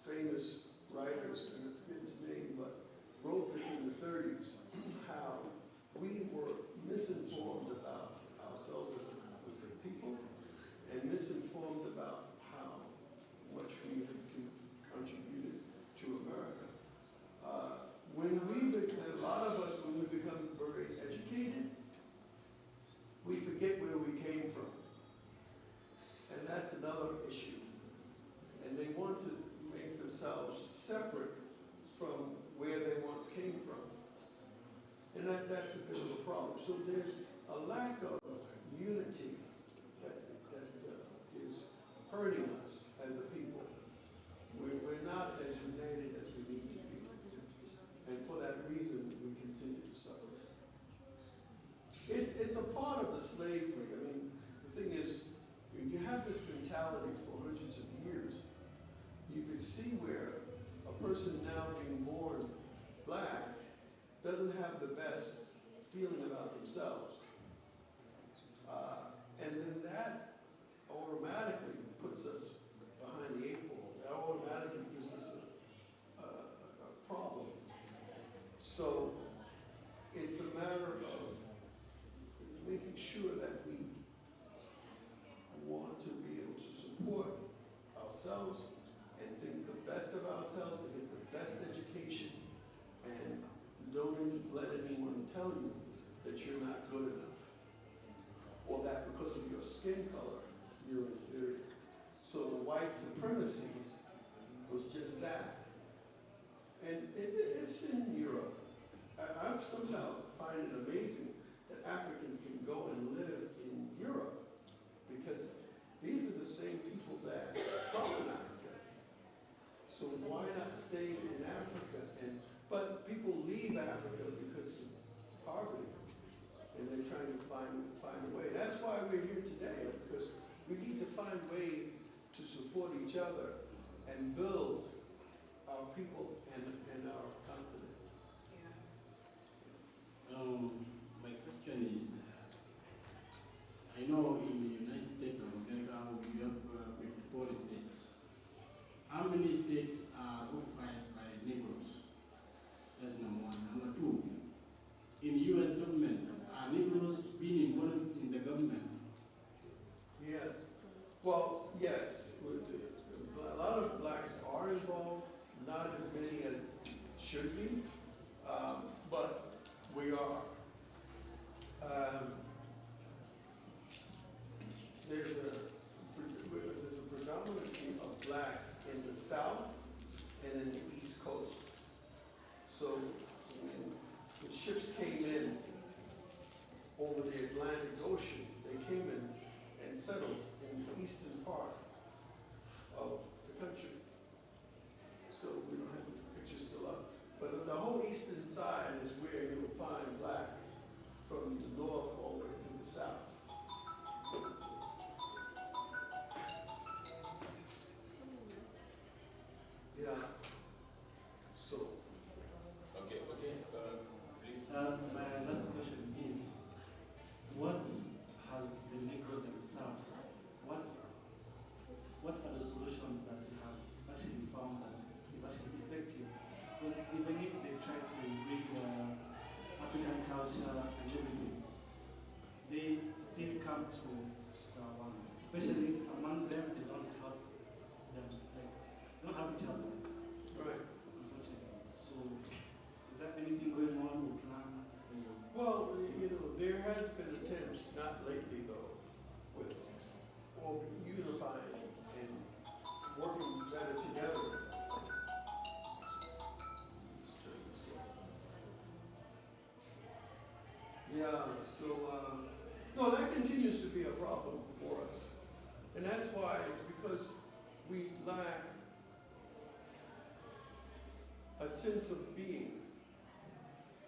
Speaker 3: famous writers, and I forget his name, but wrote this in the 30s, how we were misinformed about ourselves as a people, and misinformed about how much we have contributed to America. A lot of us, when we become very educated, we forget where we came from. And that's another issue. And they want to make themselves separate from where they once came from. And that's a bit of a problem. So there's a lack of unity that is hurting us as a people. We're not as united as we need to be. And for that reason, we continue to suffer. It's a part of the slavery. I mean, the thing is, when you have this mentality for hundreds of years, you can see where a person now being born black doesn't have the best feeling about themselves. And then that automatically puts us behind the 8 ball. That automatically gives us a problem. So it's a matter of making sure that we want to be able to support ourselves and think the best of ourselves and get the best education, and don't let anyone tell you that you're not good enough, or that because of your skin color you're inferior. So the white supremacy was just that. And it's in Europe. I somehow find it amazing that Africans can go and live in Europe, because these are the same people that colonized us. So why not stay in Africa? But people leave Africa because of poverty, and they're trying to find a way. That's why we're here today, because we need to find ways to support each other and build our people and our continent.
Speaker 15: My question is, I know in the United States of America we have 54 states. How many states are occupied by Negroes? That's number one. Number two, in the U.S. government, are Negroes being involved in the government?
Speaker 3: Yes. Well, yes. A lot of blacks are involved, not as many as should be, but we are. but the whole eastern side is where you'll find blacks from the north all the way to the south. Yeah. So.
Speaker 11: Okay, please.
Speaker 21: My last question is, what has the Negro themselves, what are the solutions that they have actually found that is actually effective? Because even if they try to bring African culture and everything, they still come to square one. Especially among them, they don't have each other.
Speaker 3: Right.
Speaker 21: Unfortunately. So, is there anything going on or plan?
Speaker 3: Well, there has been attempts, not lately though, with all unifying and working better together. Yeah, so, no, that continues to be a problem for us. And that's why it's because we lack a sense of being.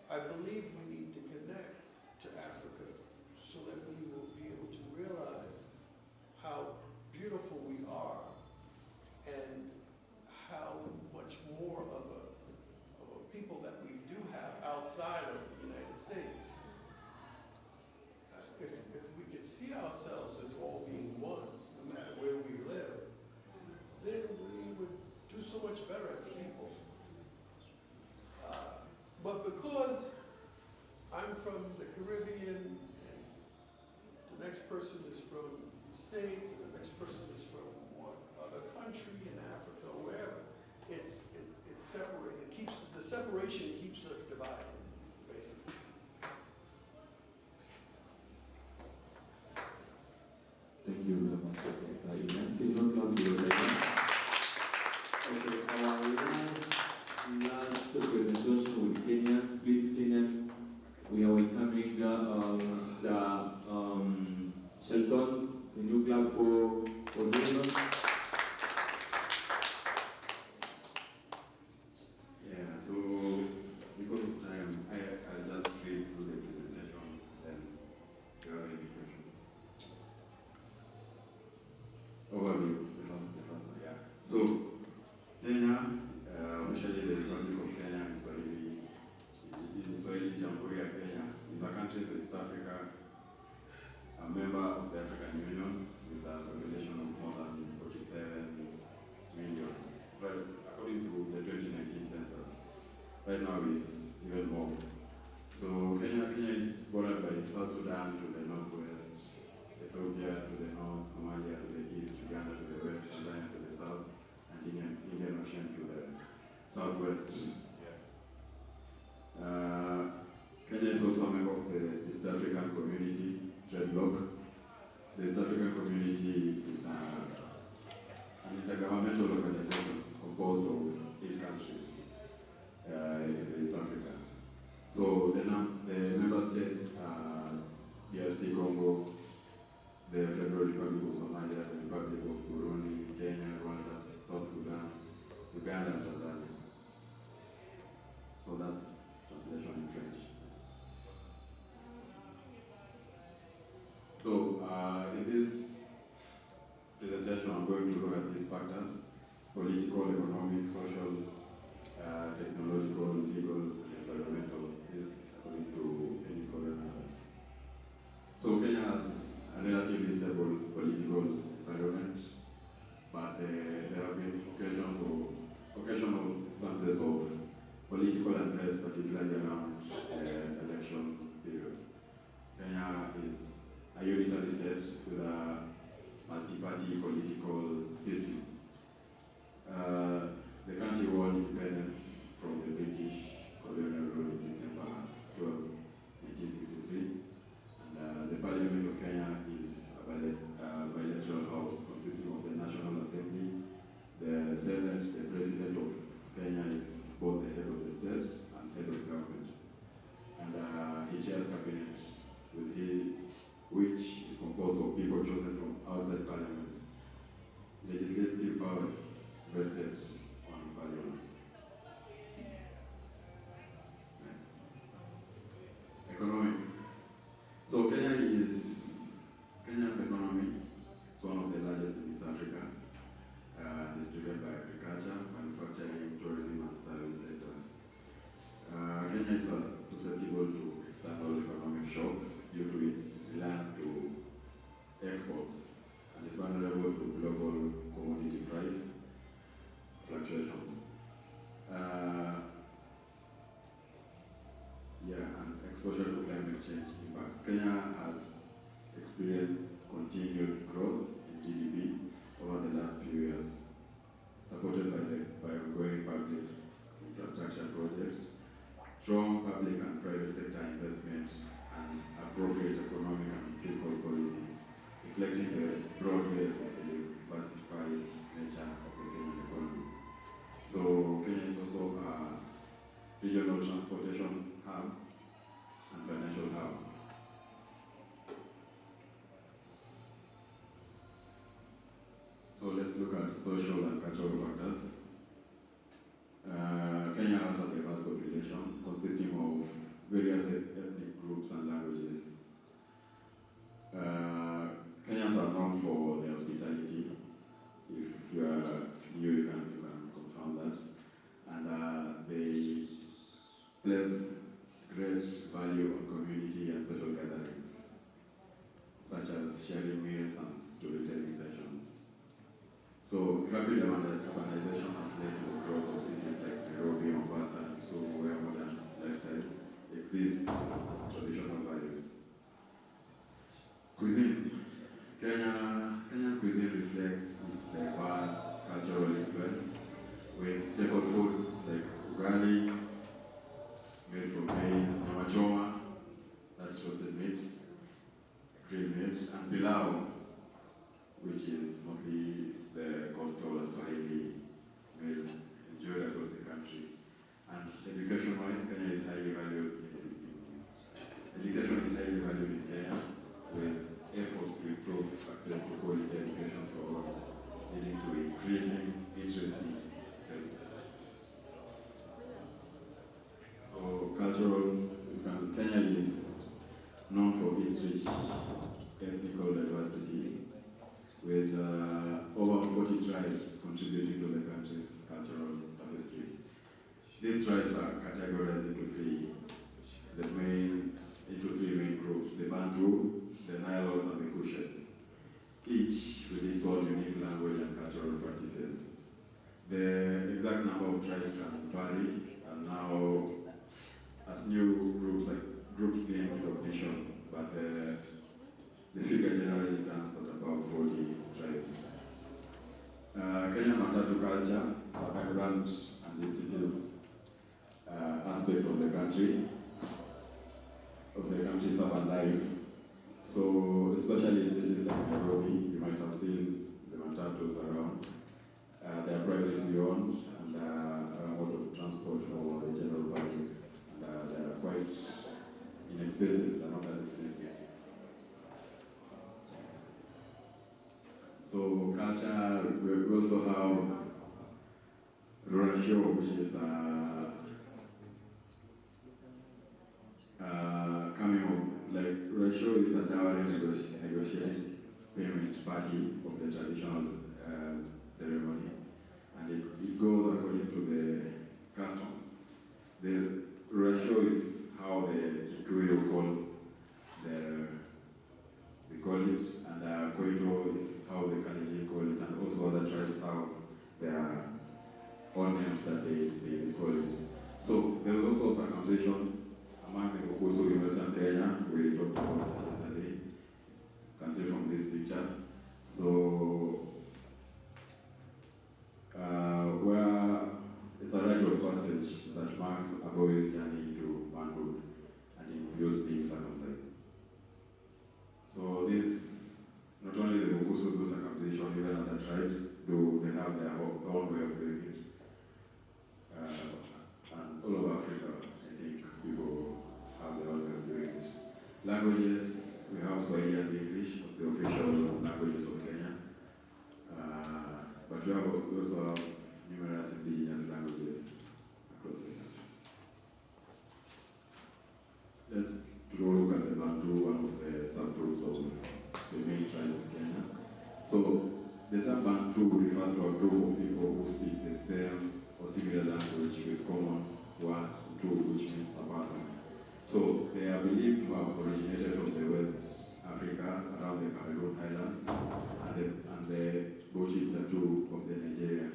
Speaker 3: I believe we need to connect to Africa so that we will be able to realize how beautiful we are and how much more of a people that we do have outside of the United States. If we could see ourselves as all being one, no matter where we live, then we would do so much better as a people. But because I'm from the Caribbean, and the next person is from the States, and the next person is from what other country in Africa, or wherever, it's separated. The separation keeps us divided, basically.
Speaker 2: Thank you very much. Can you not count your time? Okay, our last presentation with Kenyans. Please, Kenyan, we are welcoming Mr. Shelton. Can you clap for doing that?
Speaker 1: Yeah, so because of time, I'll just read through the presentation, then you have any questions. Overview, the first one, yeah. So, Kenya, officially the Republic of Kenya in Swahili, Jamhuri ya Kenya, is a country in East Africa, a member of the African Union with a population of more than 47 million, well, according to the 2019 census. Right now is even more. So Kenya is bordered by South Sudan to the northwest, Ethiopia to the north, Somalia to the east, Uganda to the west, Tanzania to the south, and Indian Ocean to the southwest. Kenya is also a member of the East African Community Trade Bloc. The East African Community is an intergovernmental organization composed of 8 countries in East Africa. So the member states are DRC Congo, the Federal Republic of Somalia, the Republic of Burundi, Kenya, Rwanda, South Sudan, Uganda, and Tanzania. So that's translation in French. So in this presentation, I'm going to look at these factors: political, economic, social, technological, legal, and environmental, is according to any foreign others. So Kenya has a relatively stable political environment, but there have been occasional instances of political unrest, particularly around election period. Kenya is a unitary state with a multi-party political system. The country won independence from the British colonial rule in December 12, 1963. And the Parliament of Kenya is a bilateral house consisting of the National Assembly, the Senate, the President of Kenya is both the head of the state and head of government. And he chairs cabinet, which is composed of people chosen from outside Parliament. Legislative exposure to climate change impacts. Kenya has experienced continued growth in GDP over the last few years, supported by ongoing public infrastructure projects, strong public and private sector investment, and appropriate economic and fiscal policies, reflecting the broad base of the diversified nature of the Kenyan economy. So Kenya is also a regional transportation hub and financial hub. So let's look at social and cultural factors. Kenya has a diverse population consisting of various ethnic groups and languages. Kenyans are known for their hospitality. If you are new, you can confirm that. And they place great value on community and social gatherings, such as sharing meals and storytelling sessions. So rapid urbanization has led to the growth of cities like Nairobi, Mombasa, and Kisumu, where modern lifestyle exists traditional values. Cuisine. Kenyan cuisine reflects its diverse cultural influence, with staple foods like ugali, made from maize, nyama choma, that's roasted meat, grilled meat, and pilau, which is mostly the coastal and Swahili meal enjoyed across the country. And education-wise, Kenya is highly valued in Kenya, with efforts to improve access to quality education for all, leading to increasing interest in health. So Kenya is known for its rich ethnical diversity, with over 40 tribes contributing to the country's cultural tapestry. These tribes are categorized into three main groups: the Bantu, the Nilotes, and the Kushites, each with its own unique language and cultural practices. The exact number of tribes can vary, and now as new groups gain recognition, but the figure generally stands at about 40 tribes. Kenyan Matatu culture is a vibrant and distinctive aspect of the country's urban life. So, especially in cities like Nairobi, you might have seen the Matatus around. They are privately owned and are a mode of transport for the general public. And they are quite inexpensive, they're not that expensive. So culture, we also have Rurasho, which is coming up. Like Rurasho is a dowry negotiating payment party of the traditional ceremony, and it goes according to the customs. The Rurasho is how the Kikuyu call it, and Koito is how the Kalenjin call it, and also other tribes how their own names that they call it. So there was also circumcision among the Bokoso in Western Kenya. We talked about that yesterday. You can see from this picture. So where it's a rite of passage that marks a boy's journey to manhood and includes being circumcised. So this, not only the Bokoso do circumcision, even other tribes they have their own way of doing it. And all over Africa, I think people have their own way of doing it. Languages, we have Swahili and English, the official languages of Kenya. But we also have numerous indigenous languages across the country. Let's go look at the Bantu, one of the subgroups of the main tribes of Kenya. So the term Bantu refers to a group of people who speak the same or similar language with common one, two, which means a person. So they are believed to have originated from the West Africa, around the Cameroon Highlands, and the Bochi Plateau of the Nigeria,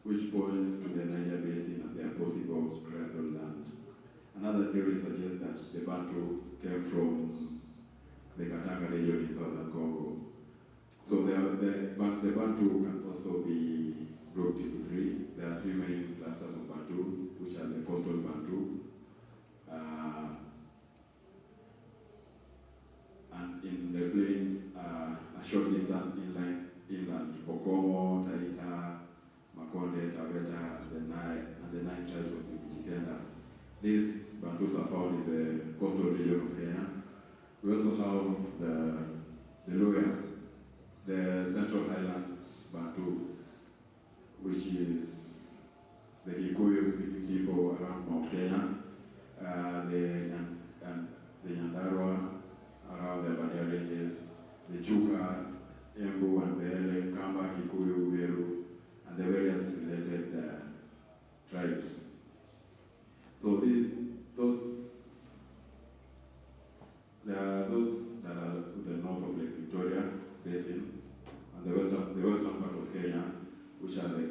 Speaker 1: which points to the Niger Basin and their possible cradle land. Another theory suggests that the Bantu came from the Katanga region in southern Congo. So the Bantu can also be grouped into three. There are three main clusters of Bantu, which are the coastal Bantu, and in the plains, a short distance inland, Pokomo, Taita, Makonde, Taveta, and the 9 tribes of the Mijikenda. These Bantus are found in the coastal region of Kenya. We also have the Luya, the Central Highland Bantu, which is the Kikuyu-speaking people around Mount Kenya, the Nyandarua around the Aberdeen ranges, the Chuka, Embu and Beele, Kamba, Kikuyu, Uberu, and the various related tribes. So there are those that are to the north of Lake Victoria Basin, and the western part of Kenya, which are the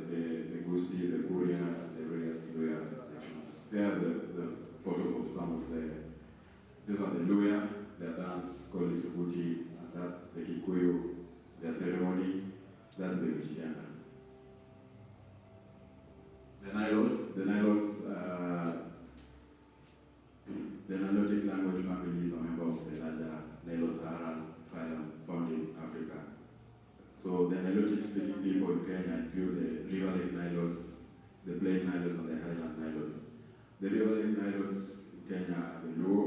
Speaker 1: Gusii, the Kuria, and the various Luya sections. There are the photos of some of these are the Luya, their dance called Isubuti, and that the Kikuyu, their ceremony, that's the Mijikenda. The Nilotes, the Nilotic language family is a member of the larger Nilo-Saharan phylum found in Africa. So the Nilotic speaking people in Kenya include the River Lake Nilotes, the Plain Nilotes, and the Highland Nilotes. The River Lake Nilotes in Kenya are the Luo.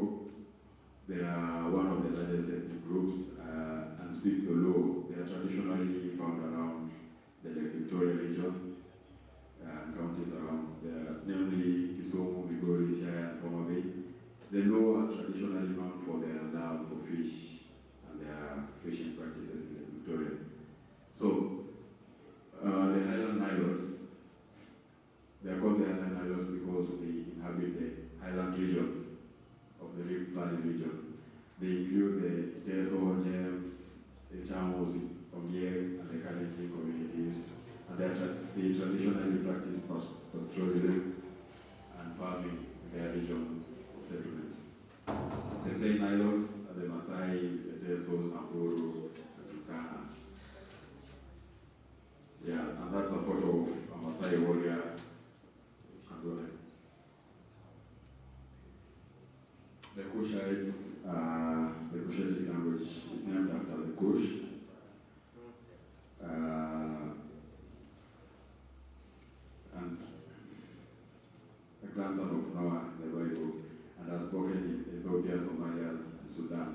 Speaker 1: They are one of the largest ethnic groups and speak the Luo. They are traditionally found around the Lake Victoria region and counties around there, namely Kisumu, Migori, Siaya, and Homa Bay. The Luo are traditionally known for their love for fish and their fishing practices in Lake Victoria. So, the Highland Nilotes, they are called the Highland Nilotes because they inhabit the highland regions of the Rift Valley region. They include the Teso, James, the Chamos, Omier, and the Kalenjin communities, and they traditionally practice pastoralism and farming in their region of settlement. The Plain Nilotes are the Maasai, the Teso, Samburu, and Turkana. Yeah, and that's a photo of a Maasai warrior. Go ahead. The Kushites, the Kushitic language is named after the Kush. And a grandson of Noah in the Bible, and are spoken in Ethiopia, Somalia, and Sudan,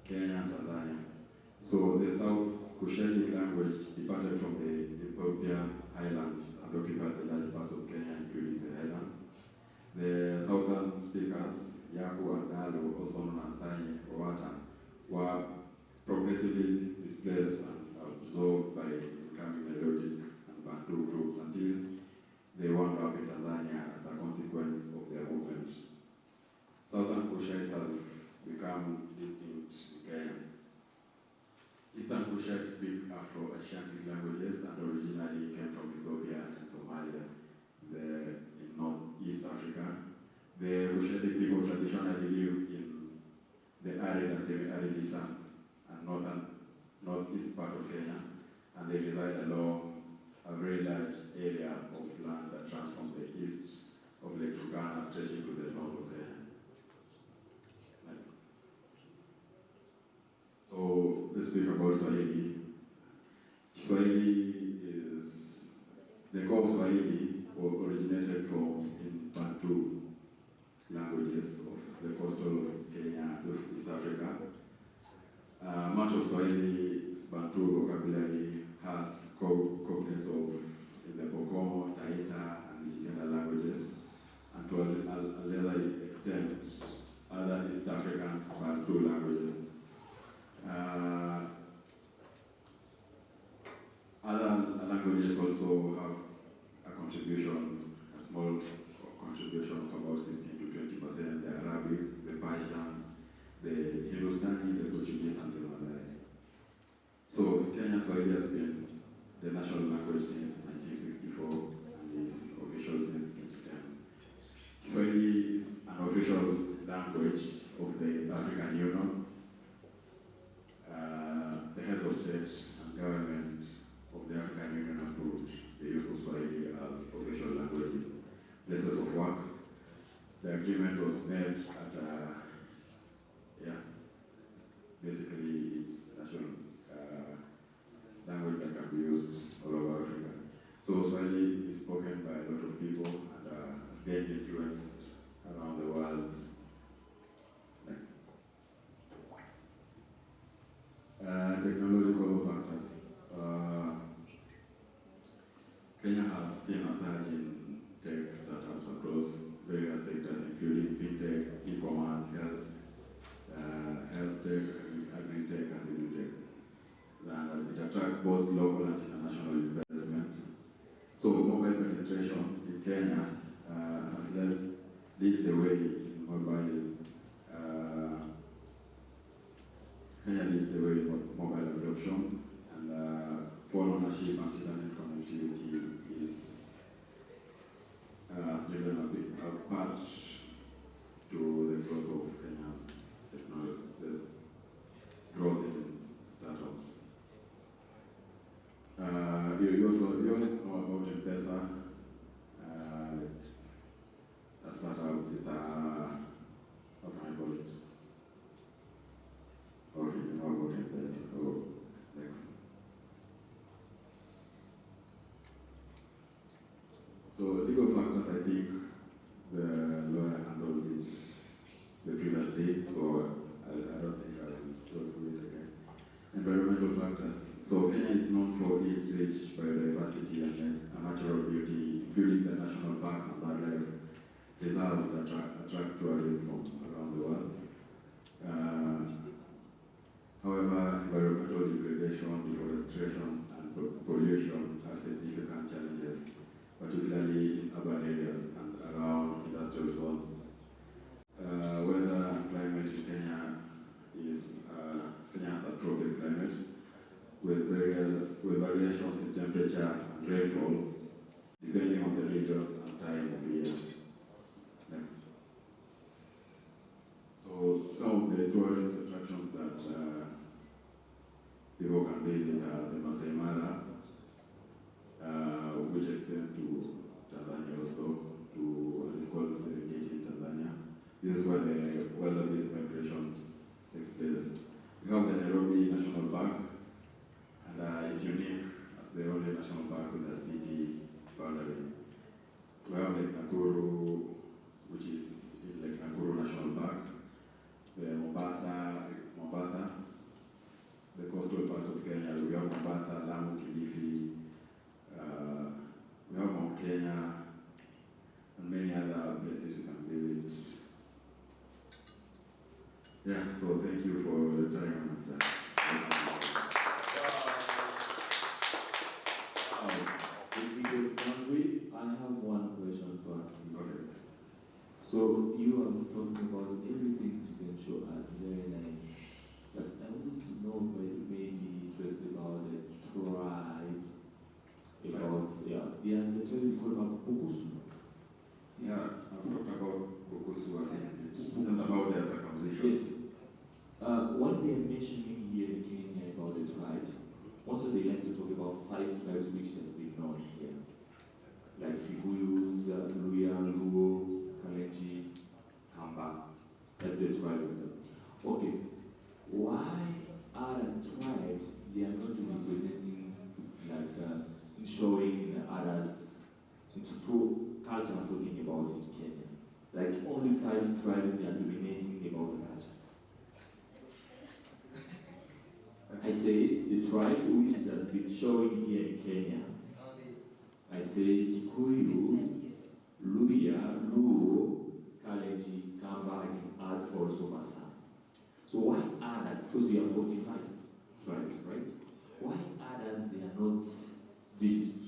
Speaker 1: Kenya, and Tanzania. So the South Kushitic language departed from the Ethiopian highlands and occupied the large parts of Kenya, including the highlands. The southern speakers, Yaku and Galo, also known as Sanye or Wata, were progressively displaced and absorbed by becoming Nilotic and Bantu groups until they wound up in Tanzania as a consequence of their movement. Southern Kushites have become distinct in Kenya. Eastern Kushites speak Afro-Asiatic languages and originally came from Ethiopia and Somalia in northeast Africa. The Kushitic people traditionally live in the arid and semi-arid eastern and northeast part of Kenya, and they reside along a very large area of land that runs from the east of Lake Turkana stretching to the north of Kenya. Next. So let's speak about Swahili. Swahili is, the core Swahili originated from in Bantu languages of the coastal of Kenya and East Africa. Much of Swahili's Bantu vocabulary has cognate of in the Pokomo, Taita, and Mijikenda languages, and to a lesser extent, other East African Bantu languages. Other languages also have a contribution, a small contribution of about 16 to 20%, the Arabic, the Persian, the Hindustani, the Portuguese, and the Malay. So in Kenya, Swahili has been the national language since 1965. made at, basically it's national language that can be used all over Africa. So Swahili is spoken by a lot of people and has gained influence around the world. Technological factors. Kenya has seen a surge in tech startups across various sectors, including fintech, e-commerce, health tech, agri-tech, and edu-tech. And it attracts both local and international investment. So mobile penetration in Kenya has leads the way in mobile. Kenya leads the way in mobile adoption, and phone ownership and internet connectivity is driven a big part to the growth of Kenya's technology, the growth in startups. You also know about M-Pesa. A startup is how can I call it? Okay, you know about M-Pesa, so next. So legal factors, I think the lawyer handled it the previous day, so I don't think I will go through it again. Environmental factors. So Kenya is known for its rich biodiversity and natural beauty, including the national parks and wildlife reserves that attract tourists from around the world. However, environmental degradation, deforestation, and pollution are significant challenges, particularly in urban areas and around industrial zones. Weather and climate in Kenya Kenya has a tropical climate with variations in temperature and rainfall, depending on the region and time of year. Next. So some of the tourist attractions that people can visit are the Masai Mara, which extends to Tanzania also, to what is called Serengeti in Tanzania. This is where the wildebeest migration takes place. We have the Nairobi National Park, and it's unique as the only national park with a city boundary. We have Lake Nakuru, which is in Lake Nakuru National Park. The Mombasa, the coastal part of Kenya. We have Mombasa, Lamu, Kilifi. We have Mount Kenya, and many other places you can visit. Yeah, so thank you for your time.
Speaker 2: The biggest country, I have one question to ask you. Okay. So you are talking about everything you can show us, very nice. But I want to know, maybe interested about the tribes, about, there's the tribe called Bukusu.
Speaker 1: Yeah, I've talked about Bukusu and just about their circumcision.
Speaker 2: Yes. What they are mentioning here in Kenya about the tribes, also they like to talk about 5 tribes which has been known here. Like Kikuyus, Luya, Luo, Kalenji, Kamba. That's the tribe of them. Okay. Why are tribes, they are not representing, like, showing others into true culture I'm talking about in Kenya? Like, only 5 tribes they are dominating about the culture. I say the tribe which has been showing here in Kenya. I say Kikuyu, Luya, Luo, Kalenji, Kamba, I can add also Maasai. So why others, because we have 45 tribes, right? Why others they are not seen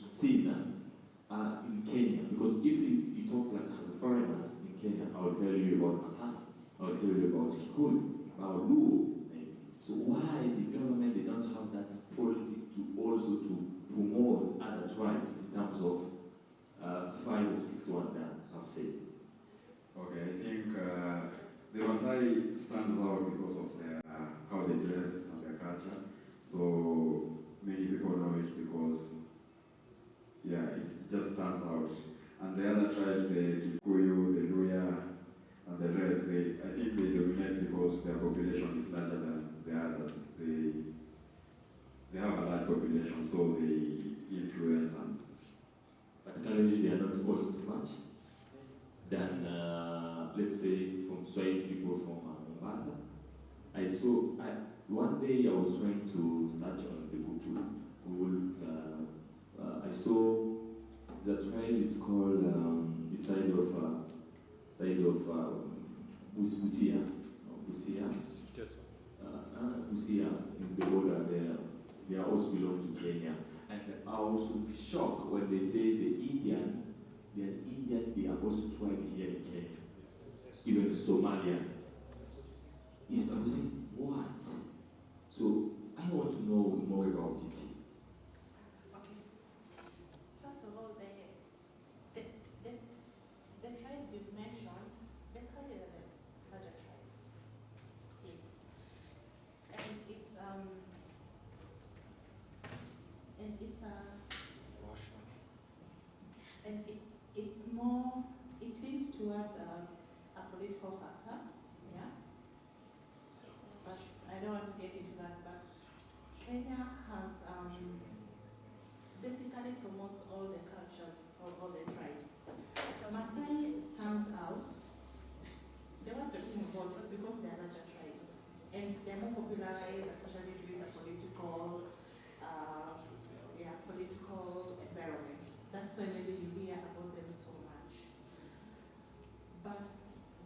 Speaker 2: in Kenya? Because if you talk like as a foreigners in Kenya, I will tell you about Maasai, I will tell you about Kikuyu, about Luo. So why the government they don't have that policy to also to promote other tribes in terms of 5 or 6 one that I've said?
Speaker 1: Okay, I think the Maasai stands out because of their how they dress and their culture. So many people know it because it just stands out. And the other tribes, the Kikuyu, the Luya, and the rest, I think they dominate because their population is larger than the others. They have a large population, so they influence and.
Speaker 2: But currently they are not exposed too much than, let's say, from Swahili people from Mombasa. One day I was trying to search on the Google, I saw the tribe is called the side of Busia.
Speaker 10: Yes.
Speaker 2: Busia in the border there. They also belong to Kenya. And I was shocked when they say they are also tribe here in Kenya. Even Somalia. Yes, I was saying, what? So I want to know more about it.
Speaker 6: Okay. First of all, the tribes you've mentioned, basically they're the larger tribes. Yes. And it's more, it leans toward a political factor, yeah? But I don't want to get into that, but Kenya has basically promotes all the cultures of all the tribes. Maasai stands out. The ones we're talking about because they are larger tribes. And they're more popularized, especially during the political environment. That's why maybe you hear about them so much. But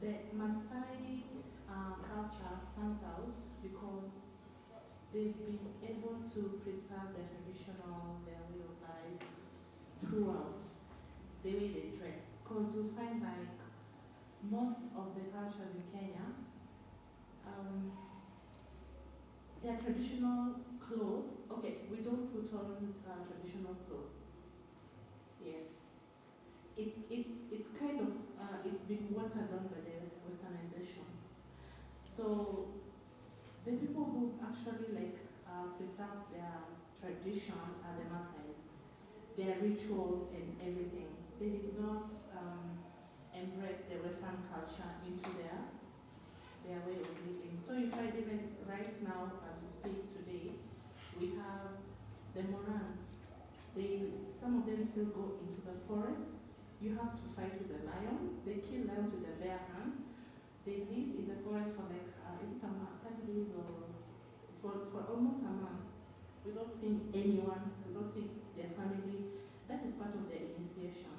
Speaker 6: the Maasai culture stands out because they've been able to preserve their traditional, their way of life throughout the way they dress. Because you find like most of the cultures in Kenya, their traditional clothes, okay, we don't put on traditional clothes. Yes. It's kind of, it's been watered down by the westernization. So the people who actually preserve their tradition are the Maasais, their rituals and everything. They did not embrace the Western culture into their way of living. So you find even right now, as we speak today, we have the Morans. Some of them still go into the forest. You have to fight with the lion. They kill lions with their bare hands. They live in the forest for 30 days or for almost a month without seeing anyone, without seeing their family. That is part of their initiation.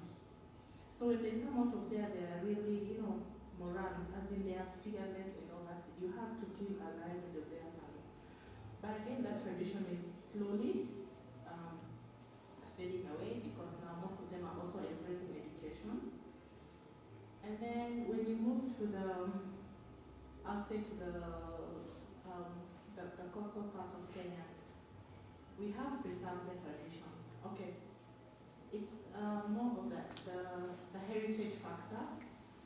Speaker 6: So when they come out of there, they are really, Morans, as in they are fearless and all that. You have to kill a lion with the bare hands. But again, that tradition is slowly fading away because now most of them are also embracing education. And then when you move to I'll say to the coastal part of Kenya, we have preserved the tradition. Okay, it's more of the heritage factor,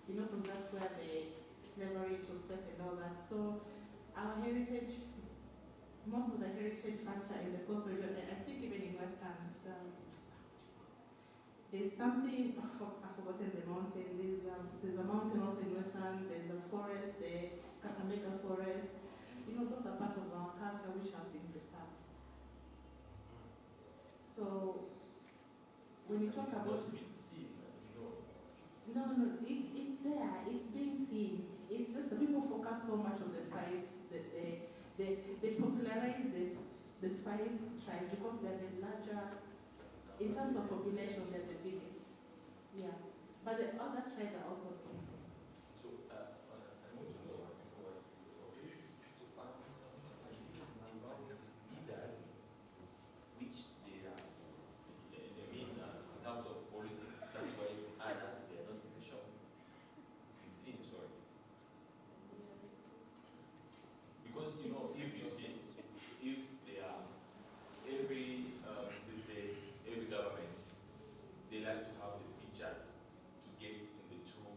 Speaker 6: because that's where the slavery took place and all that. So our heritage, most of the heritage factor in the coastal region, and I think even in Western, there's something, I've forgotten the mountain, there's a mountain also in Western, there's a forest, the Kakamega forest. Those are part of our culture which have been preserved. So when you talk about... No, it's there, it's being seen. It's just the people focus so much on the five, they popularize the five tribes because they're the larger, in terms of population, they're the biggest. Yeah. But the other tribes are also big.
Speaker 11: So, I want to know before leaders, which they are, in terms of politics, that's why others, they are not in the shop. It seems, sorry. Because, if you see, if they are, every government, they like to have the pictures to get in the true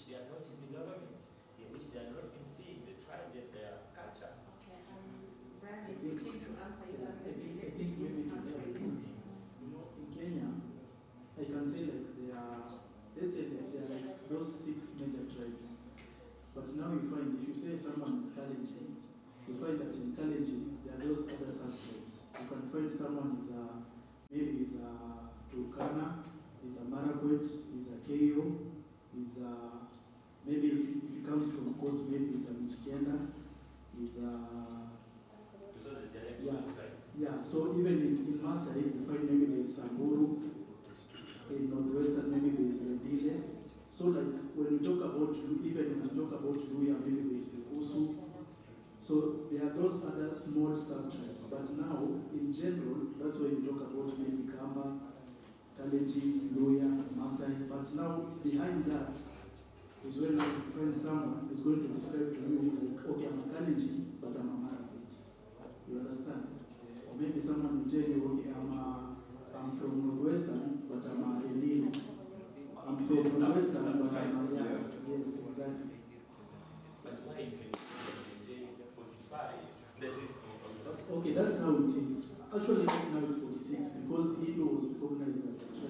Speaker 11: which they are not in the government, in which they are not in seeing the tribe and their culture.
Speaker 6: Okay, Brian is looking to answer you.
Speaker 5: I think maybe to that, you know, in Kenya, I can say like there are, let's say that there are like those 6 major tribes. But now you find, if you say someone is Kalenjin, you find that in Kalenjin, there are those other sub-tribes. You can find someone is maybe is a Turkana, is a Marakwet, is a Keio, is a, maybe if he comes from the coast, maybe is a Mijikenda, is a... Yeah, so even in Masai, you find maybe there is Samburu, in Northwestern, maybe there is Rendile. So like when we talk about, even when we talk about Luya, maybe there is Usu. So there are those other small sub-tribes. But now, in general, that's why we talk about maybe Kamba, Kalenjin, Luya, Masai. But now, behind that, is when you find someone who's going to describe to you, like, okay, I'm a Kalenjin, but I'm a Marakwet. You understand? Or maybe someone will tell you, okay, I'm from Northwestern, but I'm a Rendile. I'm from Northwestern, but I'm a yes, exactly.
Speaker 11: But why you can say 45? That is
Speaker 5: okay, that's how it is. Actually, right now it's 46 because Ido was recognized as a tribe.